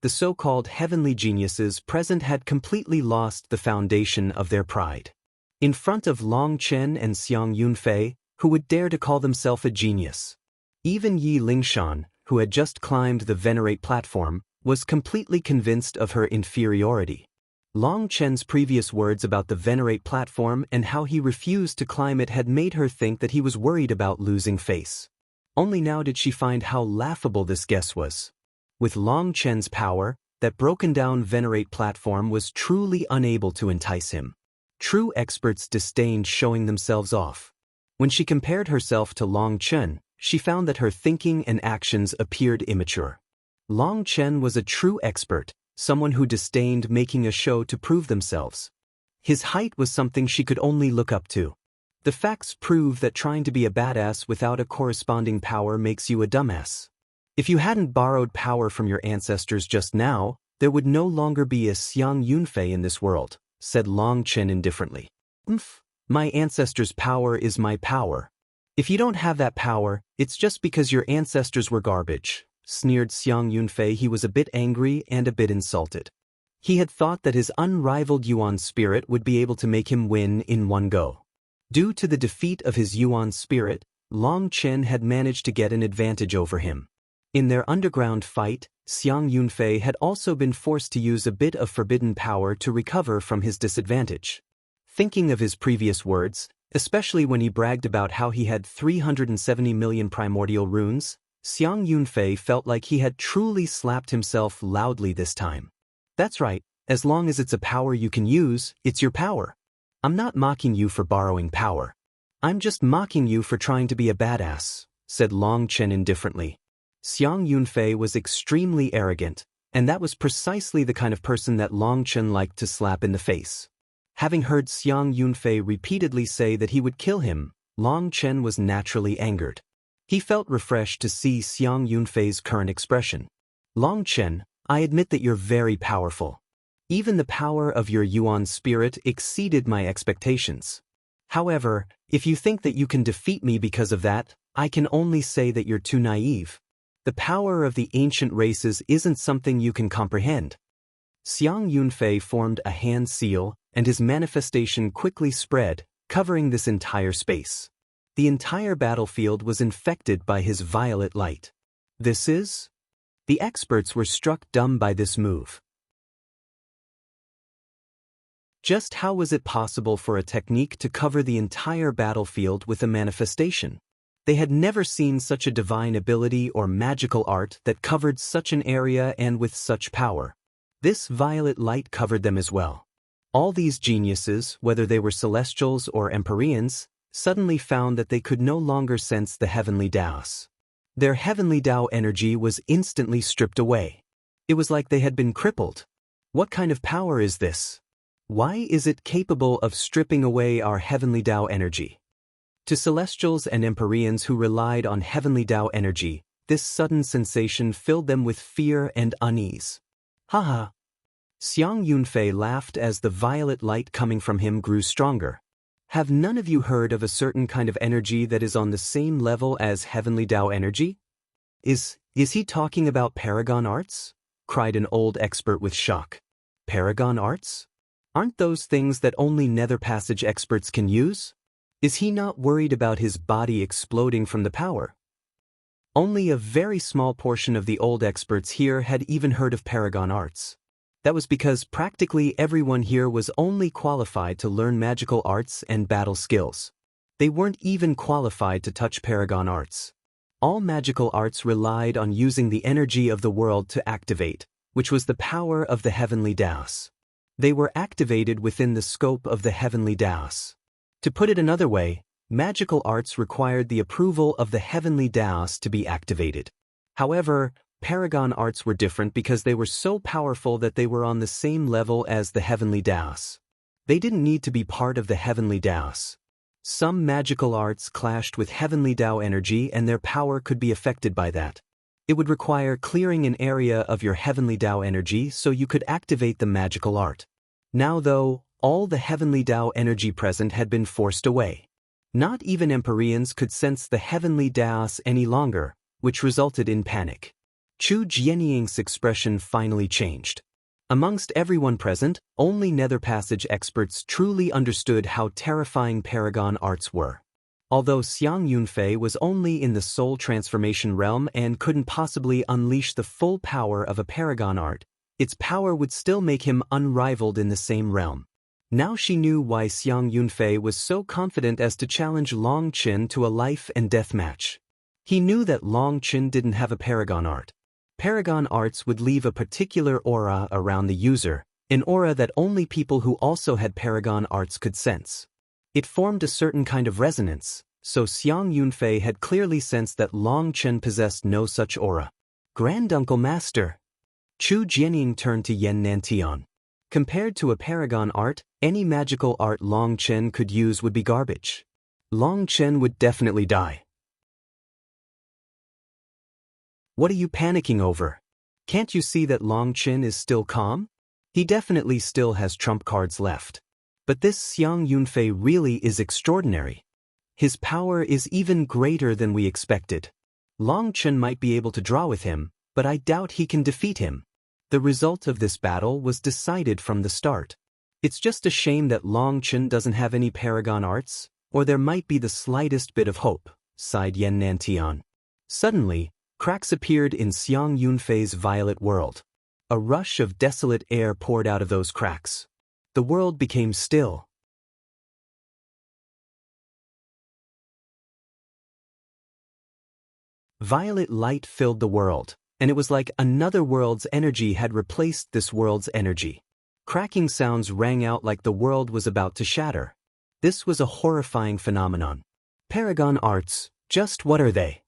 The so-called heavenly geniuses present had completely lost the foundation of their pride. In front of Long Chen and Xiang Yunfei, who would dare to call themselves a genius? Even Yi Lingshan, who had just climbed the Venerate platform, was completely convinced of her inferiority. Long Chen's previous words about the Venerate platform and how he refused to climb it had made her think that he was worried about losing face. Only now did she find how laughable this guess was. With Long Chen's power, that broken-down Venerate platform was truly unable to entice him. True experts disdained showing themselves off. When she compared herself to Long Chen, she found that her thinking and actions appeared immature. Long Chen was a true expert, someone who disdained making a show to prove themselves. His height was something she could only look up to. The facts prove that trying to be a badass without a corresponding power makes you a dumbass. If you hadn't borrowed power from your ancestors just now, there would no longer be a Xiang Yunfei in this world, said Long Chen indifferently. My ancestors' power is my power. If you don't have that power, it's just because your ancestors were garbage, sneered Xiang Yunfei. He was a bit angry and a bit insulted. He had thought that his unrivaled Yuan spirit would be able to make him win in one go. Due to the defeat of his Yuan spirit, Long Chen had managed to get an advantage over him. In their underground fight, Xiang Yunfei had also been forced to use a bit of forbidden power to recover from his disadvantage. Thinking of his previous words, especially when he bragged about how he had 370 million primordial runes, Xiang Yunfei felt like he had truly slapped himself loudly this time. That's right, as long as it's a power you can use, it's your power. I'm not mocking you for borrowing power. I'm just mocking you for trying to be a badass, said Long Chen indifferently. Xiang Yunfei was extremely arrogant, and that was precisely the kind of person that Long Chen liked to slap in the face. Having heard Xiang Yunfei repeatedly say that he would kill him, Long Chen was naturally angered. He felt refreshed to see Xiang Yunfei's current expression. Long Chen, I admit that you're very powerful. Even the power of your Yuan spirit exceeded my expectations. However, if you think that you can defeat me because of that, I can only say that you're too naive. The power of the ancient races isn't something you can comprehend. Xiang Yunfei formed a hand seal, and his manifestation quickly spread, covering this entire space. The entire battlefield was infected by his violet light. This is? The experts were struck dumb by this move. Just how was it possible for a technique to cover the entire battlefield with a manifestation? They had never seen such a divine ability or magical art that covered such an area and with such power. This violet light covered them as well. All these geniuses, whether they were celestials or empyreans, suddenly found that they could no longer sense the heavenly Daos. Their heavenly Dao energy was instantly stripped away. It was like they had been crippled. What kind of power is this? Why is it capable of stripping away our heavenly Dao energy? To celestials and empyreans who relied on heavenly Dao energy, this sudden sensation filled them with fear and unease. Haha. Xiang Yunfei laughed as the violet light coming from him grew stronger. Have none of you heard of a certain kind of energy that is on the same level as heavenly Dao energy? Is he talking about Paragon arts? Cried an old expert with shock. Paragon arts? Aren't those things that only Nether Passage experts can use? Is he not worried about his body exploding from the power? Only a very small portion of the old experts here had even heard of Paragon arts. That was because practically everyone here was only qualified to learn magical arts and battle skills. They weren't even qualified to touch Paragon arts. All magical arts relied on using the energy of the world to activate, which was the power of the heavenly Daos. They were activated within the scope of the heavenly Daos. To put it another way, magical arts required the approval of the heavenly Daos to be activated. However, Paragon arts were different because they were so powerful that they were on the same level as the heavenly Daos. They didn't need to be part of the heavenly Daos. Some magical arts clashed with heavenly Dao energy and their power could be affected by that. It would require clearing an area of your heavenly Dao energy so you could activate the magical art. Now though, all the heavenly Dao energy present had been forced away. Not even Empyreans could sense the heavenly Daos any longer, which resulted in panic. Chu Jianying's expression finally changed. Amongst everyone present, only Nether Passage experts truly understood how terrifying Paragon arts were. Although Xiang Yunfei was only in the soul transformation realm and couldn't possibly unleash the full power of a Paragon art, its power would still make him unrivaled in the same realm. Now she knew why Xiang Yunfei was so confident as to challenge Long Qin to a life and death match. He knew that Long Qin didn't have a Paragon art. Paragon arts would leave a particular aura around the user, an aura that only people who also had Paragon arts could sense. It formed a certain kind of resonance, so Xiang Yunfei had clearly sensed that Long Qin possessed no such aura. Granduncle Master. Chu Jianying turned to Nantian. Compared to a Paragon art, any magical art Long Qin could use would be garbage. Long Qin would definitely die. What are you panicking over? Can't you see that Long Qin is still calm? He definitely still has trump cards left. But this Xiang Yunfei really is extraordinary. His power is even greater than we expected. Long Qin might be able to draw with him, but I doubt he can defeat him. The result of this battle was decided from the start. It's just a shame that Long Qin doesn't have any Paragon arts, or there might be the slightest bit of hope, sighed Nantian. Suddenly, cracks appeared in Xiang Yunfei's violet world. A rush of desolate air poured out of those cracks. The world became still. Violet light filled the world, and it was like another world's energy had replaced this world's energy. Cracking sounds rang out like the world was about to shatter. This was a horrifying phenomenon. Paragon arts, just what are they?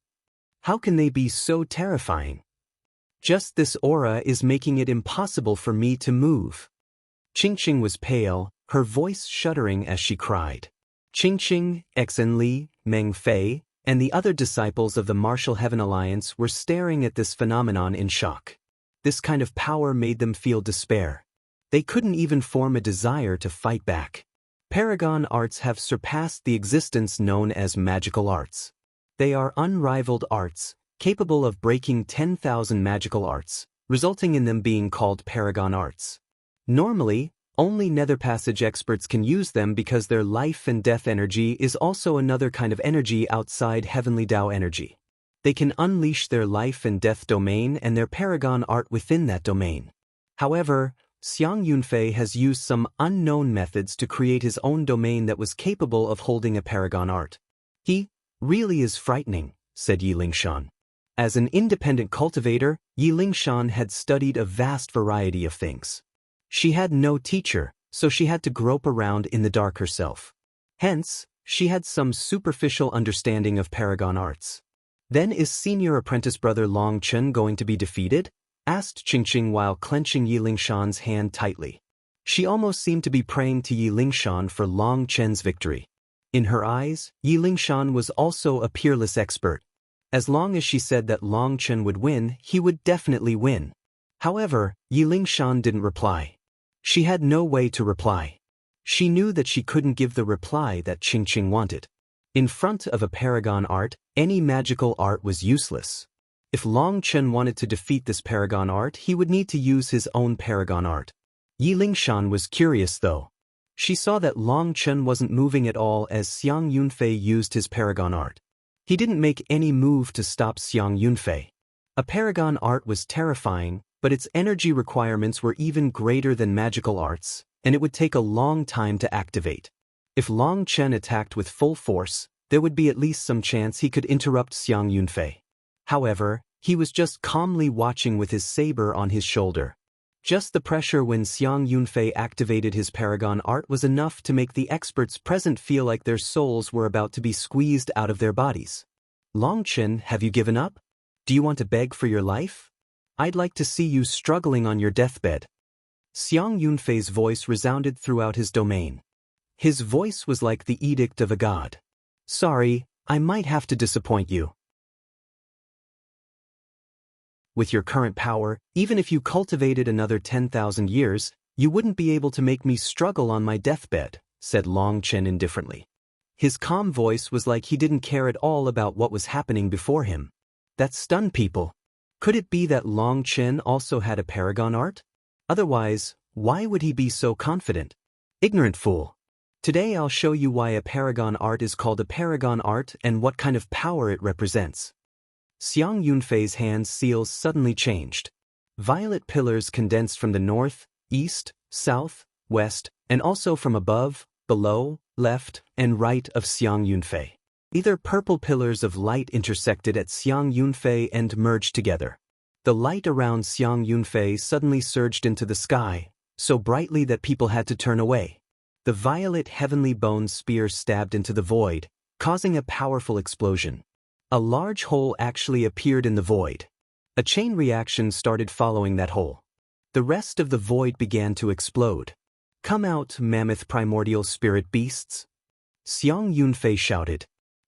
How can they be so terrifying? Just this aura is making it impossible for me to move. Qingqing was pale, her voice shuddering as she cried. Qingqing, Xinli, Meng Fei, and the other disciples of the Martial Heaven Alliance were staring at this phenomenon in shock. This kind of power made them feel despair. They couldn't even form a desire to fight back. Paragon arts have surpassed the existence known as magical arts. They are unrivaled arts, capable of breaking 10,000 magical arts, resulting in them being called Paragon arts. Normally, only Nether Passage experts can use them because their life and death energy is also another kind of energy outside Heavenly Dao energy. They can unleash their life and death domain and their Paragon art within that domain. However, Xiang Yunfei has used some unknown methods to create his own domain that was capable of holding a Paragon art. He really is frightening, said Yi Lingshan. As an independent cultivator, Yi Lingshan had studied a vast variety of things. She had no teacher, so she had to grope around in the dark herself. Hence, she had some superficial understanding of Paragon arts. Then is senior apprentice brother Long Qin going to be defeated? Asked Qingqing while clenching Yi Lingshan's hand tightly. She almost seemed to be praying to Yi Lingshan for Long Qin's victory. In her eyes, Yi Lingshan was also a peerless expert. As long as she said that Long Qin would win, he would definitely win. However, Yi Lingshan didn't reply. She had no way to reply. She knew that she couldn't give the reply that Qingqing wanted. In front of a Paragon art, any magical art was useless. If Long Qin wanted to defeat this Paragon art, he would need to use his own Paragon art. Yi Lingshan was curious though. She saw that Long Qin wasn't moving at all as Xiang Yunfei used his Paragon art. He didn't make any move to stop Xiang Yunfei. A Paragon art was terrifying, but its energy requirements were even greater than magical arts, and it would take a long time to activate. If Long Chen attacked with full force, there would be at least some chance he could interrupt Xiang Yunfei. However, he was just calmly watching with his saber on his shoulder. Just the pressure when Xiang Yunfei activated his Paragon art was enough to make the experts present feel like their souls were about to be squeezed out of their bodies. Long Chen, have you given up? Do you want to beg for your life? I'd like to see you struggling on your deathbed. Xiang Yunfei's voice resounded throughout his domain. His voice was like the edict of a god. Sorry, I might have to disappoint you. With your current power, even if you cultivated another 10,000 years, you wouldn't be able to make me struggle on my deathbed, said Long Chen indifferently. His calm voice was like he didn't care at all about what was happening before him. That stunned people. Could it be that Long Chen also had a Paragon art? Otherwise, why would he be so confident? Ignorant fool. Today I'll show you why a Paragon art is called a Paragon art and what kind of power it represents. Xiang Yunfei's hand seals suddenly changed. Violet pillars condensed from the north, east, south, west, and also from above, below, left, and right of Xiang Yunfei. Either purple pillars of light intersected at Xiang Yunfei and merged together. The light around Xiang Yunfei suddenly surged into the sky, so brightly that people had to turn away. The violet heavenly bone spear stabbed into the void, causing a powerful explosion. A large hole actually appeared in the void. A chain reaction started following that hole. The rest of the void began to explode. Come out, Mammoth primordial spirit beasts! Xiang Yunfei shouted.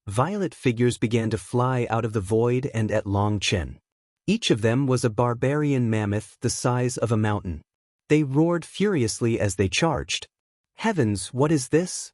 Violet figures began to fly out of the void and at Long Chen. Each of them was a barbarian mammoth the size of a mountain. They roared furiously as they charged. Heavens, what is this?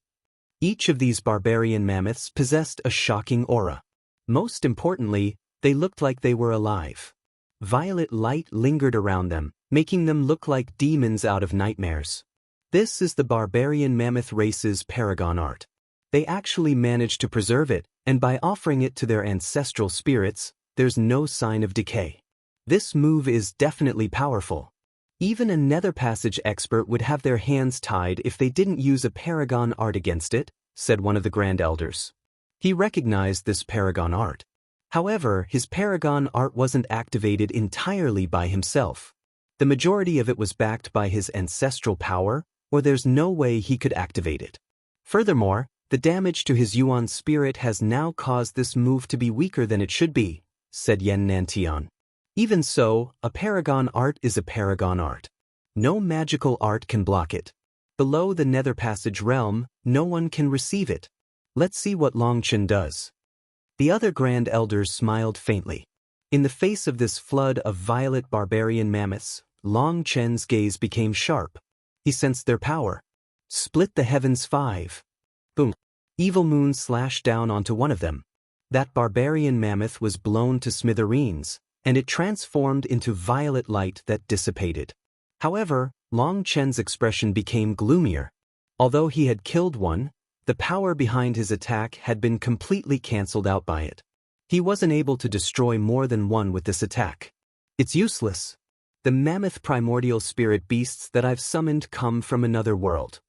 Each of these barbarian mammoths possessed a shocking aura. Most importantly, they looked like they were alive. Violet light lingered around them, making them look like demons out of nightmares. This is the barbarian mammoth race's Paragon art. They actually managed to preserve it, and by offering it to their ancestral spirits, there's no sign of decay. This move is definitely powerful. Even a Nether Passage expert would have their hands tied if they didn't use a Paragon art against it, said one of the Grand Elders. He recognized this Paragon art. However, his Paragon art wasn't activated entirely by himself. The majority of it was backed by his ancestral power, or there's no way he could activate it. Furthermore, the damage to his Yuan spirit has now caused this move to be weaker than it should be, said Nantian. Even so, a Paragon art is a Paragon art. No magical art can block it. Below the Nether Passage realm, no one can receive it. Let's see what Long Chen does. The other Grand Elders smiled faintly. In the face of this flood of violet barbarian mammoths, Long Chen's gaze became sharp. He sensed their power. Split the heavens 5. Boom. Evil moon slashed down onto one of them. That barbarian mammoth was blown to smithereens, and it transformed into violet light that dissipated. However, Long Chen's expression became gloomier. Although he had killed one, the power behind his attack had been completely cancelled out by it. He wasn't able to destroy more than one with this attack. It's useless. The mammoth primordial spirit beasts that I've summoned come from another world.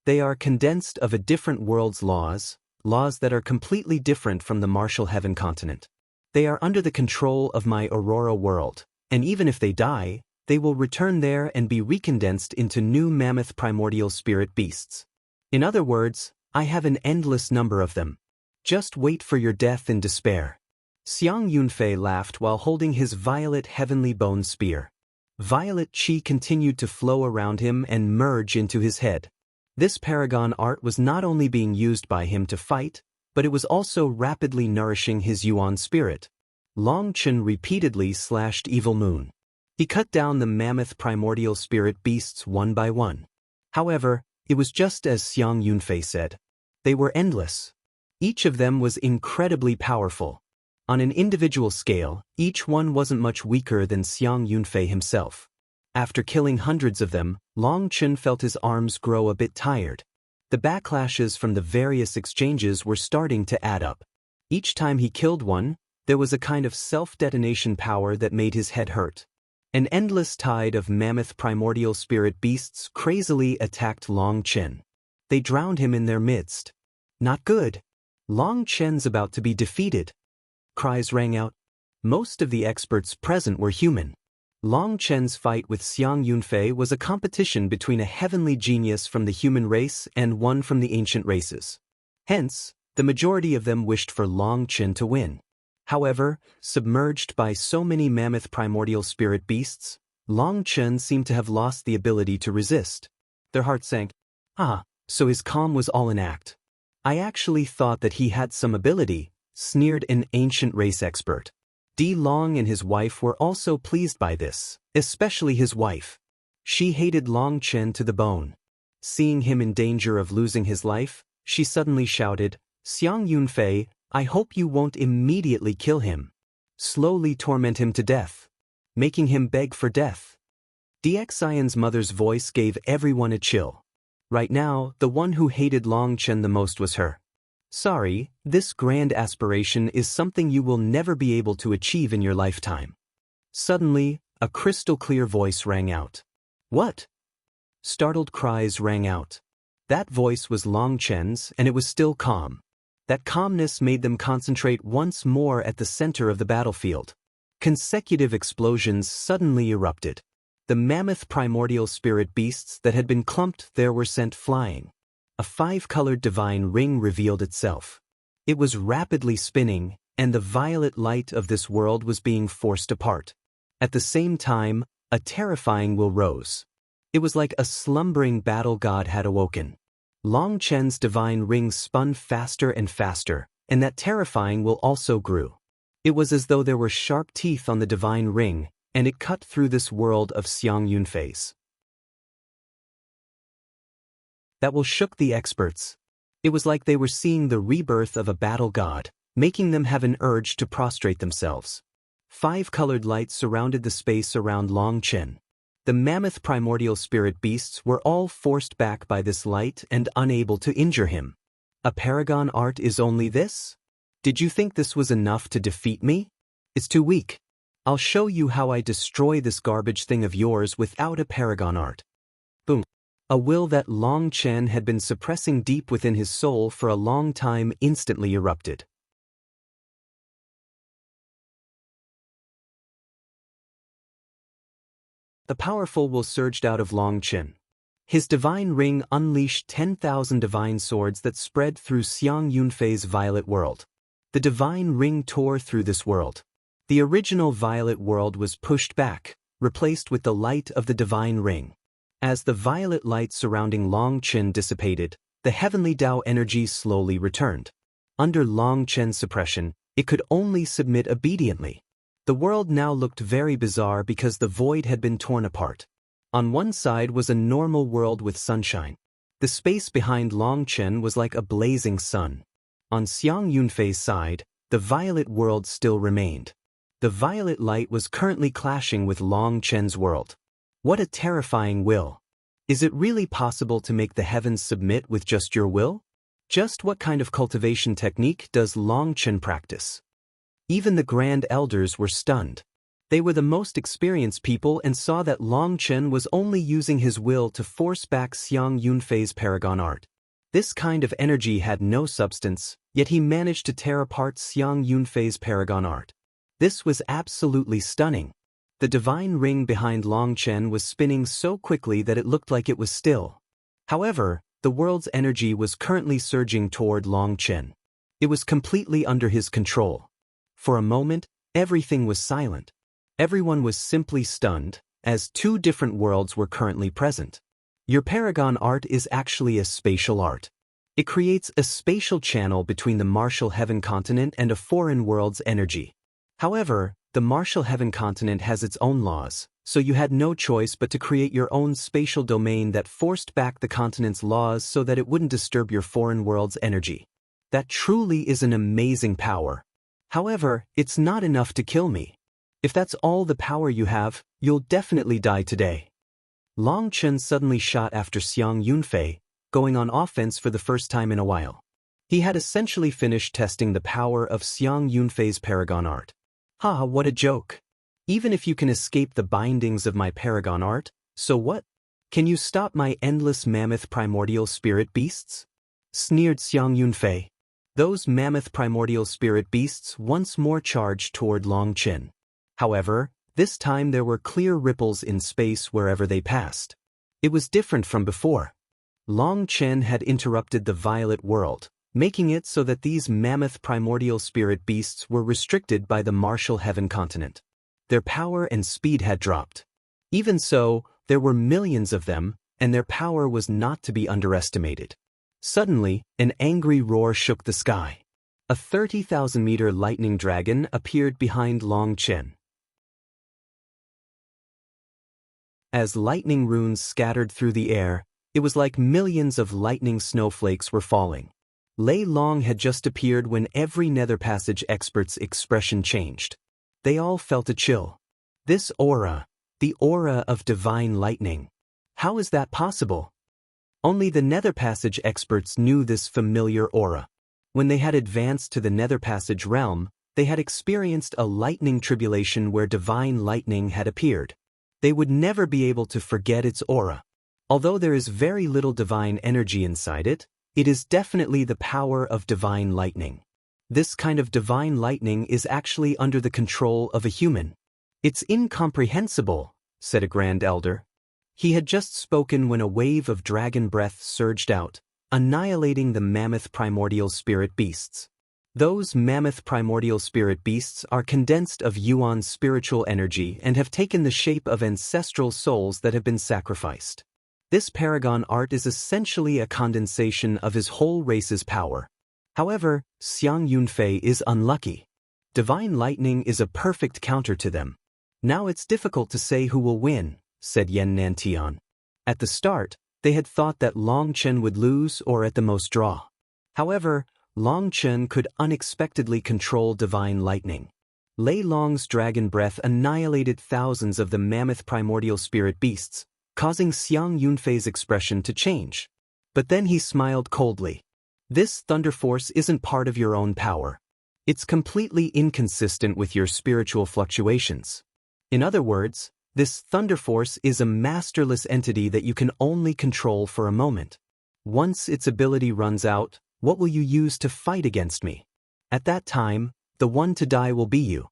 They are condensed of a different world's laws that are completely different from the martial heaven continent. They are under the control of my Aurora world, and even if they die, they will return there and be recondensed into new mammoth primordial spirit beasts. In other words, I have an endless number of them. Just wait for your death in despair. Xiang Yunfei laughed while holding his violet heavenly bone spear. Violet chi continued to flow around him and merge into his head. This Paragon art was not only being used by him to fight, but it was also rapidly nourishing his Yuan spirit. Long Chen repeatedly slashed Evil Moon. He cut down the mammoth primordial spirit beasts one by one. However, it was just as Xiang Yunfei said. They were endless. Each of them was incredibly powerful. On an individual scale, each one wasn't much weaker than Xiang Yunfei himself. After killing hundreds of them, Long Chen felt his arms grow a bit tired. The backlashes from the various exchanges were starting to add up. Each time he killed one, there was a kind of self-detonation power that made his head hurt. An endless tide of mammoth primordial spirit beasts crazily attacked Long Chen. They drowned him in their midst. Not good. Long Chen's about to be defeated. Cries rang out. Most of the experts present were human. Long Chen's fight with Xiang Yunfei was a competition between a heavenly genius from the human race and one from the ancient races. Hence, the majority of them wished for Long Chen to win. However, submerged by so many mammoth primordial spirit beasts, Long Chen seemed to have lost the ability to resist. Their hearts sank. So his calm was all an act. I actually thought that he had some ability, sneered an ancient race expert. Di Long and his wife were also pleased by this, especially his wife. She hated Long Chen to the bone. Seeing him in danger of losing his life, she suddenly shouted, "Xiang Yunfei, I hope you won't immediately kill him. Slowly torment him to death, making him beg for death." Xian's mother's voice gave everyone a chill. Right now, the one who hated Long Chen the most was her. Sorry, this grand aspiration is something you will never be able to achieve in your lifetime. Suddenly, a crystal-clear voice rang out. What? Startled cries rang out. That voice was Long Chen's, and it was still calm. That calmness made them concentrate once more at the center of the battlefield. Consecutive explosions suddenly erupted. The mammoth primordial spirit beasts that had been clumped there were sent flying. A 5-colored divine ring revealed itself. It was rapidly spinning, and the violet light of this world was being forced apart. At the same time, a terrifying will rose. It was like a slumbering battle god had awoken. Long Chen's divine ring spun faster and faster, and that terrifying will also grew. It was as though there were sharp teeth on the divine ring, and it cut through this world of Xiang Yunfei's. That will shook the experts. It was like they were seeing the rebirth of a battle god, making them have an urge to prostrate themselves. 5-colored lights surrounded the space around Long Chen. The mammoth primordial spirit beasts were all forced back by this light and unable to injure him. A paragon art is only this? Did you think this was enough to defeat me? It's too weak. I'll show you how I destroy this garbage thing of yours without a paragon art. Boom. A will that Long Chen had been suppressing deep within his soul for a long time instantly erupted. The powerful will surged out of Long Chen. His divine ring unleashed 10,000 divine swords that spread through Xiang Yunfei's violet world. The divine ring tore through this world. The original violet world was pushed back, replaced with the light of the divine ring. As the violet light surrounding Long Chen dissipated, the heavenly Dao energy slowly returned. Under Long Chen's suppression, it could only submit obediently. The world now looked very bizarre because the void had been torn apart. On one side was a normal world with sunshine. The space behind Long Chen was like a blazing sun. On Xiang Yunfei's side, the violet world still remained. The violet light was currently clashing with Long Chen's world. What a terrifying will. Is it really possible to make the heavens submit with just your will? Just what kind of cultivation technique does Long Chen practice? Even the Grand Elders were stunned. They were the most experienced people and saw that Long Chen was only using his will to force back Xiang Yunfei's paragon art. This kind of energy had no substance, yet he managed to tear apart Xiang Yunfei's paragon art. This was absolutely stunning. The divine ring behind Long Chen was spinning so quickly that it looked like it was still. However, the world's energy was currently surging toward Long Chen. It was completely under his control. For a moment, everything was silent. Everyone was simply stunned, as two different worlds were currently present. Your paragon art is actually a spatial art. It creates a spatial channel between the martial heaven continent and a foreign world's energy. However, the martial heaven continent has its own laws, so you had no choice but to create your own spatial domain that forced back the continent's laws so that it wouldn't disturb your foreign world's energy. That truly is an amazing power. However, it's not enough to kill me. If that's all the power you have, you'll definitely die today. Long Chen suddenly shot after Xiang Yunfei, going on offense for the first time in a while. He had essentially finished testing the power of Xiang Yunfei's Paragon art. Ha, what a joke. Even if you can escape the bindings of my Paragon art, so what? Can you stop my endless mammoth primordial spirit beasts? Sneered Xiang Yunfei. Those mammoth primordial spirit beasts once more charged toward Long Chen. However, this time there were clear ripples in space wherever they passed. It was different from before. Long Chen had interrupted the violet world, making it so that these mammoth primordial spirit beasts were restricted by the martial heaven continent. Their power and speed had dropped. Even so, there were millions of them, and their power was not to be underestimated. Suddenly, an angry roar shook the sky. A 30,000-meter lightning dragon appeared behind Long Chen. As lightning runes scattered through the air, it was like millions of lightning snowflakes were falling. Lei Long had just appeared when every Nether Passage expert's expression changed. They all felt a chill. This aura, the aura of divine lightning. How is that possible? Only the Nether Passage experts knew this familiar aura. When they had advanced to the Nether Passage realm, they had experienced a lightning tribulation where divine lightning had appeared. They would never be able to forget its aura. Although there is very little divine energy inside it, it is definitely the power of divine lightning. This kind of divine lightning is actually under the control of a human. It's incomprehensible, said a Grand Elder. He had just spoken when a wave of dragon breath surged out, annihilating the mammoth primordial spirit beasts. Those mammoth primordial spirit beasts are condensed of Yuan's spiritual energy and have taken the shape of ancestral souls that have been sacrificed. This Paragon art is essentially a condensation of his whole race's power. However, Xiang Yunfei is unlucky. Divine lightning is a perfect counter to them. Now it's difficult to say who will win, said Nantian. At the start, they had thought that Long Chen would lose or at the most draw. However, Long Chen could unexpectedly control divine lightning. Lei Long's dragon breath annihilated thousands of the mammoth primordial spirit beasts, causing Xiang Yunfei's expression to change. But then he smiled coldly. This thunder force isn't part of your own power. It's completely inconsistent with your spiritual fluctuations. In other words, this thunder force is a masterless entity that you can only control for a moment. Once its ability runs out, what will you use to fight against me? At that time, the one to die will be you.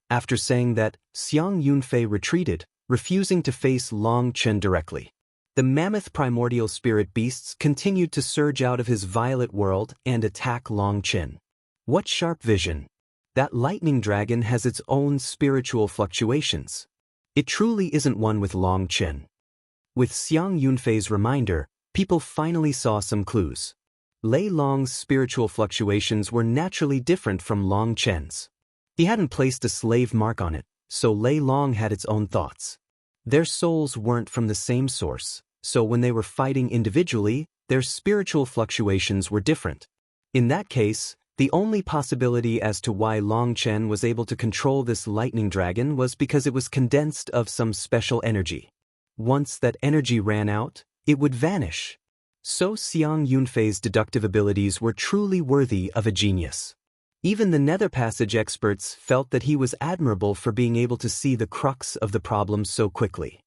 After saying that, Xiang Yunfei retreated, refusing to face Long Chen directly. The mammoth primordial spirit beasts continued to surge out of his violet world and attack Long Chen. What sharp vision! That lightning dragon has its own spiritual fluctuations. It truly isn't one with Long Chen. With Xiang Yunfei's reminder, people finally saw some clues. Lei Long's spiritual fluctuations were naturally different from Long Chen's. He hadn't placed a slave mark on it, so Lei Long had its own thoughts. Their souls weren't from the same source, so when they were fighting individually, their spiritual fluctuations were different. In that case, the only possibility as to why Long Chen was able to control this lightning dragon was because it was condensed of some special energy. Once that energy ran out, it would vanish. So Xiang Yunfei's deductive abilities were truly worthy of a genius. Even the Nether Passage experts felt that he was admirable for being able to see the crux of the problem so quickly.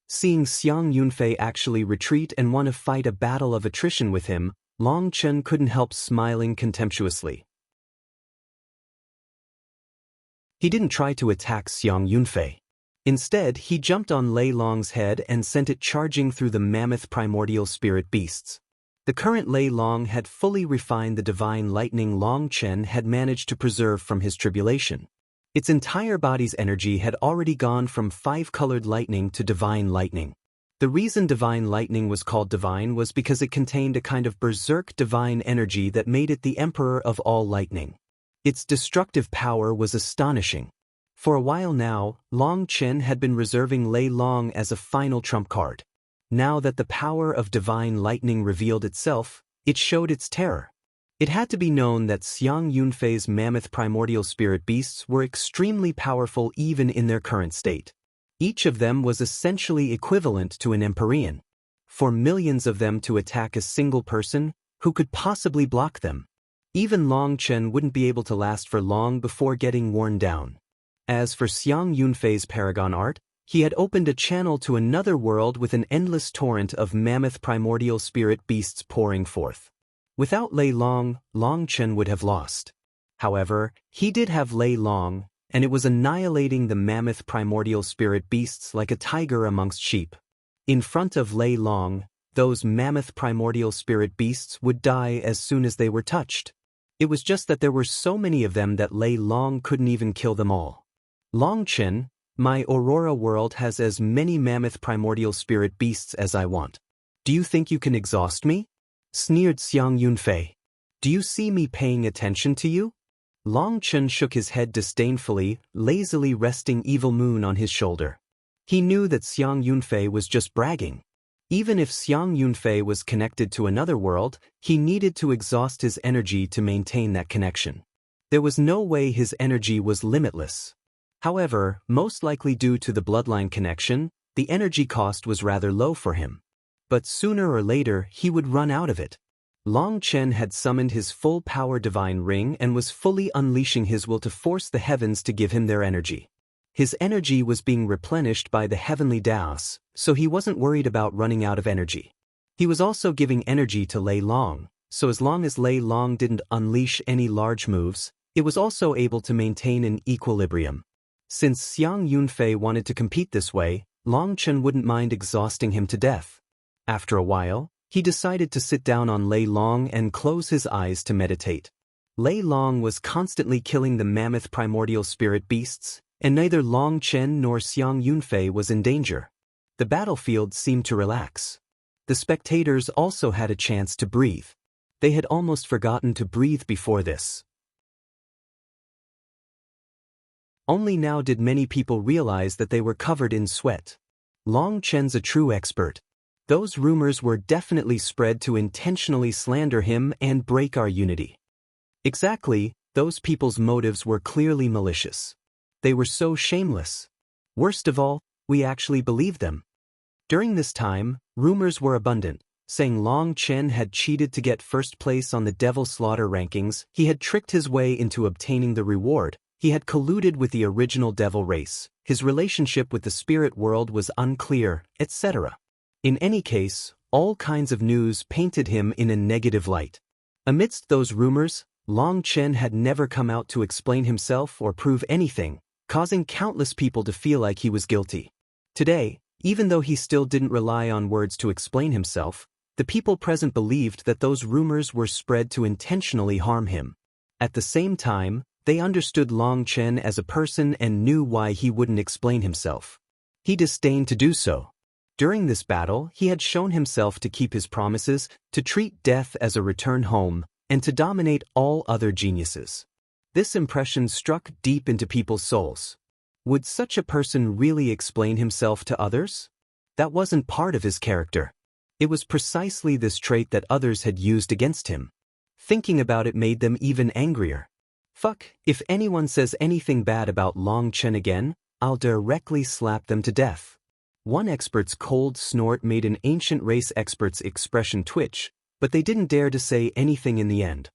Seeing Xiang Yunfei actually retreat and want to fight a battle of attrition with him, Long Chen couldn't help smiling contemptuously. He didn't try to attack Xiang Yunfei. Instead, he jumped on Lei Long's head and sent it charging through the mammoth primordial spirit beasts. The current Lei Long had fully refined the divine lightning Long Chen had managed to preserve from his tribulation. Its entire body's energy had already gone from five-colored lightning to divine lightning. The reason divine lightning was called divine was because it contained a kind of berserk divine energy that made it the emperor of all lightning. Its destructive power was astonishing. For a while now, Long Chen had been reserving Lei Long as a final trump card. Now that the power of divine lightning revealed itself, it showed its terror. It had to be known that Xiang Yunfei's mammoth primordial spirit beasts were extremely powerful even in their current state. Each of them was essentially equivalent to an Empyrean. for millions of them to attack a single person, who could possibly block them? Even Long Chen wouldn't be able to last for long before getting worn down. As for Xiang Yunfei's Paragon art, he had opened a channel to another world with an endless torrent of mammoth primordial spirit beasts pouring forth. Without Lei Long, Long Chen would have lost. However, he did have Lei Long, and it was annihilating the mammoth primordial spirit beasts like a tiger amongst sheep. In front of Lei Long, those mammoth primordial spirit beasts would die as soon as they were touched. It was just that there were so many of them that Lei Long couldn't even kill them all. Long Chen, my Aurora world has as many mammoth primordial spirit beasts as I want. Do you think you can exhaust me? Sneered Xiang Yunfei. Do you see me paying attention to you? Long Chen shook his head disdainfully, lazily resting Evil Moon on his shoulder. He knew that Xiang Yunfei was just bragging. Even if Xiang Yunfei was connected to another world, he needed to exhaust his energy to maintain that connection. There was no way his energy was limitless. However, most likely due to the bloodline connection, the energy cost was rather low for him. But sooner or later, he would run out of it. Long Chen had summoned his full-power divine ring and was fully unleashing his will to force the heavens to give him their energy. His energy was being replenished by the heavenly Daos, so he wasn't worried about running out of energy. He was also giving energy to Lei Long, so as long as Lei Long didn't unleash any large moves, it was also able to maintain an equilibrium. Since Xiang Yunfei wanted to compete this way, Long Chen wouldn't mind exhausting him to death. After a while, he decided to sit down on Lei Long and close his eyes to meditate. Lei Long was constantly killing the mammoth primordial spirit beasts, and neither Long Chen nor Xiang Yunfei was in danger. The battlefield seemed to relax. The spectators also had a chance to breathe. They had almost forgotten to breathe before this. Only now did many people realize that they were covered in sweat. Long Chen's a true expert. Those rumors were definitely spread to intentionally slander him and break our unity. Exactly, those people's motives were clearly malicious. They were so shameless. Worst of all, we actually believed them. During this time, rumors were abundant, saying Long Chen had cheated to get first place on the Devil Slaughter rankings, he had tricked his way into obtaining the reward, he had colluded with the original devil race, his relationship with the spirit world was unclear, etc. In any case, all kinds of news painted him in a negative light. Amidst those rumors, Long Chen had never come out to explain himself or prove anything, causing countless people to feel like he was guilty. Today, even though he still didn't rely on words to explain himself, the people present believed that those rumors were spread to intentionally harm him. At the same time, they understood Long Chen as a person and knew why he wouldn't explain himself. He disdained to do so. During this battle, he had shown himself to keep his promises, to treat death as a return home, and to dominate all other geniuses. This impression struck deep into people's souls. Would such a person really explain himself to others? That wasn't part of his character. It was precisely this trait that others had used against him. Thinking about it made them even angrier. Fuck, if anyone says anything bad about Long Chen again, I'll directly slap them to death. One expert's cold snort made an ancient race expert's expression twitch, but they didn't dare to say anything in the end.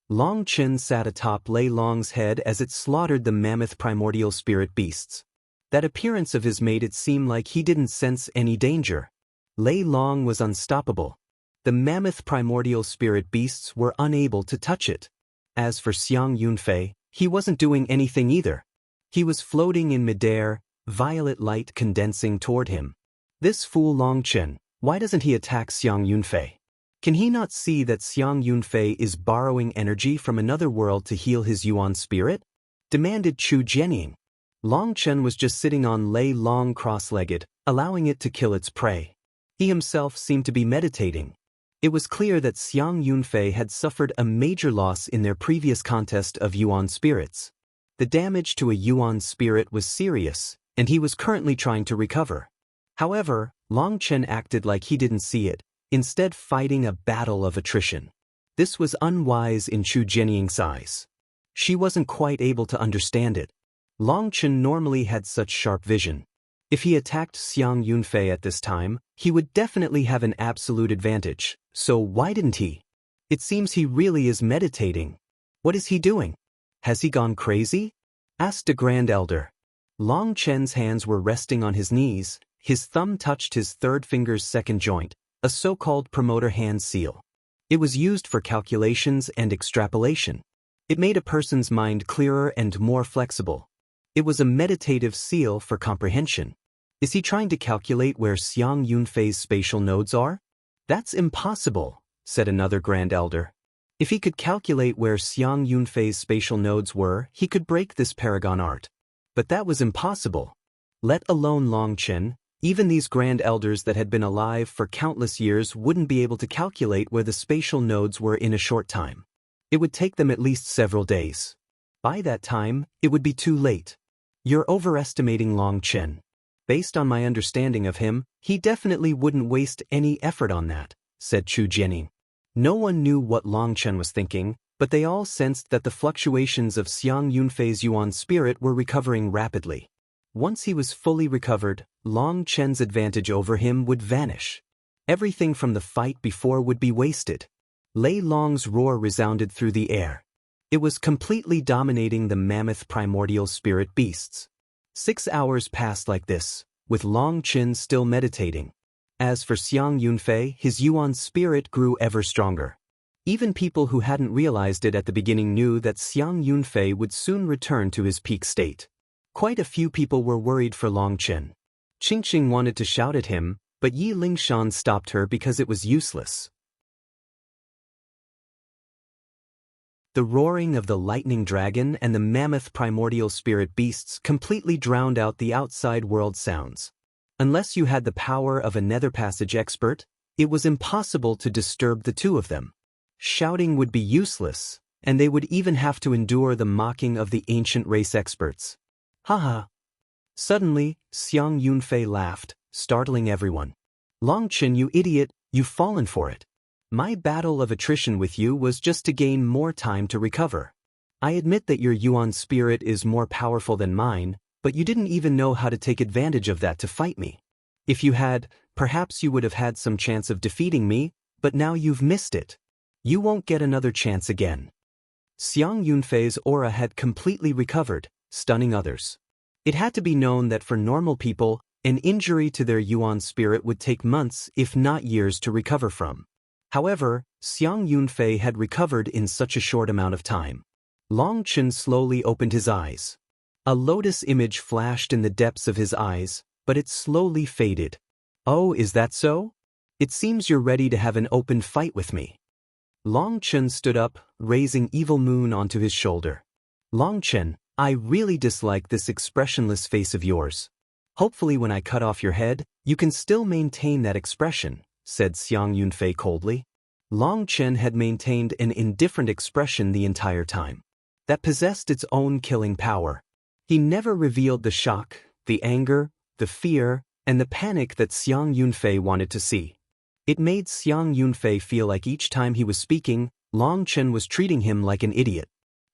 Long Chen sat atop Lei Long's head as it slaughtered the mammoth primordial spirit beasts. That appearance of his made it seem like he didn't sense any danger. Lei Long was unstoppable. The mammoth primordial spirit beasts were unable to touch it. As for Xiang Yunfei, he wasn't doing anything either. He was floating in midair, violet light condensing toward him. This fool Long Chen, why doesn't he attack Xiang Yunfei? Can he not see that Xiang Yunfei is borrowing energy from another world to heal his Yuan spirit? Demanded Chu Jianying. Long Chen was just sitting on Lei Long cross-legged, allowing it to kill its prey. He himself seemed to be meditating. It was clear that Xiang Yunfei had suffered a major loss in their previous contest of Yuan spirits. The damage to a Yuan spirit was serious, and he was currently trying to recover. However, Long Chen acted like he didn't see it, instead fighting a battle of attrition. This was unwise in Chu Jianying's eyes. She wasn't quite able to understand it. Long Chen normally had such sharp vision. If he attacked Xiang Yunfei at this time, he would definitely have an absolute advantage, so why didn't he? It seems he really is meditating. What is he doing? Has he gone crazy? Asked a Grand Elder. Long Chen's hands were resting on his knees, his thumb touched his third finger's second joint, a so-called promoter hand seal. It was used for calculations and extrapolation. It made a person's mind clearer and more flexible. It was a meditative seal for comprehension. Is he trying to calculate where Xiang Yunfei's spatial nodes are? That's impossible, said another Grand Elder. If he could calculate where Xiang Yunfei's spatial nodes were, he could break this Paragon art. But that was impossible. Let alone Long Chen, even these Grand Elders that had been alive for countless years wouldn't be able to calculate where the spatial nodes were in a short time. It would take them at least several days. By that time, it would be too late. You're overestimating Long Chen. Based on my understanding of him, he definitely wouldn't waste any effort on that, said Chu Jianing. No one knew what Long Chen was thinking, but they all sensed that the fluctuations of Xiang Yunfei's Yuan spirit were recovering rapidly. Once he was fully recovered, Long Chen's advantage over him would vanish. Everything from the fight before would be wasted. Lei Long's roar resounded through the air. It was completely dominating the Mammoth primordial spirit beasts. 6 hours passed like this, with Long Chen still meditating. As for Xiang Yunfei, his Yuan spirit grew ever stronger. Even people who hadn't realized it at the beginning knew that Xiang Yunfei would soon return to his peak state. Quite a few people were worried for Long Chen. Qingqing wanted to shout at him, but Yi Lingshan stopped her because it was useless. The roaring of the lightning dragon and the mammoth primordial spirit beasts completely drowned out the outside world sounds. Unless you had the power of a nether passage expert, it was impossible to disturb the two of them. Shouting would be useless, and they would even have to endure the mocking of the ancient race experts. Haha. Suddenly, Xiang Yunfei laughed, startling everyone. Long Chen, you idiot, you've fallen for it. My battle of attrition with you was just to gain more time to recover. I admit that your Yuan spirit is more powerful than mine, but you didn't even know how to take advantage of that to fight me. If you had, perhaps you would have had some chance of defeating me, but now you've missed it. You won't get another chance again. Xiang Yunfei's aura had completely recovered, stunning others. It had to be known that for normal people, an injury to their Yuan spirit would take months if not years to recover from. However, Xiang Yunfei had recovered in such a short amount of time. Long Chen slowly opened his eyes. A lotus image flashed in the depths of his eyes, but it slowly faded. Oh, is that so? It seems you're ready to have an open fight with me. Long Chen stood up, raising Evil Moon onto his shoulder. Long Chen, I really dislike this expressionless face of yours. Hopefully when I cut off your head, you can still maintain that expression, said Xiang Yunfei coldly. Long Chen had maintained an indifferent expression the entire time. That possessed its own killing power. He never revealed the shock, the anger, the fear, and the panic that Xiang Yunfei wanted to see. It made Xiang Yunfei feel like each time he was speaking, Long Chen was treating him like an idiot.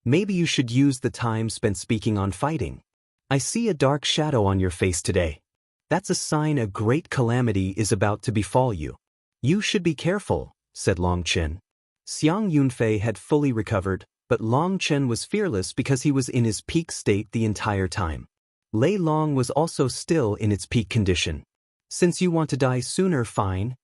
Maybe you should use the time spent speaking on fighting. I see a dark shadow on your face today. That's a sign a great calamity is about to befall you. You should be careful, said Long Chen. Xiang Yunfei had fully recovered, but Long Chen was fearless because he was in his peak state the entire time. Lei Long was also still in its peak condition. Since you want to die sooner, fine.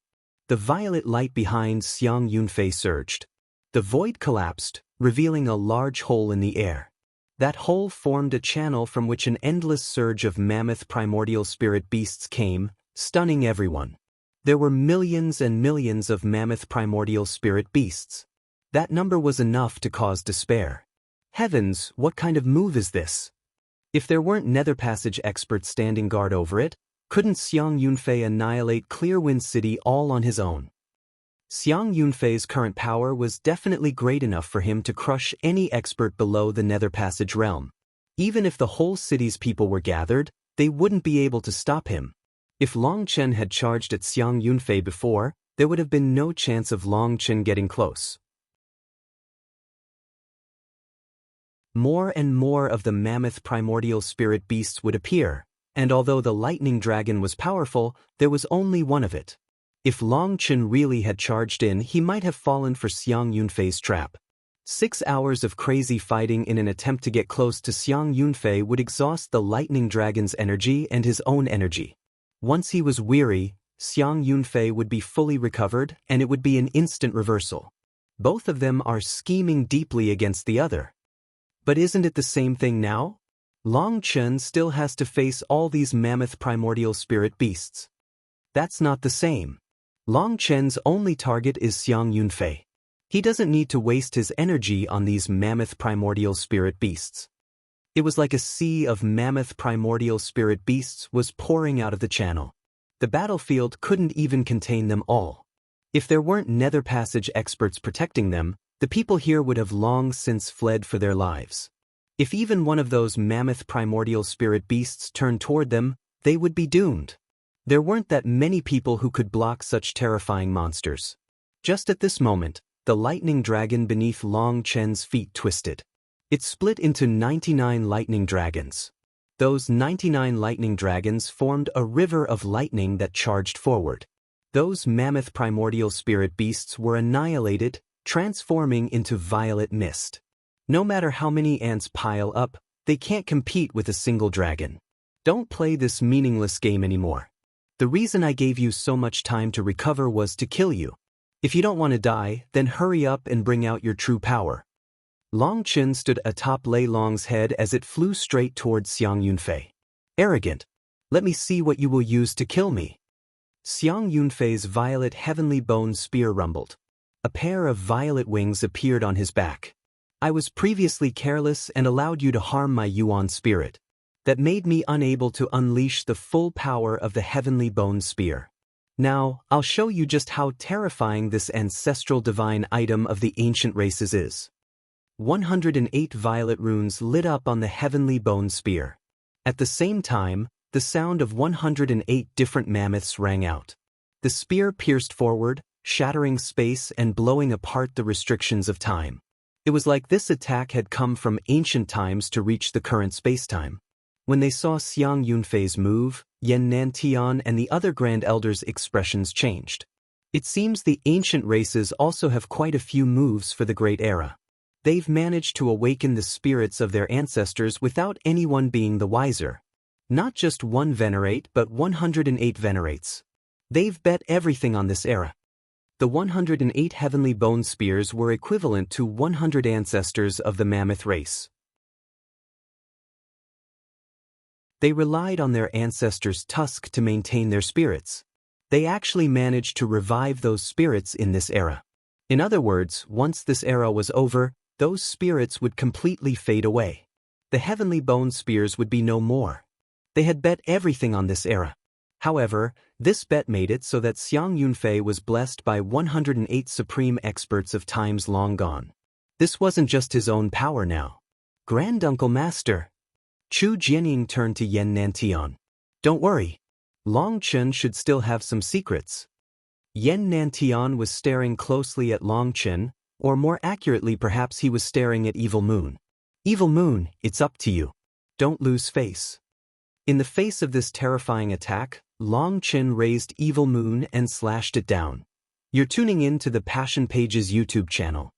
The violet light behind Xiang Yunfei surged. The void collapsed, revealing a large hole in the air. That hole formed a channel from which an endless surge of mammoth primordial spirit beasts came, stunning everyone. There were millions and millions of mammoth primordial spirit beasts. That number was enough to cause despair. Heavens, what kind of move is this? If there weren't nether passage experts standing guard over it, couldn't Xiang Yunfei annihilate Clearwind City all on his own? Xiang Yunfei's current power was definitely great enough for him to crush any expert below the nether passage realm. Even if the whole city's people were gathered, they wouldn't be able to stop him. If Long Chen had charged at Xiang Yunfei before, there would have been no chance of Long Chen getting close. More and more of the mammoth primordial spirit beasts would appear, and although the lightning dragon was powerful, there was only one of it. If Long Chen really had charged in, he might have fallen for Xiang Yunfei's trap. 6 hours of crazy fighting in an attempt to get close to Xiang Yunfei would exhaust the lightning dragon's energy and his own energy. Once he was weary, Xiang Yunfei would be fully recovered, and it would be an instant reversal. Both of them are scheming deeply against the other. But isn't it the same thing now? Long Chen still has to face all these mammoth primordial spirit beasts. That's not the same. Long Chen's only target is Xiang Yunfei. He doesn't need to waste his energy on these mammoth primordial spirit beasts. It was like a sea of mammoth primordial spirit beasts was pouring out of the channel. The battlefield couldn't even contain them all. If there weren't nether passage experts protecting them, the people here would have long since fled for their lives. If even one of those mammoth primordial spirit beasts turned toward them, they would be doomed. There weren't that many people who could block such terrifying monsters. Just at this moment, the lightning dragon beneath Long Chen's feet twisted. It split into 99 lightning dragons. Those 99 lightning dragons formed a river of lightning that charged forward. Those mammoth primordial spirit beasts were annihilated, transforming into violet mist. No matter how many ants pile up, they can't compete with a single dragon. Don't play this meaningless game anymore. The reason I gave you so much time to recover was to kill you. If you don't want to die, then hurry up and bring out your true power. Long Chen stood atop Lei Long's head as it flew straight towards Xiang Yunfei. Arrogant. Let me see what you will use to kill me. Xiang Yunfei's violet heavenly bone spear rumbled. A pair of violet wings appeared on his back. I was previously careless and allowed you to harm my Yuan spirit. That made me unable to unleash the full power of the heavenly bone spear. Now, I'll show you just how terrifying this ancestral divine item of the ancient races is. 108 violet runes lit up on the heavenly bone spear. At the same time, the sound of 108 different mammoths rang out. The spear pierced forward, shattering space and blowing apart the restrictions of time. It was like this attack had come from ancient times to reach the current spacetime. When they saw Xiang Yunfei's move, Nantian and the other Grand Elders' expressions changed. It seems the ancient races also have quite a few moves for the Great Era. They've managed to awaken the spirits of their ancestors without anyone being the wiser. Not just one venerate, but 108 venerates. They've bet everything on this era. The 108 heavenly bone spears were equivalent to 100 ancestors of the mammoth race. They relied on their ancestors' tusk to maintain their spirits. They actually managed to revive those spirits in this era. In other words, once this era was over, those spirits would completely fade away. The heavenly bone spears would be no more. They had bet everything on this era. However, this bet made it so that Xiang Yunfei was blessed by 108 supreme experts of times long gone. This wasn't just his own power now. Granduncle Master. Chu Jianying turned to Nantian. Don't worry. Long Chen should still have some secrets. Nantian was staring closely at Long Chen, or more accurately perhaps he was staring at Evil Moon. Evil Moon, it's up to you. Don't lose face. In the face of this terrifying attack, Long Chen raised Evil Moon and slashed it down. You're tuning in to the Passion Pages YouTube channel.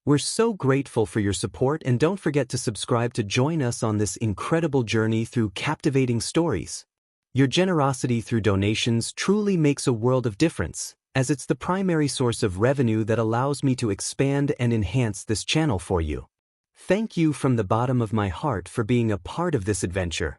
We're so grateful for your support, and don't forget to subscribe to join us on this incredible journey through captivating stories. Your generosity through donations truly makes a world of difference, as it's the primary source of revenue that allows me to expand and enhance this channel for you. Thank you from the bottom of my heart for being a part of this adventure.